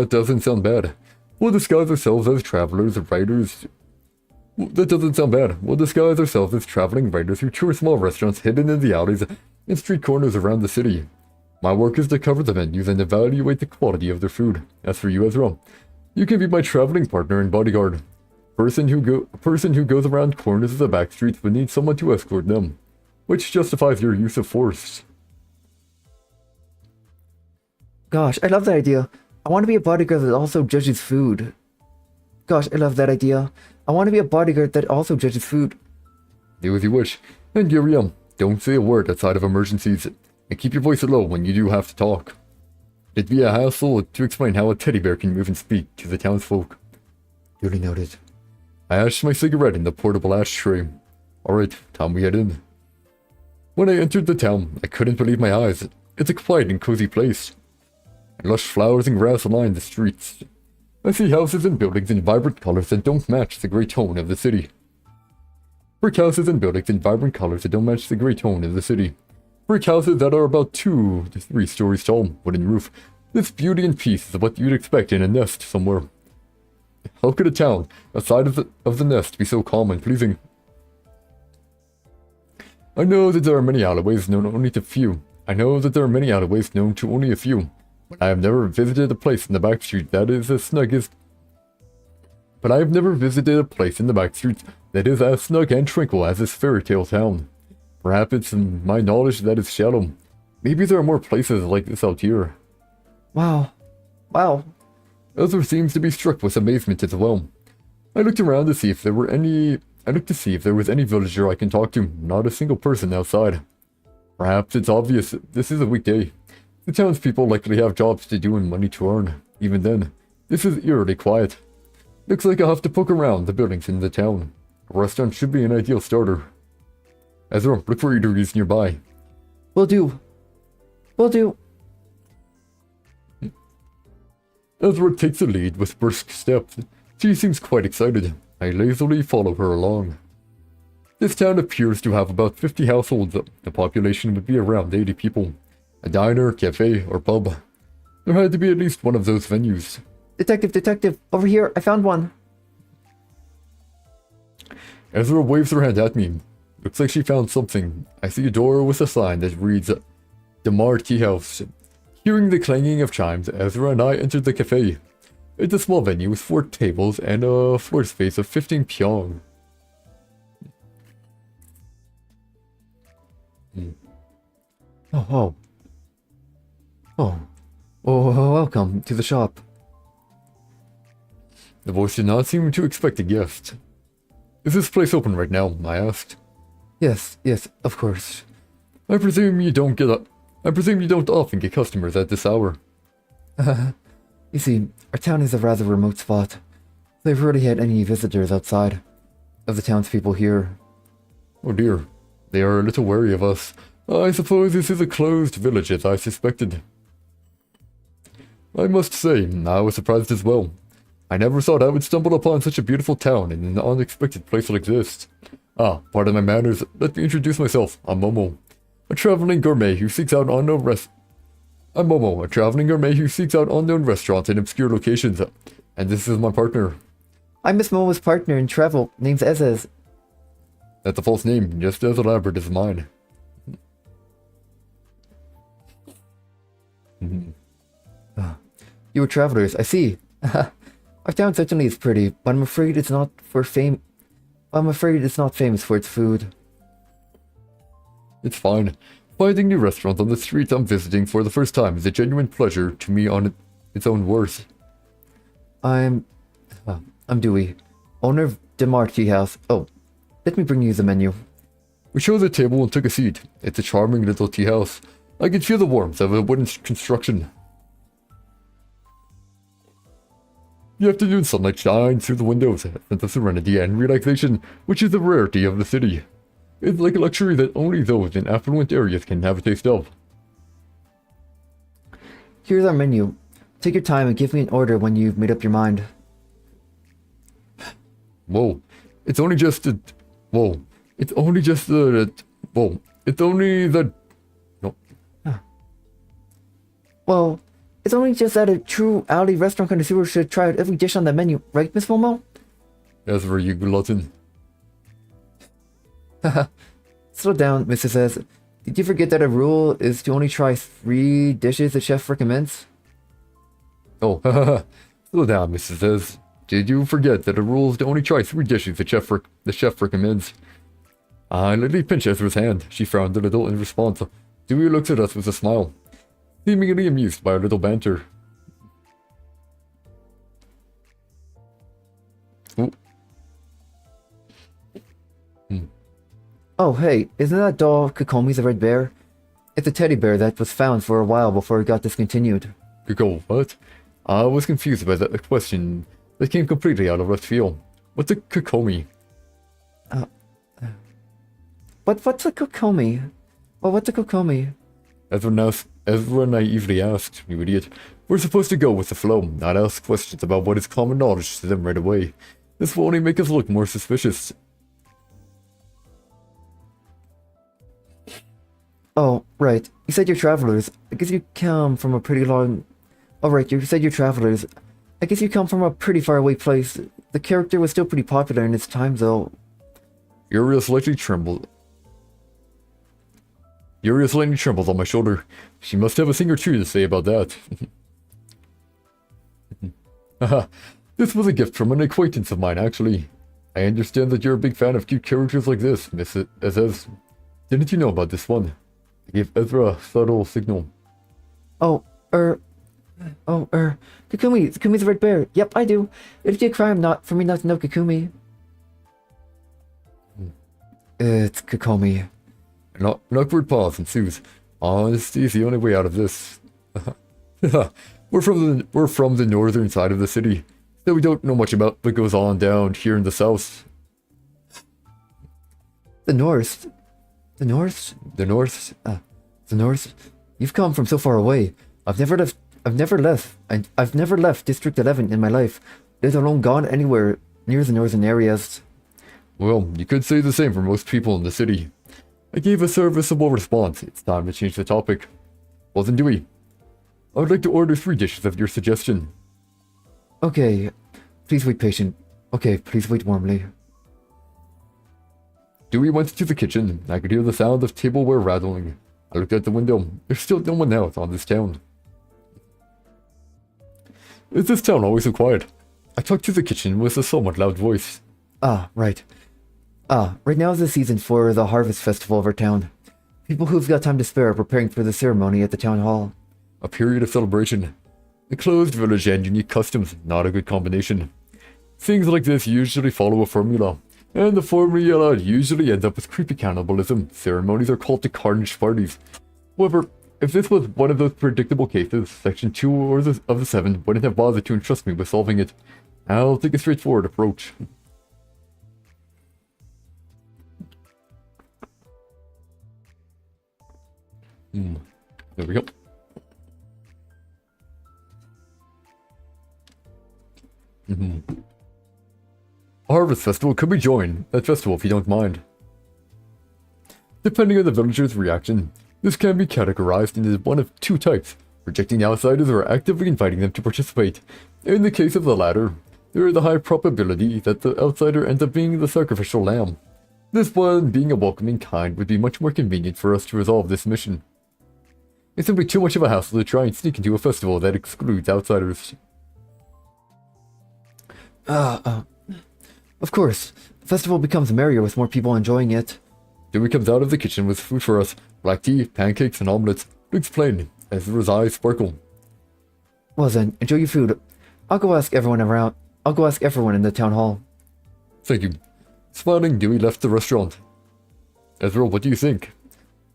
doesn't sound bad. We'll disguise ourselves as travelers or writers. That doesn't sound bad. We'll disguise ourselves as traveling writers who tour small restaurants hidden in the alleys and street corners around the city. My work is to cover the menus and evaluate the quality of their food. As for you, Ezra, you can be my traveling partner and bodyguard. A person who goes around corners of the back streets would need someone to escort them, which justifies your use of force. Gosh, I love that idea. I want to be a bodyguard that also judges food. Gosh, I love that idea. I want to be a bodyguard that also judges food. Do as you wish. And Yuriam, don't say a word outside of emergencies, and keep your voice low when you do have to talk. It'd be a hassle to explain how a teddy bear can move and speak to the townsfolk. Duly noted. I ashed my cigarette in the portable ashtray. Alright, time we head in. When I entered the town, I couldn't believe my eyes. It's a quiet and cozy place. Lush flowers and grass line the streets. I see houses and buildings in vibrant colors that don't match the grey tone of the city. Brick houses and buildings in vibrant colors that don't match the grey tone of the city. Brick houses that are about 2 to 3 stories tall, wooden roof. This beauty and peace is what you'd expect in a nest somewhere. How could a town outside of the nest be so calm and pleasing? I know that there are many alleyways known only to few. I have never visited a place in the back street that is as snug as... But I have never visited a place in the back streets that is as snug and tranquil as this fairy tale town. Perhaps it's my knowledge that is shallow. Maybe there are more places like this out here. Wow. Ezra seems to be struck with amazement as well. I looked around to see if there was any villager I can talk to. Not a single person outside. Perhaps it's obvious this is a weekday. The townspeople likely have jobs to do and money to earn. Even then, this is eerily quiet. Looks like I'll have to poke around the buildings in the town. A restaurant should be an ideal starter. Ezra, look for eateries nearby. Will do. Ezra takes the lead with brisk steps. She seems quite excited. I lazily follow her along. This town appears to have about 50 households. The population would be around 80 people. A diner, cafe, or pub. There had to be at least one of those venues. Detective, over here, I found one. Ezra waves her hand at me. Looks like she found something. I see a door with a sign that reads, Damar Tea House. Hearing the clanging of chimes, Ezra and I entered the cafe. It's a small venue with 4 tables and a floor space of 15 pyong. Oh, welcome to the shop. The voice did not seem to expect a guest. Is this place open right now? I asked. Yes, of course. I presume you don't often get customers at this hour. You see, our town is a rather remote spot. They've rarely had any visitors outside of the townspeople here. Oh dear, they are a little wary of us. I suppose this is a closed village as I suspected. I must say, I was surprised as well. I never thought I would stumble upon such a beautiful town in an unexpected place like this. Ah, pardon my manners. Let me introduce myself. I'm Momo, a traveling gourmet who seeks out unknown I'm Momo, a traveling gourmet who seeks out unknown restaurants in obscure locations. And this is my partner. I'm Miss Momo's partner in travel, name's Ezez. That's a false name, just as elaborate as mine. You were travelers, I see. Our town certainly is pretty, but I'm afraid it's not famous for its food. It's fine. Finding new restaurants on the streets I'm visiting for the first time is a genuine pleasure to me on its own worth. I'm Dewey, owner of DeMar Tea House. Oh, let me bring you the menu. We chose a table and took a seat. It's a charming little tea house. I could feel the warmth of a wooden construction. The afternoon sunlight shines through the windows, a sense of serenity and relaxation, which is a rarity of the city. It's like a luxury that only those in affluent areas can have a taste of. Here's our menu. Take your time and give me an order when you've made up your mind. Whoa. It's only just that... Whoa. It's only just that... Whoa. It's only that... No. Well, it's only just that a true alley restaurant connoisseur should try out every dish on the menu, right, Miss Momo? As for you, glutton. Slow down, Mrs. S. Did you forget that a rule is to only try 3 dishes the chef recommends? Oh, haha. Slow down, Mrs. S. Did you forget that a rule is to only try 3 dishes the chef recommends? I lightly pinched Ezra's hand. She frowned a little in response. Dewey looked at us with a smile, seemingly amused by our little banter. Ooh. Oh, hey, isn't that doll Kokomi's a red bear? It's a teddy bear that was found for a while before it got discontinued. Go, what? I was confused by that question that came completely out of left field. What's a Kokomi? What's a Kokomi? Well, what's a Kokomi? Ezra naively asked, you idiot. We're supposed to go with the flow, not ask questions about what is common knowledge to them right away. This will only make us look more suspicious. Oh, right. You said you're travelers. I guess you come from a pretty long... Oh, right, you said you're travelers. I guess you come from a pretty far away place. The character was still pretty popular in its time, though. Uriel slightly trembled on my shoulder. She must have a thing or two to say about that. Haha, this was a gift from an acquaintance of mine, actually. I understand that you're a big fan of cute characters like this, Miss Ez. Didn't you know about this one? I gave Ezra a subtle signal. Kokumi's a red bear. Yep, I do. It'd be a crime for me not to know Kokumi. It's Kokomi. An awkward pause ensues. Honesty is the only way out of this. We're from the northern side of the city, so we don't know much about what goes on down here in the south. The north? The north? The north? The north? You've come from so far away. I've never left District 11 in my life, let alone gone anywhere near the northern areas. Well, you could say the same for most people in the city. I gave a serviceable response. It's time to change the topic. Well then, Dewey, I would like to order 3 dishes of your suggestion. Okay, please wait patient. Okay, please wait warmly. Dewey went to the kitchen. I could hear the sound of tableware rattling. I looked out the window. There's still no one else on this town. Is this town always so quiet? I talked to the kitchen with a somewhat loud voice. Right. Right now is the season for the harvest festival of our town. People who've got time to spare are preparing for the ceremony at the town hall. A period of celebration. A closed village and unique customs, not a good combination. Things like this usually follow a formula, and the formula usually ends up with creepy cannibalism. Ceremonies are called to carnage parties. However, if this was one of those predictable cases, Section 2 of the 7 wouldn't have bothered to entrust me with solving it. I'll take a straightforward approach. There we go. A harvest festival could be joined. That festival, if you don't mind. Depending on the villager's reaction, this can be categorized into one of two types: rejecting outsiders or actively inviting them to participate. In the case of the latter, there is a high probability that the outsider ends up being the sacrificial lamb. This one, being a welcoming kind, would be much more convenient for us to resolve this mission. It's simply too much of a hassle to try and sneak into a festival that excludes outsiders. Of course. The festival becomes merrier with more people enjoying it. Dewey comes out of the kitchen with food for us: black tea, pancakes, and omelets. Looks plain, as his eyes sparkle. Well then, enjoy your food. I'll go ask everyone in the town hall. Thank you. Smiling, Dewey left the restaurant. Ezra, what do you think?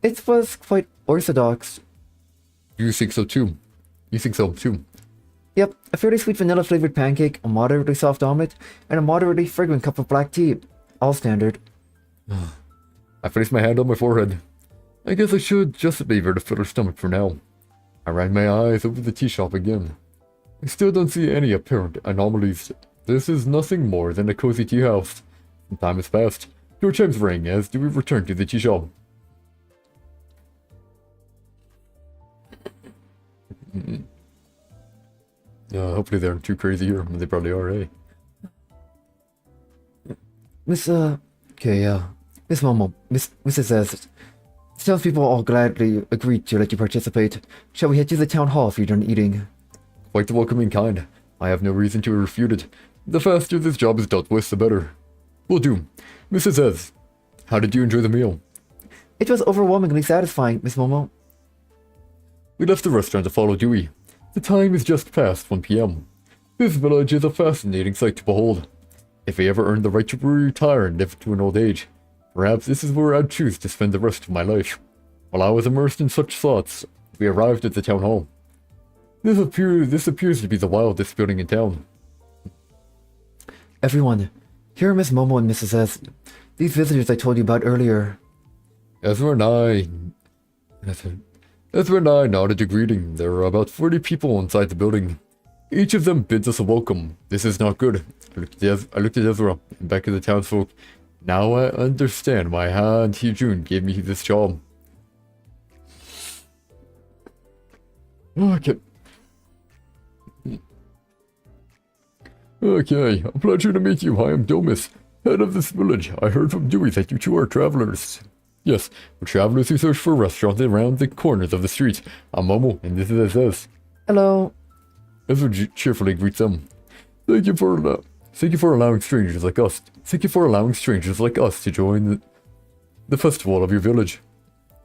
It was quite orthodox. You think so too? You think so too? Yep, a fairly sweet vanilla-flavored pancake, a moderately soft omelet, and a moderately fragrant cup of black tea. All standard. I placed my hand on my forehead. I guess I should just leave her to fill her stomach for now. I ran my eyes over the tea shop again. I still don't see any apparent anomalies. This is nothing more than a cozy tea house. Some time has passed. Door chimes ring as Dewey returned to the tea shop. Hopefully they aren't too crazy here. They probably are, eh? Miss Mrs. S. The townspeople all gladly agreed to let you participate. Shall we head to the town hall if you're done eating? Quite the welcoming kind. I have no reason to refute it. The faster this job is dealt with, the better. Will do. Mrs. S., how did you enjoy the meal? It was overwhelmingly satisfying, Miss Momo. We left the restaurant to follow Dewey. The time is just past 1 p.m. This village is a fascinating sight to behold. If I ever earned the right to retire and live to an old age, perhaps this is where I'd choose to spend the rest of my life. While I was immersed in such thoughts, we arrived at the town hall. This appears to be the wildest building in town. Everyone, here are Miss Momo and Mrs. S. These visitors I told you about earlier. Ezra and I nodded a greeting. There are about 40 people inside the building. Each of them bids us a welcome. This is not good. I looked at Ezra and back at the townsfolk. Now I understand why Han and Hee-jun gave me this job. Okay, a pleasure to meet you. I am Domus, head of this village. I heard from Dewey that you two are travelers. Yes, we're travelers who search for restaurants around the corners of the streets. I'm Momo, and this is SS. Hello. Ezra cheerfully greets them. Thank you for allowing strangers like us. Thank you for allowing strangers like us to join the festival of your village.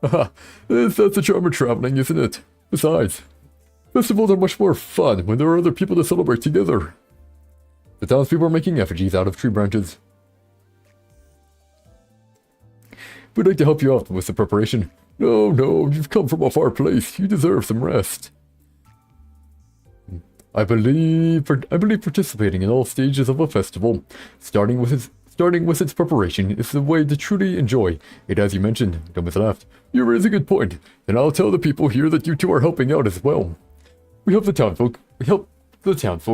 Haha, that's the charm of traveling, isn't it? Besides, festivals are much more fun when there are other people to celebrate together. The townspeople are making effigies out of tree branches. We'd like to help you out with the preparation. No, you've come from a far place. You deserve some rest. I believe participating in all stages of a festival, starting with its preparation, is the way to truly enjoy it. As you mentioned, Domus laughed. You raise a good point, and I'll tell the people here that you two are helping out as well. We helped the townfolk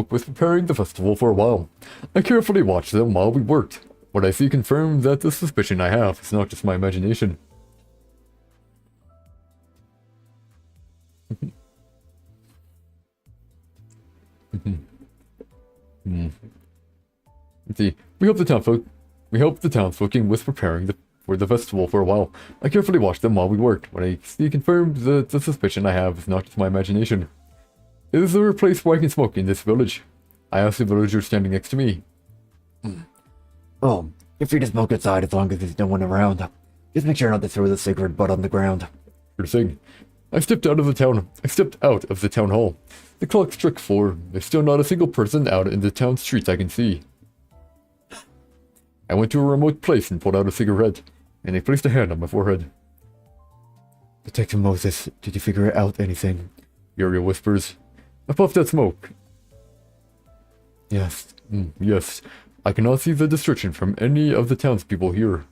with preparing the festival for a while. I carefully watched them while we worked. What I see confirmed that the suspicion I have is not just my imagination. See, we helped the townsfolk with preparing for the festival for a while. I carefully watched them while we worked. What I see confirmed that the suspicion I have is not just my imagination. Is there a place where I can smoke in this village? I asked the villager standing next to me. Oh, you're free to smoke outside as long as there's no one around. Just make sure not to throw the cigarette butt on the ground. Sure thing. I stepped out of the town hall. The clock struck 4. There's still not a single person out in the town streets I can see. I went to a remote place and pulled out a cigarette, and they placed a hand on my forehead. Detective Moses, did you figure out anything? Uriel whispers. I puffed out smoke. Yes. Yes. I cannot see the distortion from any of the townspeople here.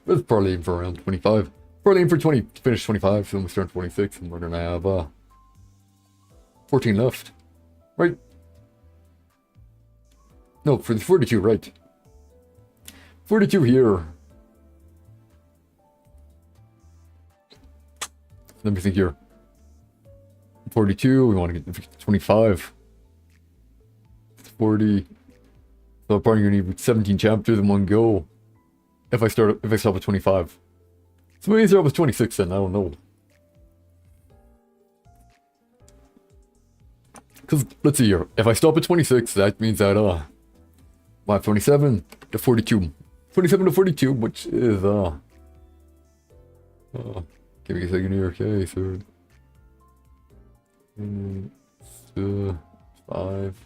Let's probably aim for around 25. Probably aim for 20 to finish 25, so we start 26, and we're gonna have 14 left. Right? No, for the 42, right. 42 here. Let me think here. 42, we want to get to 25. 40. So I'm probably gonna need 17 chapters in one go. If I stop at 25. So maybe start with 26 then, I don't know. Because, let's see here. If I stop at 26, that means that, 27 to 42. 27 to 42, which is, give me a second here, okay, so... 5...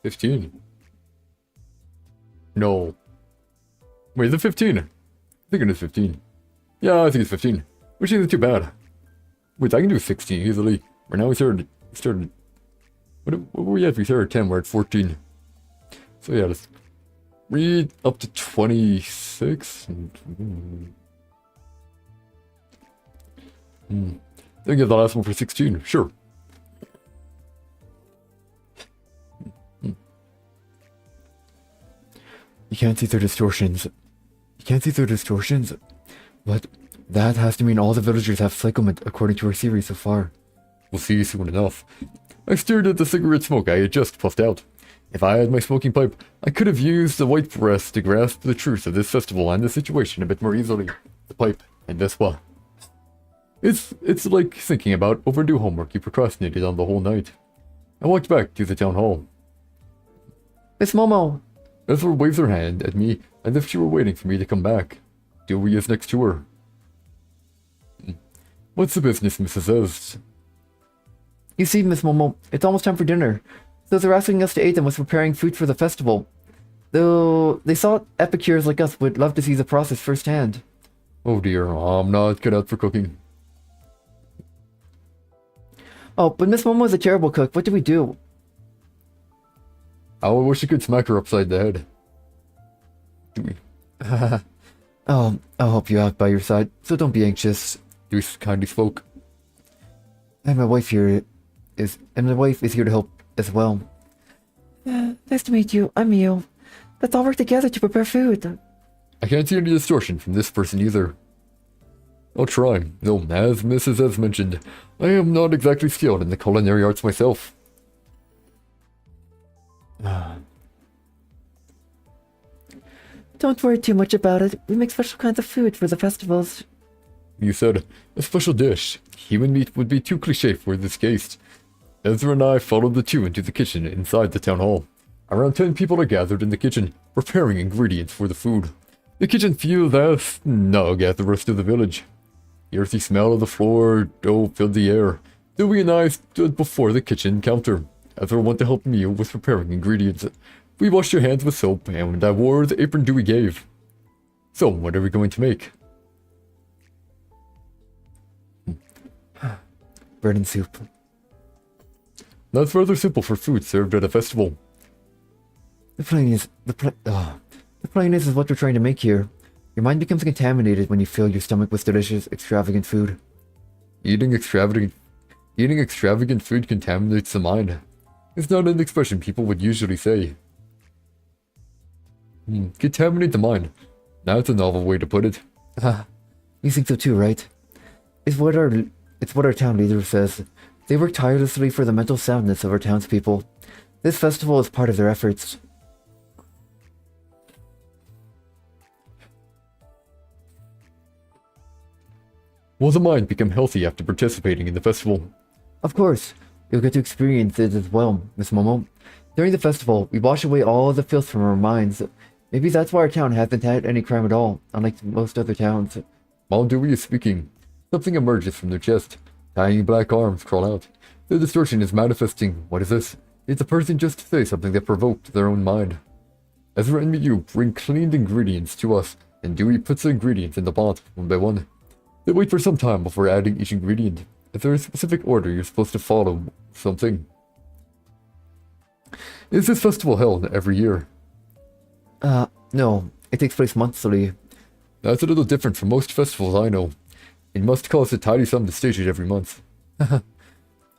15. No. Wait, is it 15? I think it is 15. Yeah, I think it's 15. Which isn't too bad. Wait, I can do 16 easily. Right now we started... What were we at? We started at 10, we're at 14. So yeah, let's read up to 26. Then get the last one for 16, sure. You can't see through distortions. You can't see through distortions? But that has to mean all the villagers have cyclement according to our series so far. We'll see soon enough. I stared at the cigarette smoke I had just puffed out. If I had my smoking pipe, I could have used the white press to grasp the truth of this festival and the situation a bit more easily. The pipe, and this one. It's like thinking about overdue homework you procrastinated on the whole night. I walked back to the town hall. Miss Momo! Ezra waves her hand at me as if she were waiting for me to come back. Dewey is next to her. What's the business, Mrs. Ez? You see, Miss Momo, it's almost time for dinner. Those they're asking us to aid them with preparing food for the festival. Though they thought epicures like us would love to see the process firsthand. Oh dear, I'm not cut out for cooking. Oh, but Miss Momo is a terrible cook. What do we do? I wish I could smack her upside the head. Dewey. Oh, I'll help you out by your side, so don't be anxious. Dewey kindly spoke. And my wife here is here to help as well. Nice to meet you. I'm Mio. Let's all work together to prepare food. I can't see any distortion from this person either. I'll try. No, as Mrs. Ez mentioned, I am not exactly skilled in the culinary arts myself. Don't worry too much about it. We make special kinds of food for the festivals. You said, a special dish. Human meat would be too cliché for this case. Ezra and I followed the two into the kitchen inside the town hall. Around 10 people are gathered in the kitchen, preparing ingredients for the food. The kitchen feels as snug as the rest of the village. The earthy smell of the floor dough filled the air. Dewey and I stood before the kitchen counter. Ezra wanted to help me with preparing ingredients. We washed our hands with soap, and I wore the apron Dewey gave. So, what are we going to make? Bread and soup. That's rather simple for food served at a festival. The plan is what we're trying to make here. Your mind becomes contaminated when you fill your stomach with delicious, extravagant food. Eating extravagant food contaminates the mind. It's not an expression people would usually say. Contaminate the mind. That's a novel way to put it. You think so too, right? It's what our town leader says. They work tirelessly for the mental soundness of our townspeople. This festival is part of their efforts. Will the mind become healthy after participating in the festival? Of course. You'll get to experience it as well, Miss Momo. During the festival, we wash away all the filth from our minds. Maybe that's why our town hasn't had any crime at all, unlike most other towns. While Dewey is speaking, something emerges from their chest. Tiny black arms crawl out. The distortion is manifesting. What is this? It's a person just to say something that provoked their own mind. Ezra and Miyu bring cleaned ingredients to us, and Dewey puts the ingredients in the pot, one by one. They wait for some time before adding each ingredient. Is there a specific order you're supposed to follow? Something? Is this festival held every year? No. It takes place monthly. That's a little different from most festivals I know. It must cost a tidy sum to stage it every month.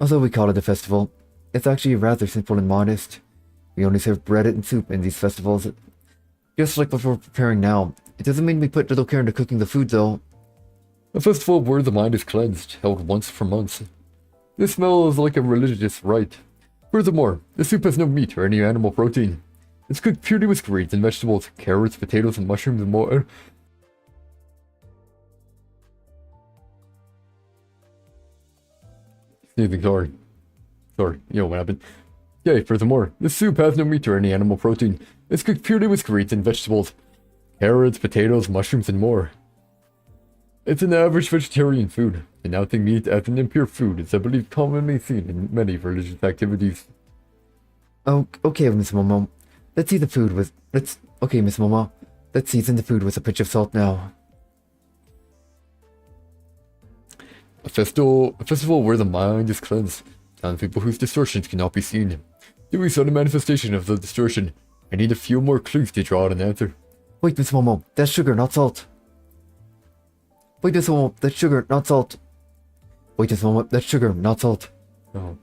Although we call it a festival, it's actually rather simple and modest. We only serve bread and soup in these festivals. Just like what we're preparing now. It doesn't mean we put little care into cooking the food, though. A festival where the mind is cleansed, held once for months. This smell is like a religious rite. Furthermore, the soup has no meat or any animal protein. It's cooked purely with greens and vegetables, carrots, potatoes, and mushrooms and more. Sneezing, sorry. Sorry, you know what happened. Okay, furthermore, the soup has no meat or any animal protein. It's cooked purely with greens and vegetables, carrots, potatoes, mushrooms, and more. It's an average vegetarian food. Denouncing meat as an impure food is, I believe, commonly seen in many religious activities. Oh, okay, Miss Momo. Let's see the food with... Okay, Miss Momo. Let's season the food with a pinch of salt now. A festival where the mind is cleansed. Townspeople whose distortions cannot be seen. Do we saw the manifestation of the distortion? I need a few more clues to draw out an answer. Wait, Miss Momo. That's sugar, not salt. Wait, Miss Momo. That's sugar, not salt. Wait, Miss Momo. That's sugar, not salt. Oh,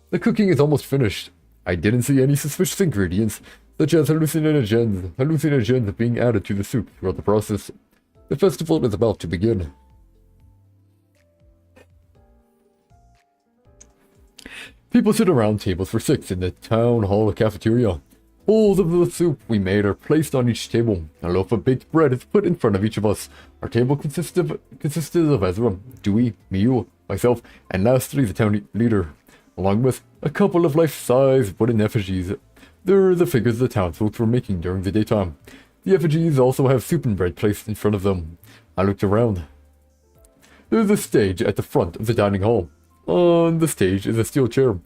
the cooking is almost finished. I didn't see any suspicious ingredients, such as hallucinogens being added to the soup throughout the process. The festival is about to begin. People sit around tables for 6 in the town hall cafeteria. Bowls of the soup we made are placed on each table. A loaf of baked bread is put in front of each of us. Our table consisted of Ezra, Dewey, Miu, myself, and lastly the town leader, along with a couple of life-size wooden effigies. They're the figures the townsfolk were making during the daytime. The effigies also have soup and bread placed in front of them. I looked around. There's a stage at the front of the dining hall. On the stage is a steel chair.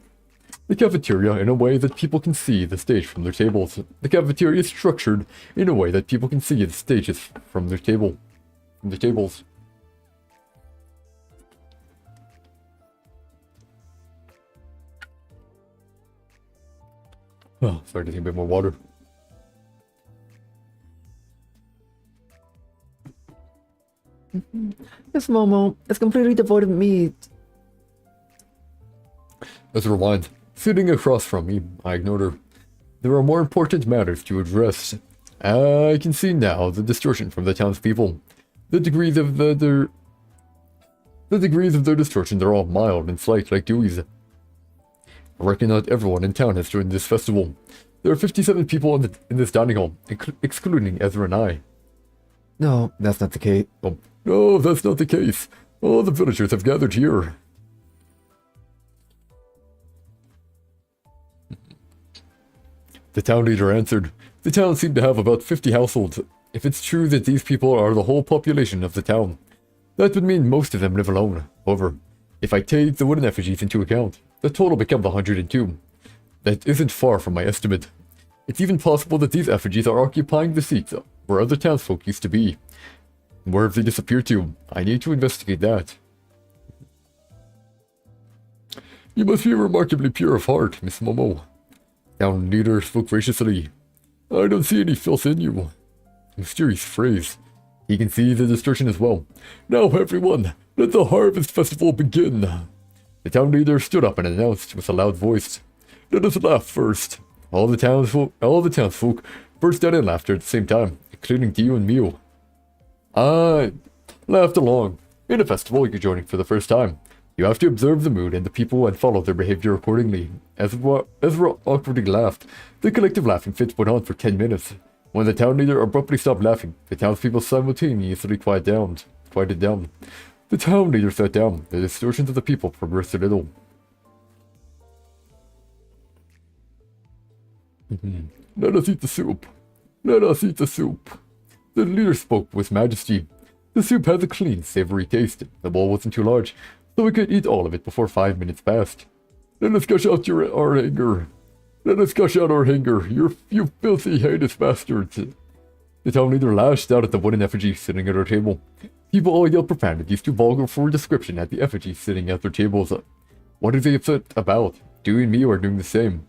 The cafeteria in a way that people can see the stage from their tables. The cafeteria is structured in a way that people can see the stages from their tables. Oh, sorry to take a bit more water. This Momo is completely devoid of meat. Let's rewind. Sitting across from me, I ignored her. There are more important matters to address. I can see now the distortion from the townspeople. The degrees of their distortion are all mild and slight like Dewey's. I reckon not everyone in town has joined this festival. There are 57 people in this dining hall, excluding Ezra and I. No, that's not the case. Oh, no, that's not the case. All the villagers have gathered here. The town leader answered. The town seemed to have about 50 households. If it's true that these people are the whole population of the town, that would mean most of them live alone. However, if I take the wooden effigies into account, the total becomes 102. That isn't far from my estimate. It's even possible that these effigies are occupying the seats where other townsfolk used to be. Where have they disappeared to? I need to investigate that. You must be remarkably pure of heart, Miss Momo. Town leader spoke graciously. I don't see any filth in you. Mysterious phrase. He can see the distortion as well. Now everyone, let the harvest festival begin. The town leader stood up and announced with a loud voice. Let us laugh first. All the townsfolk burst out in laughter at the same time, including Dio and Mio. I laughed along. In a festival you're joining for the first time. You have to observe the mood and the people and follow their behavior accordingly. Ezra awkwardly laughed. The collective laughing fit went on for 10 minutes. When the town leader abruptly stopped laughing, the townspeople simultaneously quieted down. The town leader sat down. The distortions of the people progressed a little. Let us eat the soup. Let us eat the soup. The leader spoke with majesty. The soup had a clean, savory taste. The bowl wasn't too large, so we could eat all of it before 5 minutes passed. Let us gush out our anger. Let us gush out our anger, you filthy, heinous bastards. The town leader lashed out at the wooden effigy sitting at our table. People all yelled profanities too vulgar for description at the effigy sitting at their tables. What are they upset about? Dewey and me are doing the same.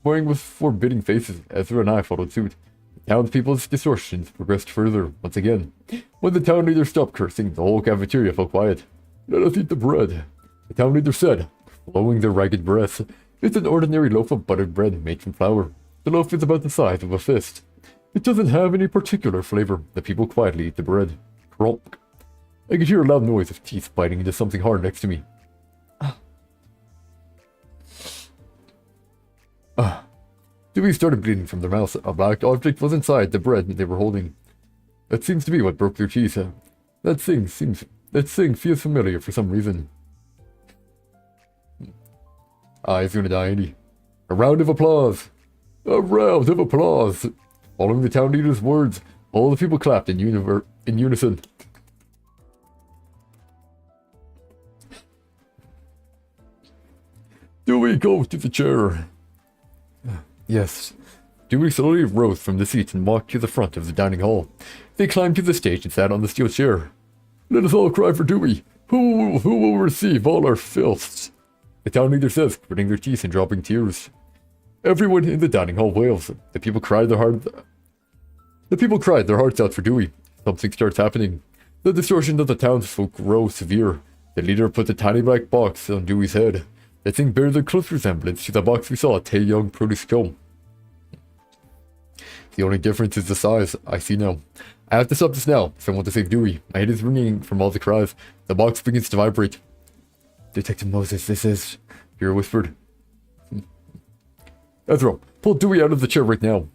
Pointing with forbidding faces, Ezra and I followed suit. The townspeople's distortions progressed further, once again. When the town leader stopped cursing, the whole cafeteria fell quiet. Let us eat the bread, the town leader said, blowing their ragged breath. It's an ordinary loaf of buttered bread made from flour. The loaf is about the size of a fist. It doesn't have any particular flavor. The people quietly eat the bread. Crump. I could hear a loud noise of teeth biting into something hard next to me. Dewey started bleeding from their mouths. A black object was inside the bread they were holding. That seems to be what broke their teeth. That thing feels familiar for some reason. He's gonna die, ain't he? A round of applause! A round of applause! Following the town leader's words, all the people clapped in unison. Dewey, go to the chair. Yes. Dewey slowly rose from the seat and walked to the front of the dining hall. They climbed to the stage and sat on the steel chair. Let us all cry for Dewey. Who will receive all our filths? The town leader says, gritting their teeth and dropping tears. Everyone in the dining hall wails. The people cried their hearts out for Dewey. Something starts happening. The distortion of the townsfolk grows severe. The leader put the tiny black box on Dewey's head. The thing bears a close resemblance to the box we saw at Tae Young Produce Co. The only difference is the size. I see now. I have to stop this now if I want to save Dewey. My head is ringing from all the cries. The box begins to vibrate. Detective Moses, this is... Vera whispered. Ezra, pull Dewey out of the chair right now.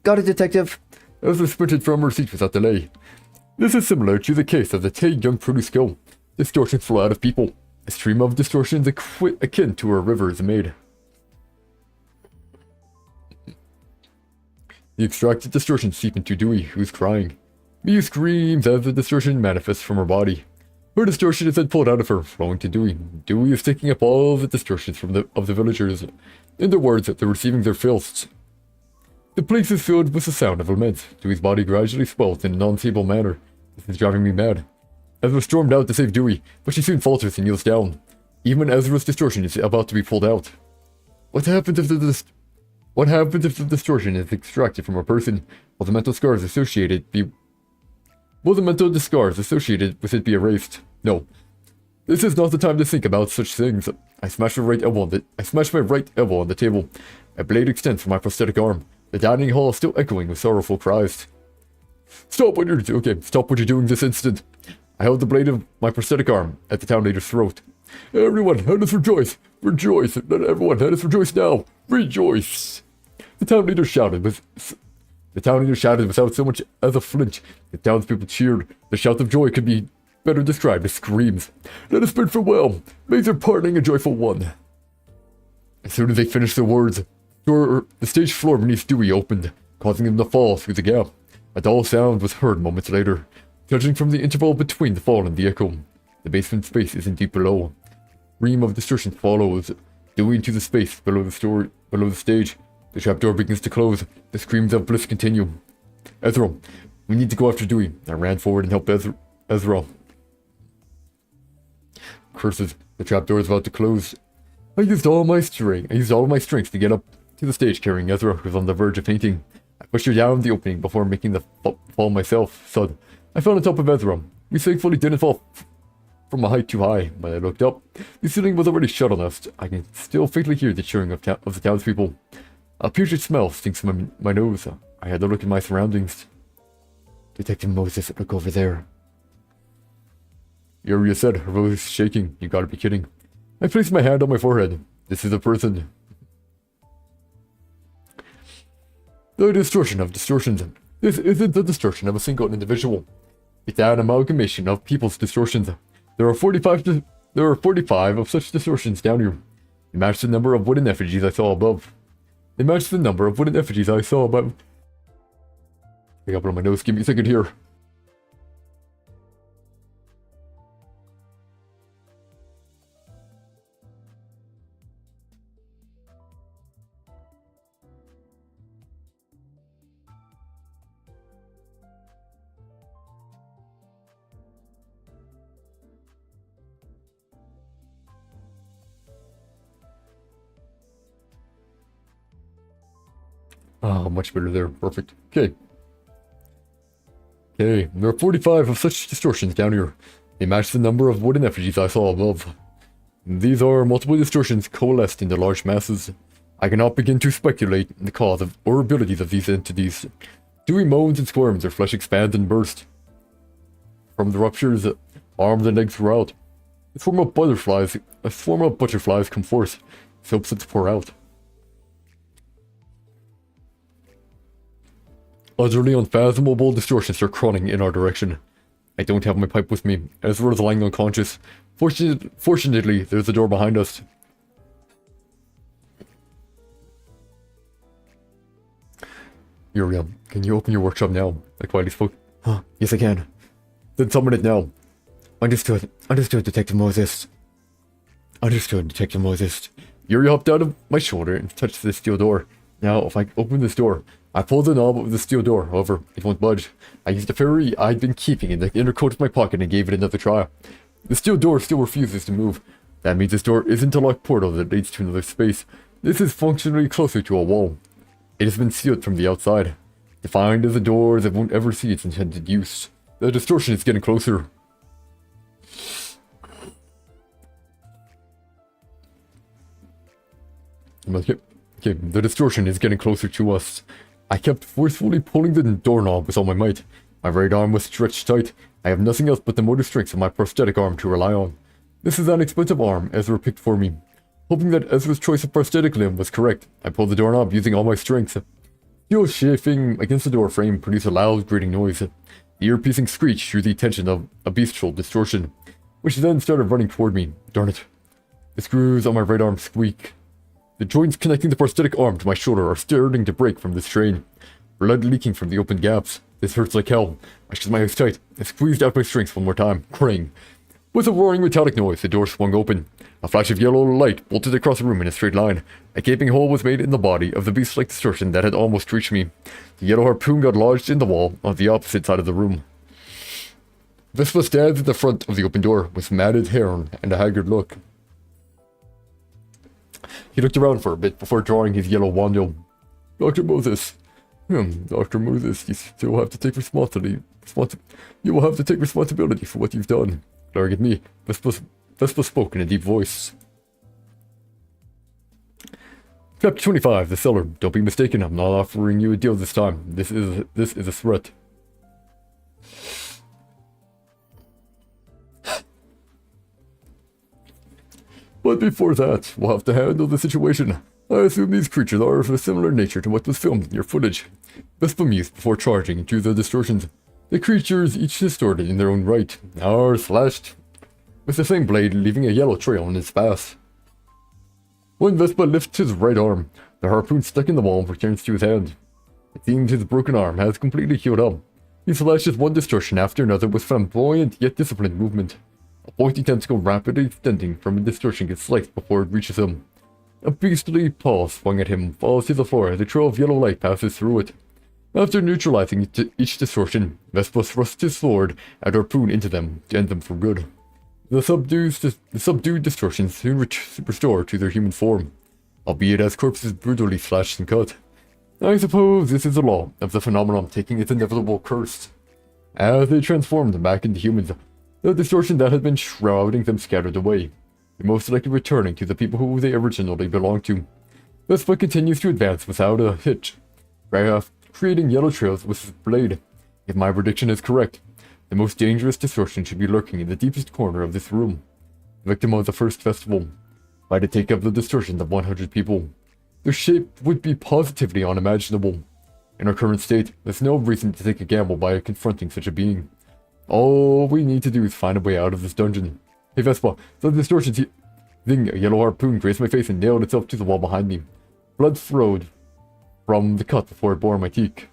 Got it, Detective. Ezra sprinted from her seat without delay. This is similar to the case of the Tae Young Produce Co. Distortions flow out of people. A stream of distortions akin to a river is made. The extracted distortions seep into Dewey, who's crying. Miu screams as the distortion manifests from her body. Her distortion is then pulled out of her, flowing to Dewey. Dewey is taking up all the distortions of the villagers. In their words, they're receiving their filths. The place is filled with the sound of lament. Dewey's body gradually swells in an unstable manner. This is driving me mad. Ezra stormed out to save Dewey, but she soon falters and kneels down. Even Ezra's distortion is about to be pulled out. What happens if the distortion is extracted from a person? Will the mental scars associated with it be erased? No. This is not the time to think about such things. I smashed my right elbow on the table. A blade extends from my prosthetic arm. The dining hall is still echoing with sorrowful cries. Stop what you're doing this instant. I held the blade of my prosthetic arm at the town leader's throat. Everyone, let us rejoice! Rejoice! Let us rejoice now! Rejoice! The town leader shouted without so much as a flinch. The townspeople cheered. The shout of joy could be better described as screams. Let us bid farewell! May their parting a joyful one! As soon as they finished their words, the stage floor beneath Dewey opened, causing him to fall through the gap. A dull sound was heard moments later. Judging from the interval between the fall and the echo, the basement space isn't deep below. Ream of distortion follows Dewey into the space below the stage. The trapdoor begins to close. The screams of bliss continue. Ezra, we need to go after Dewey. I ran forward and helped Ezra. Curses, the trapdoor is about to close. I used all my strength to get up to the stage carrying Ezra, who was on the verge of fainting. I pushed her down the opening before making the fall myself. Thud. I fell on top of Ezra. We thankfully didn't fall from a height too high. When I looked up, the ceiling was already shut on us. I can still faintly hear the cheering of the townspeople. A putrid smell stinks from my nose. I had to look at my surroundings. Detective Moses, look over there. Yuria said, her voice shaking. You gotta be kidding. I placed my hand on my forehead. This is a person. The distortion of distortions. This isn't the distortion of a single individual. It's an amalgamation of people's distortions. There are 45 of such distortions down here. They match the number of wooden effigies I saw above. I got blow my nose. Give me a second here. Oh, much better there. Perfect. Okay. Okay, there are 45 of such distortions down here. They match the number of wooden effigies I saw above. These are multiple distortions coalesced into large masses. I cannot begin to speculate the cause of or abilities of these entities. Dewey moans and squirms, her flesh expands and bursts. From the ruptures, arms and legs grow out. A swarm of butterflies come forth, substance pour out. Utterly unfathomable distortions start crawling in our direction. I don't have my pipe with me, Ezra is lying unconscious. Fortunately, there's a door behind us. Uriel, can you open your workshop now? I quietly spoke. Huh, yes I can. Then summon it now. Understood, Detective Moses. Understood, Detective Moses. Uriel hopped out of my shoulder and touched the steel door. Now, if I open this door, I pulled the knob of the steel door, however, it won't budge. I used the ferry I'd been keeping in the inner coat of my pocket and gave it another try. The steel door still refuses to move. That means this door isn't a locked portal that leads to another space. This is functionally closer to a wall. It has been sealed from the outside, defined as a door that won't ever see its intended use. The distortion is getting closer. Okay, the distortion is getting closer to us. I kept forcefully pulling the doorknob with all my might. My right arm was stretched tight. I have nothing else but the motor strength of my prosthetic arm to rely on. This is an expensive arm Ezra picked for me. Hoping that Ezra's choice of prosthetic limb was correct, I pulled the doorknob using all my strength. Steel chafing against the door frame produced a loud, grating noise. The ear-piercing screech drew the attention of a bestial distortion, which then started running toward me. Darn it. The screws on my right arm squeak. The joints connecting the prosthetic arm to my shoulder are starting to break from the strain. Blood leaking from the open gaps. This hurts like hell. I shut my eyes tight and squeezed out my strength one more time. Cring. With a roaring metallic noise, the door swung open. A flash of yellow light bolted across the room in a straight line. A gaping hole was made in the body of the beast-like distortion that had almost reached me. The yellow harpoon got lodged in the wall on the opposite side of the room. Vespa stands at the front of the open door with matted hair and a haggard look. He looked around for a bit before drawing his yellow wand. Dr. Moses. Dr. Moses, you still have to take responsibility. You will have to take responsibility for what you've done. Glaring at me, Vespa spoke in a deep voice. Chapter 25, The Cellar. Don't be mistaken, I'm not offering you a deal this time. This is a threat. But before that, we'll have to handle the situation. I assume these creatures are of a similar nature to what was filmed in your footage. Vespa mused before charging into the distortions. The creatures, each distorted in their own right, are slashed with the same blade, leaving a yellow trail in its path. When Vespa lifts his right arm, the harpoon stuck in the wall returns to his hand. It seems his broken arm has completely healed up. He slashes one distortion after another with flamboyant yet disciplined movement. A pointy tentacle rapidly extending from a distortion gets sliced before it reaches him. A beastly paw swung at him falls to the floor as a trail of yellow light passes through it. After neutralizing each distortion, Vespa thrusts his sword and harpoon into them to end them for good. The subdued distortions soon restore to their human form, albeit as corpses brutally slashed and cut. I suppose this is the law of the phenomenon taking its inevitable course. As they transformed back into humans, the distortion that had been shrouding them scattered away, most likely returning to the people who they originally belonged to. Vespa continues to advance without a hitch, creating yellow trails with his blade. If my prediction is correct, the most dangerous distortion should be lurking in the deepest corner of this room. Victim of the first festival, by the take of the distortion of 100 people. Their shape would be positively unimaginable. In our current state, there's no reason to take a gamble by confronting such a being. All we need to do is find a way out of this dungeon. Hey Vespa, the distortion's here. Zing, a yellow harpoon grazed my face and nailed itself to the wall behind me. Blood flowed from the cut before it bore my cheek.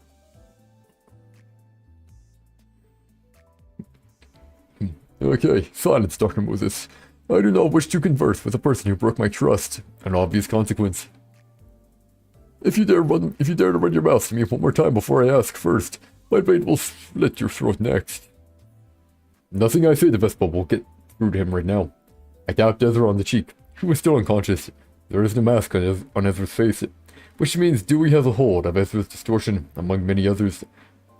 Okay, silence, Dr. Moses. I do not wish to converse with a person who broke my trust, an obvious consequence. If you dare to run your mouth to me one more time before I ask first, my blade will slit your throat next. Nothing I say to Vespa will get through to him right now. I tapped Ezra on the cheek. He was still unconscious. There is no mask on Ezra's face, which means Dewey has a hold of Ezra's distortion, among many others.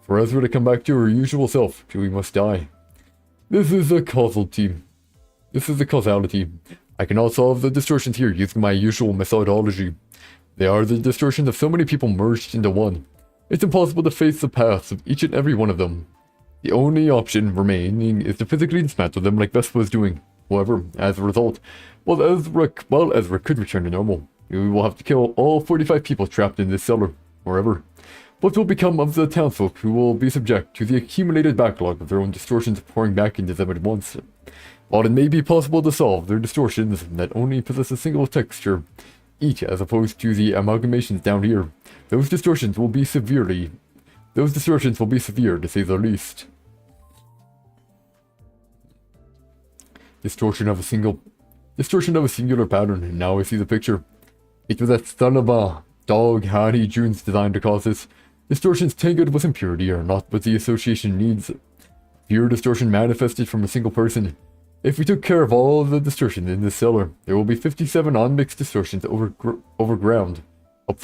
For Ezra to come back to her usual self, Dewey must die. This is a causality. I cannot solve the distortions here using my usual methodology. They are the distortions of so many people merged into one. It's impossible to face the paths of each and every one of them. The only option remaining is to physically dismantle them like Vespa was doing. However, as a result, while Ezra could return to normal, we will have to kill all 45 people trapped in this cellar, forever. What will become of the townsfolk who will be subject to the accumulated backlog of their own distortions pouring back into them at once? While it may be possible to solve their distortions that only possess a single texture, each as opposed to the amalgamations down here, those distortions will be severe to say the least. Distortion of a singular pattern, and now I see the picture. It was that son of a dog Hattie June's designed to cause this. Distortions tangled with impurity are not what the association needs. Pure distortion manifested from a single person. If we took care of all the distortion in this cellar, there will be 57 unmixed distortions up for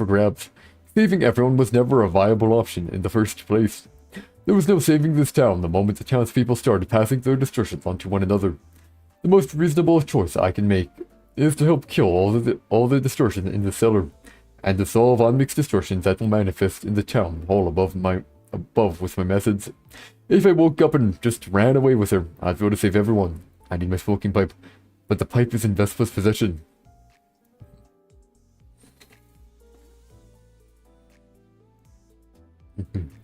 grabs. Saving everyone was never a viable option in the first place. There was no saving this town the moment the townspeople started passing their distortions onto one another. The most reasonable choice I can make is to help kill all the distortion in the cellar, and to solve unmixed distortions that will manifest in the town hall above with my methods. If I woke up and just ran away with her, I'd be able to save everyone. I need my smoking pipe, but the pipe is in Vespa's possession.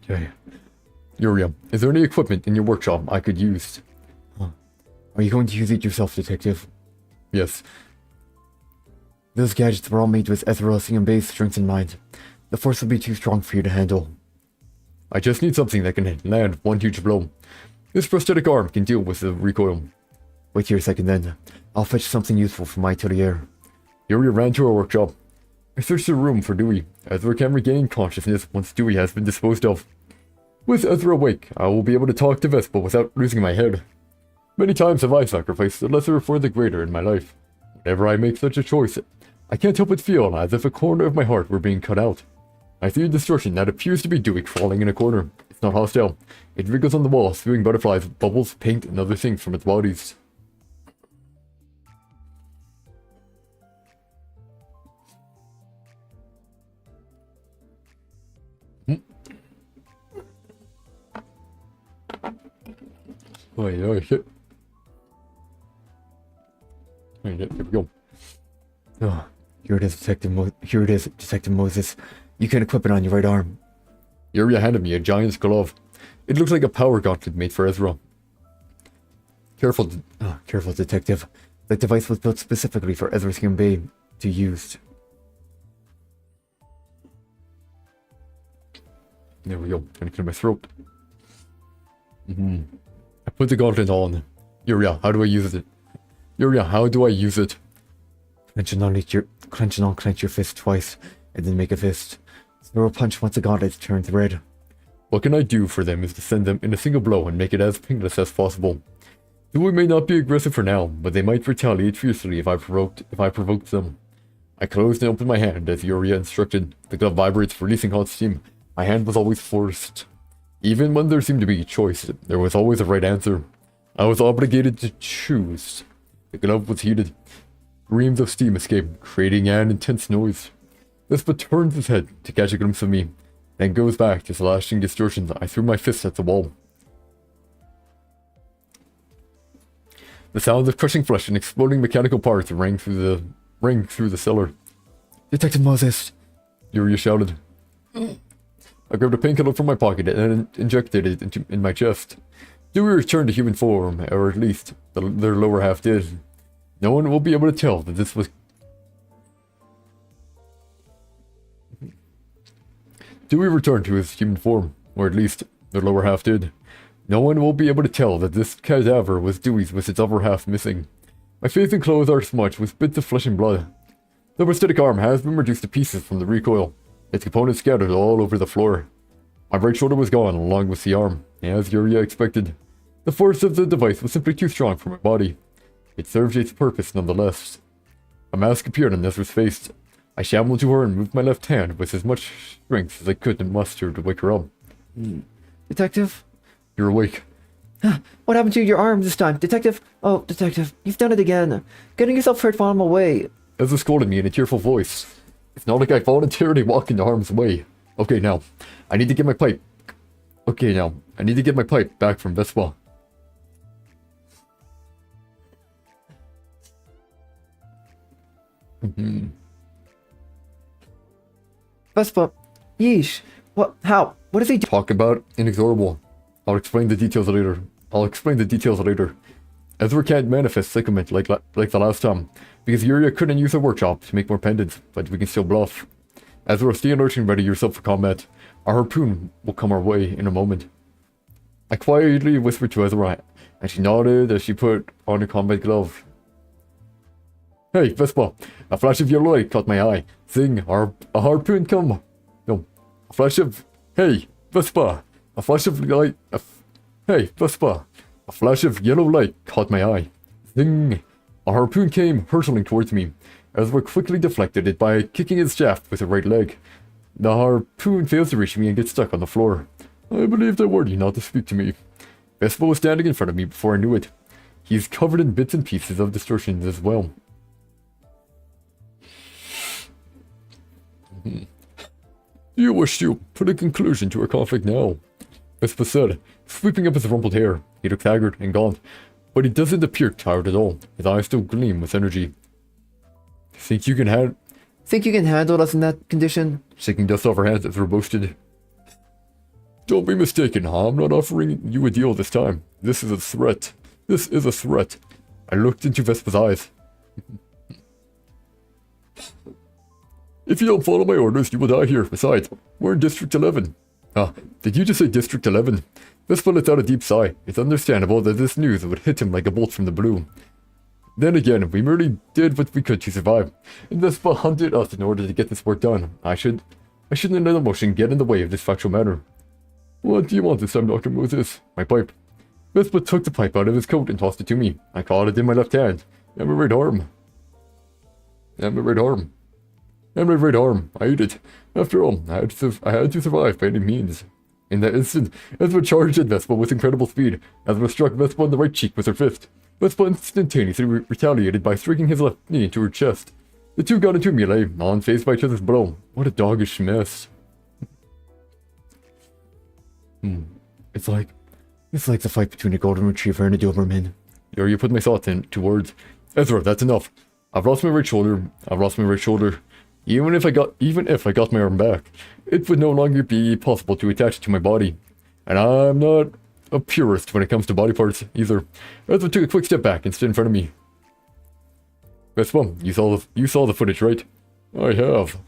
Okay. Yuria, is there any equipment in your workshop I could use? Are you going to use it yourself, Detective? Yes. Those gadgets were all made with Ezra Base strengths in mind. The force will be too strong for you to handle. I just need something that can land one huge blow. This prosthetic arm can deal with the recoil. Wait here a second then. I'll fetch something useful from my atelier. Yuria ran to our workshop. I searched the room for Dewey. Ezra can regain consciousness once Dewey has been disposed of. With Ezra awake, I will be able to talk to Vespa without losing my head. Many times have I sacrificed the lesser for the greater in my life. Whenever I make such a choice, I can't help but feel as if a corner of my heart were being cut out. I see a distortion that appears to be Dewey crawling in a corner. It's not hostile. It wriggles on the wall, spewing butterflies, bubbles, paint, and other things from its bodies. Oh shit. Here we go. Oh, here it is, Detective Moses. You can equip it on your right arm. Yuria handed me a giant's glove. It looks like a power gauntlet made for Ezra. Careful, Detective. The device was built specifically for Ezra Bay to use. There we go. Gonna clear my throat. I put the gauntlet on. Yuria, how do I use it? Yuria, how do I use it? Clench and unclench your fist twice, and then make a fist. Throw a punch once the gauntlet turns red. What can I do for them is to send them in a single blow and make it as painless as possible. Dewey may not be aggressive for now, but they might retaliate fiercely if I provoked them. I closed and opened my hand as Yuria instructed. The glove vibrates, releasing hot steam. My hand was always forced. Even when there seemed to be a choice, there was always a right answer. I was obligated to choose. The glove was heated. Streams of steam escaped, creating an intense noise. Vespa turns his head to catch a glimpse of me, then goes back to slashing distortions. I threw my fist at the wall. The sounds of crushing flesh and exploding mechanical parts rang through the cellar. Detective Moses! Yuria shouted. I grabbed a painkiller from my pocket and injected it in my chest. Dewey returned to human form, or at least their lower half did. No one will be able to tell that this was... Dewey returned to his human form, or at least their lower half did. No one will be able to tell that this cadaver was Dewey's with its upper half missing. My face and clothes are smudged with bits of flesh and blood. The prosthetic arm has been reduced to pieces from the recoil, its components scattered all over the floor. My right shoulder was gone along with the arm, as Yuria expected. The force of the device was simply too strong for my body. It served its purpose nonetheless. A mask appeared on Ezra's face. I shambled to her and moved my left hand with as much strength as I could muster to wake her up. Detective? You're awake. What happened to your arm this time? Detective? Oh, Detective, you've done it again. Getting yourself hurt while I'm away. Ezra scolded me in a tearful voice. It's not like I voluntarily walk into harm's way. Okay, now, I need to get my pipe. Okay, now, I need to get my pipe back from Vespa. Vespa, yeesh. What? How? What is he doing? Talk about inexorable. I'll explain the details later. Ezra can't manifest Sycomet like the last time, because Yuria couldn't use her workshop to make more pendants, but we can still bluff. Ezra, stay alert and ready yourself for combat. Our harpoon will come our way in a moment. I quietly whispered to Ezra, and she nodded as she put on a combat glove. Hey, Vespa! A flash of yellow light caught my eye. Zing! A harpoon come! No. A flash of... Hey, Vespa! A flash of light... Hey, Vespa! A flash of yellow light caught my eye. Zing! A harpoon came hurtling towards me. Ezra quickly deflected it by kicking its shaft with her right leg. The harpoon fails to reach me and gets stuck on the floor. I believed I warned you not to speak to me. Vespa was standing in front of me before I knew it. He's covered in bits and pieces of distortions as well. Do you wish to put a conclusion to our conflict now? Vespa said, sweeping up his rumpled hair. He looked haggard and gaunt, but he doesn't appear tired at all. His eyes still gleam with energy. Think you can handle us in that condition? Shaking dust off her hands as Ezra boasted. Don't be mistaken, I'm not offering you a deal this time. This is a threat. I looked into Vespa's eyes. If you don't follow my orders, you will die here. Besides, we're in District 11. Did you just say District 11? Vespa let out a deep sigh. It's understandable that this news would hit him like a bolt from the blue. Then again, we merely did what we could to survive. And Vespa hunted us in order to get this work done. I shouldn't let emotion get in the way of this factual matter. What do you want this time, Dr. Moses? My pipe. Vespa took the pipe out of his coat and tossed it to me. I caught it in my left hand. And my right arm. I ate it. After all, I had to survive by any means. In that instant, Ezra charged at Vespa with incredible speed. Ezra struck Vespa on the right cheek with her fist. Vespa instantaneously retaliated by striking his left knee into her chest. The two got into a melee, unfazed by each other's blow. What a doggish mess. It's like the fight between a golden retriever and a Doberman. You put my thoughts into words. Ezra, that's enough. I've lost my right shoulder. Even if I got my arm back, it would no longer be possible to attach it to my body. And I'm not a purist when it comes to body parts, either. Ezra took a quick step back and stood in front of me. Vespa, you saw the footage, right? I have.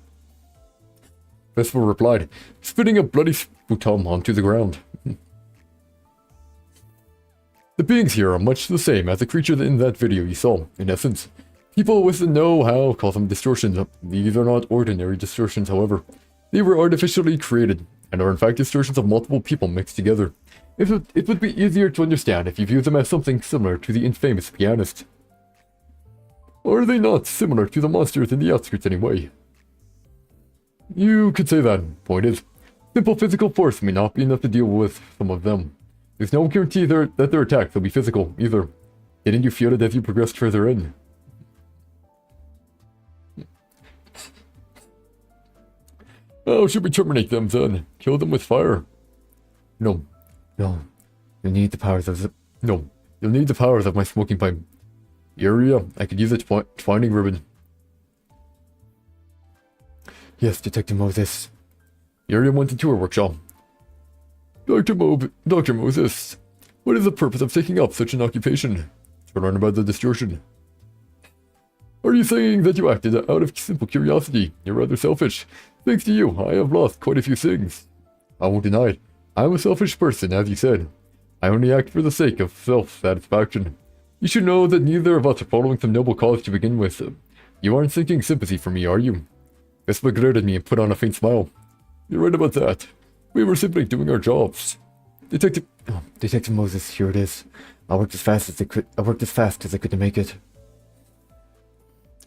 Vespa replied, spitting a bloody sputum onto the ground. The beings here are much the same as the creature in that video you saw, in essence. People with the know-how call them distortions. These are not ordinary distortions, however. They were artificially created, and are in fact distortions of multiple people mixed together. It would be easier to understand if you view them as something similar to the infamous pianist. Are they not similar to the monsters in the outskirts anyway? You could say that. Point is, simple physical force may not be enough to deal with some of them. There's no guarantee that their attacks will be physical, either. Didn't you feel it as you progressed further in? How should we terminate them then? Kill them with fire? No. You'll need the powers of my smoking pipe. Area, I could use it twining ribbon. Yes, Detective Moses. Area went into her workshop. Dr. Moses, what is the purpose of taking up such an occupation? To learn about the distortion. Are you saying that you acted out of simple curiosity? You're rather selfish. Thanks to you, I have lost quite a few things. I won't deny it. I'm a selfish person, as you said. I only act for the sake of self-satisfaction. You should know that neither of us are following some noble cause to begin with. You aren't seeking sympathy from me, are you? Vespa glared at me and put on a faint smile. You're right about that. We were simply doing our jobs. Detective Moses, here it is. I worked as fast as I could to make it.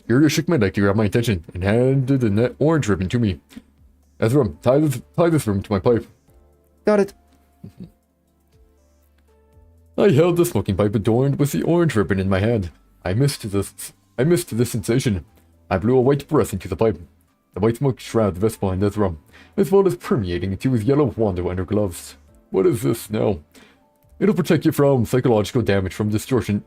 Yuria shook my leg to grab my attention and handed the net orange ribbon to me. Ezra, tie this ribbon to my pipe. Got it. I held the smoking pipe adorned with the orange ribbon in my hand. I missed the sensation. I blew a white breath into the pipe. The white smoke shrouds Vespa and Ezra, as well as permeating into his yellow wando under gloves. What is this now? It'll protect you from psychological damage from distortion.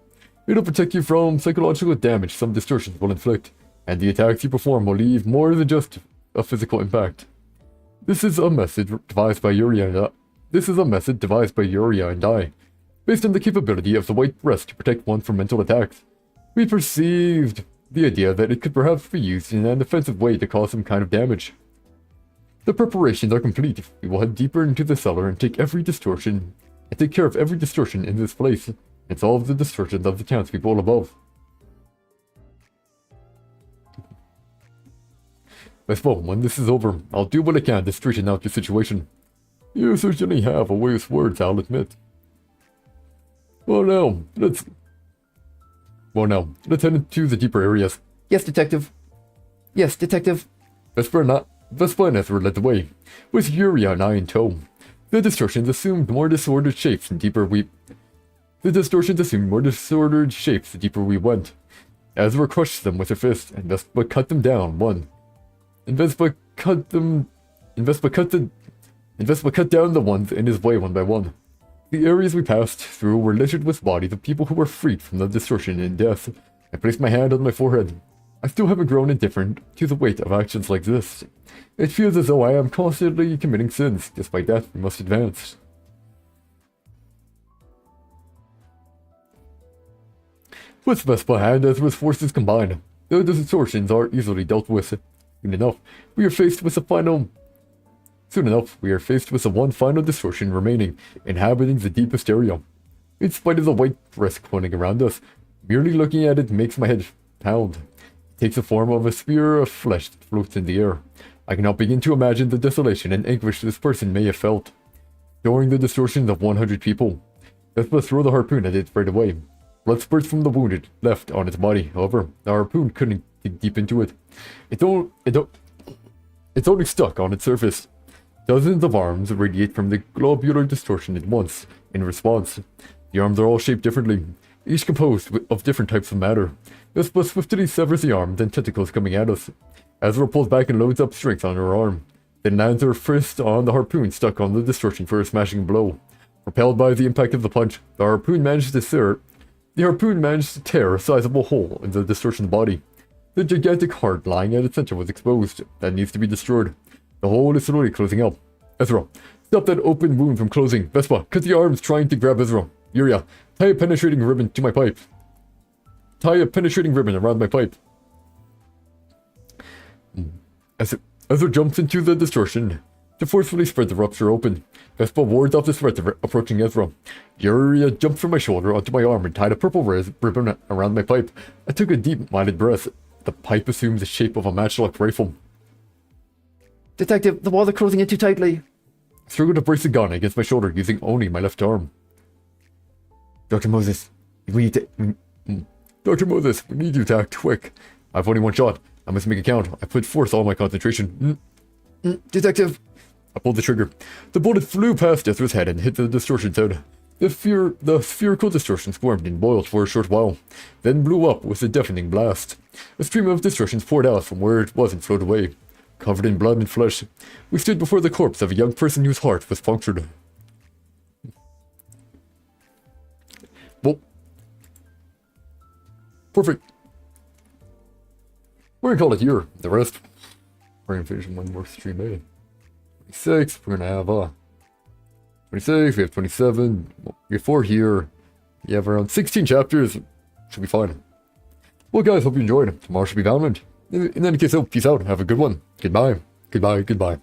It'll protect you from psychological damage some distortions will inflict, and the attacks you perform will leave more than just a physical impact. This is a method devised by Yuria and I, based on the capability of the white breast to protect one from mental attacks. We perceived the idea that it could perhaps be used in an offensive way to cause some kind of damage. The preparations are complete. We will head deeper into the cellar and take care of every distortion in this place, and solve the distortions of the townspeople above. Vespa, when this is over, I'll do what I can to straighten out the situation. You certainly have a way of words, I'll admit. Well now, let's head into the deeper areas. Yes, Detective. Yes, Detective. Vespa and Ezra led the way, with Yuria and I in tow. The distortions assumed more disordered shapes the deeper we went. Ezra crushed them with her fist, and Vespa cut them down one. Vespa cut down the ones in his way one by one. The areas we passed through were littered with bodies of people who were freed from the distortion in death. I placed my hand on my forehead. I still haven't grown indifferent to the weight of actions like this. It feels as though I am constantly committing sins. Despite that, we must advance. With Vespa and Ezra's forces combined, the distortions are easily dealt with. Soon enough, we are faced with the one final distortion remaining, inhabiting the deepest area. In spite of the white breast floating around us, merely looking at it makes my head pound. It takes the form of a spear of flesh that floats in the air. I cannot begin to imagine the desolation and anguish this person may have felt. During the distortions of 100 people, Vespa threw the harpoon at it right away. Blood spurts from the wounded left on its body. However, the harpoon couldn't dig deep into it. It's only stuck on its surface. Dozens of arms radiate from the globular distortion at once. In response, the arms are all shaped differently, each composed of different types of matter. Vespa swiftly severs the arms and tentacles coming at us. Ezra pulls back and loads up strength on her arm, then lands her fist on the harpoon stuck on the distortion for a smashing blow. Propelled by the impact of the punch, the harpoon managed to tear a sizable hole in the distortion's body. The gigantic heart lying at its center was exposed. That needs to be destroyed. The hole is slowly closing up. Ezra, stop that open wound from closing. Vespa, cut the arms trying to grab Ezra. Yuria, tie a penetrating ribbon to my pipe. Tie a penetrating ribbon around my pipe. Ezra jumps into the distortion to forcefully spread the rupture open. Vespa wards off the threat of approaching Ezra. Yuria jumped from my shoulder onto my arm and tied a purple ribbon around my pipe. I took a deep, minded breath. The pipe assumed the shape of a matchlock rifle. Detective, the walls are closing in too tightly. I struggled to brace the gun against my shoulder using only my left arm. Dr. Moses, we need to... Dr. Moses, we need you to act quick. I have only one shot. I must make it count. I put forth all my concentration. Detective. I pulled the trigger. The bullet flew past Ezra's head and hit the distortion's head. The spherical distortion squirmed and boiled for a short while, then blew up with a deafening blast. A stream of distortions poured out from where it was and flowed away. Covered in blood and flesh, we stood before the corpse of a young person whose heart was punctured. Well, perfect. We're gonna call it here. The rest, we're gonna finish in one more stream, eh? 26, we're gonna have 26, we have 27, we have 4 here. We have around 16 chapters. Should be fine. Well guys, hope you enjoyed. Tomorrow should be Valorant. In any case, peace out. Have a good one. Goodbye. Goodbye.